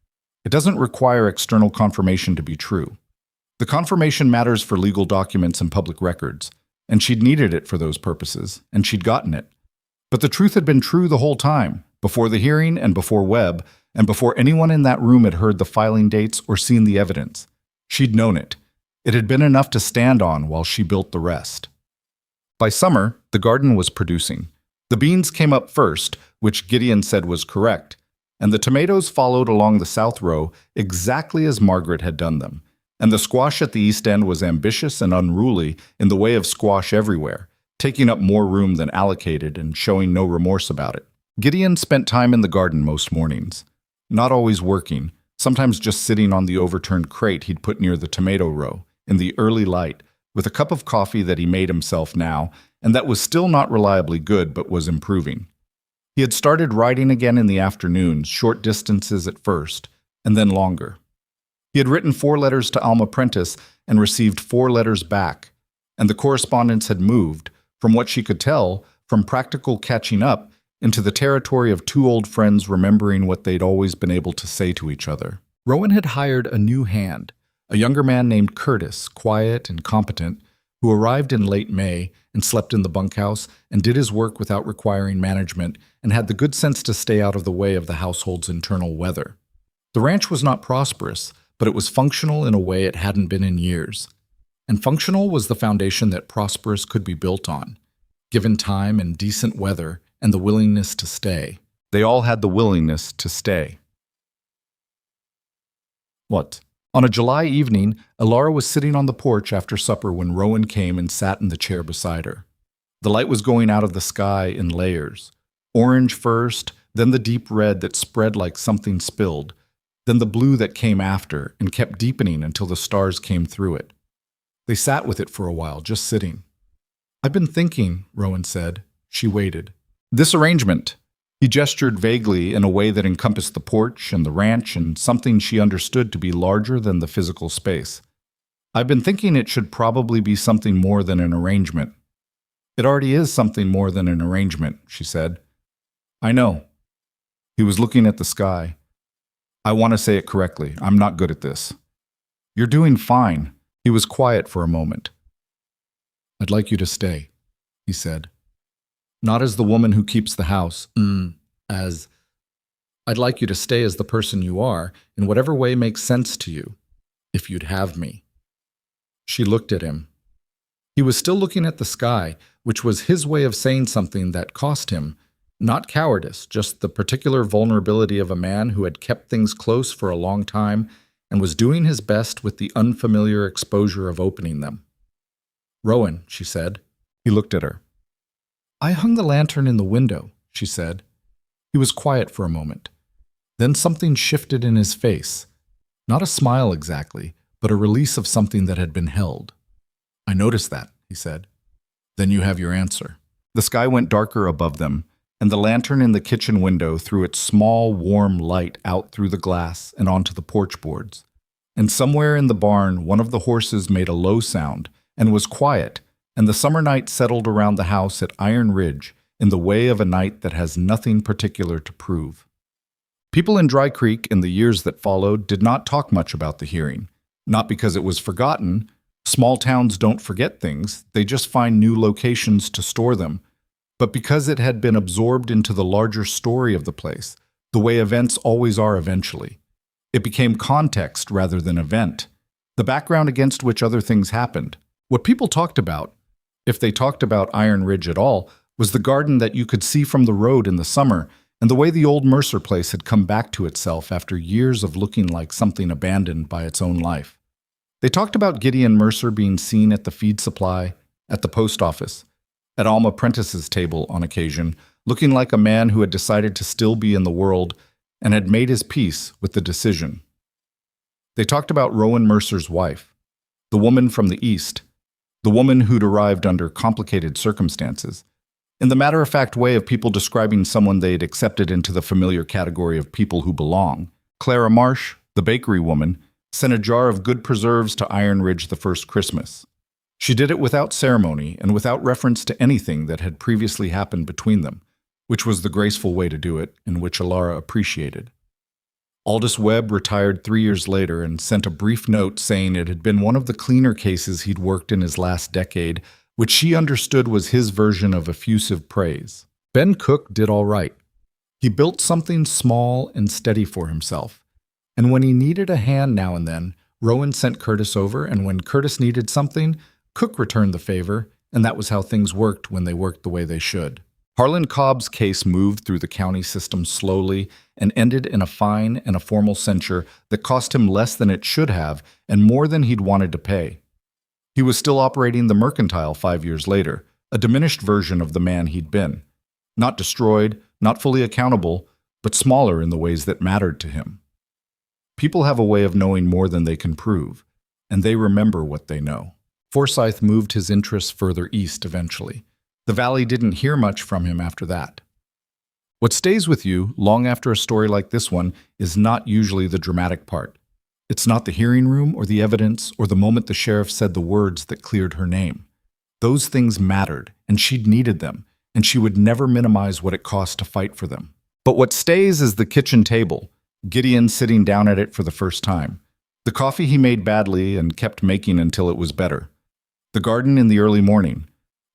It doesn't require external confirmation to be true. The confirmation matters for legal documents and public records, and she'd needed it for those purposes, and she'd gotten it. But the truth had been true the whole time, before the hearing and before Webb, and before anyone in that room had heard the filing dates or seen the evidence. She'd known it. It had been enough to stand on while she built the rest. By summer, the garden was producing. The beans came up first, which Gideon said was correct, and the tomatoes followed along the south row exactly as Margaret had done them. And the squash at the east end was ambitious and unruly in the way of squash everywhere, taking up more room than allocated and showing no remorse about it. Gideon spent time in the garden most mornings, not always working, sometimes just sitting on the overturned crate he'd put near the tomato row, in the early light, with a cup of coffee that he made himself now, and that was still not reliably good but was improving. He had started riding again in the afternoons, short distances at first, and then longer. He had written 4 letters to Alma Prentice and received 4 letters back, and the correspondence had moved, from what she could tell, from practical catching up into the territory of 2 old friends remembering what they'd always been able to say to each other. Rowan had hired a new hand, a younger man named Curtis, quiet and competent, who arrived in late May and slept in the bunkhouse and did his work without requiring management and had the good sense to stay out of the way of the household's internal weather. The ranch was not prosperous, but it was functional in a way it hadn't been in years. And functional was the foundation that prosperous could be built on. Given time and decent weather, and the willingness to stay. They all had the willingness to stay. What? On a July evening, Elara was sitting on the porch after supper when Rowan came and sat in the chair beside her. The light was going out of the sky in layers. Orange first, then the deep red that spread like something spilled, then the blue that came after and kept deepening until the stars came through it. They sat with it for a while, just sitting. "I've been thinking," Rowan said. She waited. "This arrangement." He gestured vaguely in a way that encompassed the porch and the ranch and something she understood to be larger than the physical space. "I've been thinking it should probably be something more than an arrangement." "It already is something more than an arrangement," she said. "I know." He was looking at the sky. "I want to say it correctly. I'm not good at this." "You're doing fine." He was quiet for a moment. "I'd like you to stay," he said. "Not as the woman who keeps the house, as I'd like you to stay as the person you are, in whatever way makes sense to you, if you'd have me." She looked at him. He was still looking at the sky, which was his way of saying something that cost him, not cowardice, just the particular vulnerability of a man who had kept things close for a long time and was doing his best with the unfamiliar exposure of opening them. "Rowan," she said. He looked at her. "I hung the lantern in the window," she said. He was quiet for a moment. Then something shifted in his face. Not a smile exactly, but a release of something that had been held. "I noticed that," he said. "Then you have your answer." The sky went darker above them, and the lantern in the kitchen window threw its small, warm light out through the glass and onto the porch boards. And somewhere in the barn, one of the horses made a low sound and was quiet, and the summer night settled around the house at Iron Ridge in the way of a night that has nothing particular to prove. People in Dry Creek in the years that followed did not talk much about the hearing, not because it was forgotten. Small towns don't forget things, they just find new locations to store them, but because it had been absorbed into the larger story of the place, the way events always are eventually. It became context rather than event, the background against which other things happened. What people talked about, if they talked about Iron Ridge at all, was the garden that you could see from the road in the summer and the way the old Mercer place had come back to itself after years of looking like something abandoned by its own life. They talked about Gideon Mercer being seen at the feed supply, at the post office, at Alma Prentice's table on occasion, looking like a man who had decided to still be in the world and had made his peace with the decision. They talked about Rowan Mercer's wife, the woman from the East, the woman who'd arrived under complicated circumstances, in the matter-of-fact way of people describing someone they'd accepted into the familiar category of people who belong. Clara Marsh, the bakery woman, sent a jar of good preserves to Iron Ridge the first Christmas. She did it without ceremony and without reference to anything that had previously happened between them, which was the graceful way to do it, and which Elara appreciated. Aldous Webb retired 3 years later and sent a brief note saying it had been one of the cleaner cases he'd worked in his last decade, which she understood was his version of effusive praise. Ben Cook did all right. He built something small and steady for himself, and when he needed a hand now and then, Rowan sent Curtis over, and when Curtis needed something, Cook returned the favor, and that was how things worked when they worked the way they should. Harlan Cobb's case moved through the county system slowly and ended in a fine and a formal censure that cost him less than it should have and more than he'd wanted to pay. He was still operating the mercantile 5 years later, a diminished version of the man he'd been. Not destroyed, not fully accountable, but smaller in the ways that mattered to him. People have a way of knowing more than they can prove, and they remember what they know. Forsyth moved his interests further east eventually. The Valley didn't hear much from him after that. What stays with you, long after a story like this one, is not usually the dramatic part. It's not the hearing room or the evidence or the moment the sheriff said the words that cleared her name. Those things mattered, and she'd needed them, and she would never minimize what it cost to fight for them. But what stays is the kitchen table, Gideon sitting down at it for the first time. The coffee he made badly and kept making until it was better. The garden in the early morning.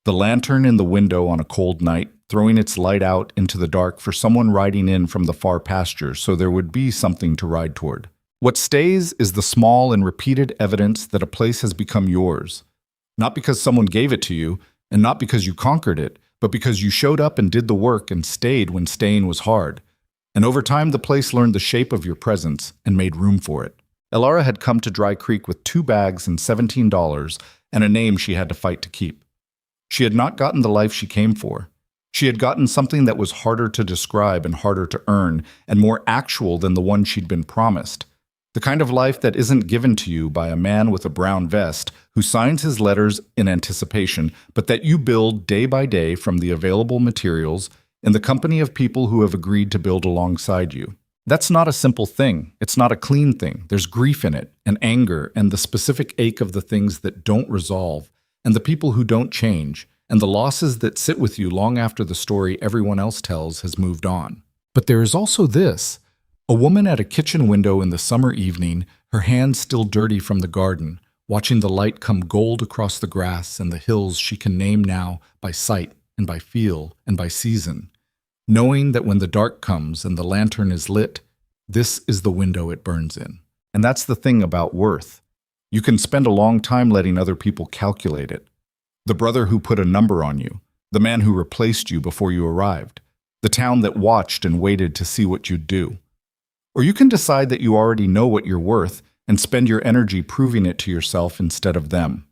The lantern in the window on a cold night, throwing its light out into the dark for someone riding in from the far pasture so there would be something to ride toward. What stays is the small and repeated evidence that a place has become yours. Not because someone gave it to you, and not because you conquered it, but because you showed up and did the work and stayed when staying was hard. And over time, the place learned the shape of your presence and made room for it. Elara had come to Dry Creek with 2 bags and $17 and a name she had to fight to keep. She had not gotten the life she came for. She had gotten something that was harder to describe and harder to earn and more actual than the one she'd been promised. The kind of life that isn't given to you by a man with a brown vest who signs his letters in anticipation, but that you build day by day from the available materials in the company of people who have agreed to build alongside you. That's not a simple thing. It's not a clean thing. There's grief in it, and anger, and the specific ache of the things that don't resolve, and the people who don't change, and the losses that sit with you long after the story everyone else tells has moved on. But there is also this. A woman at a kitchen window in the summer evening, her hands still dirty from the garden, watching the light come gold across the grass and the hills she can name now by sight and by feel and by season, knowing that when the dark comes and the lantern is lit, this is the window it burns in. And that's the thing about worth. You can spend a long time letting other people calculate it. The brother who put a number on you, the man who replaced you before you arrived, the town that watched and waited to see what you'd do. Or you can decide that you already know what you're worth and spend your energy proving it to yourself instead of them.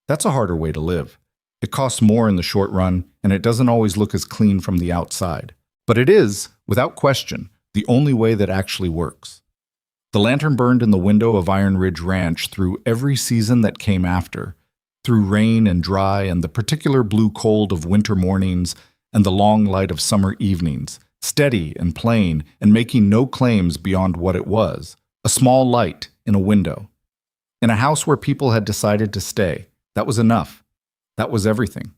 That's a harder way to live. It costs more in the short run, and it doesn't always look as clean from the outside. But it is, without question, the only way that actually works. The lantern burned in the window of Iron Ridge Ranch through every season that came after, through rain and dry and the particular blue cold of winter mornings and the long light of summer evenings, steady and plain and making no claims beyond what it was, a small light in a window. In a house where people had decided to stay, that was enough. That was everything.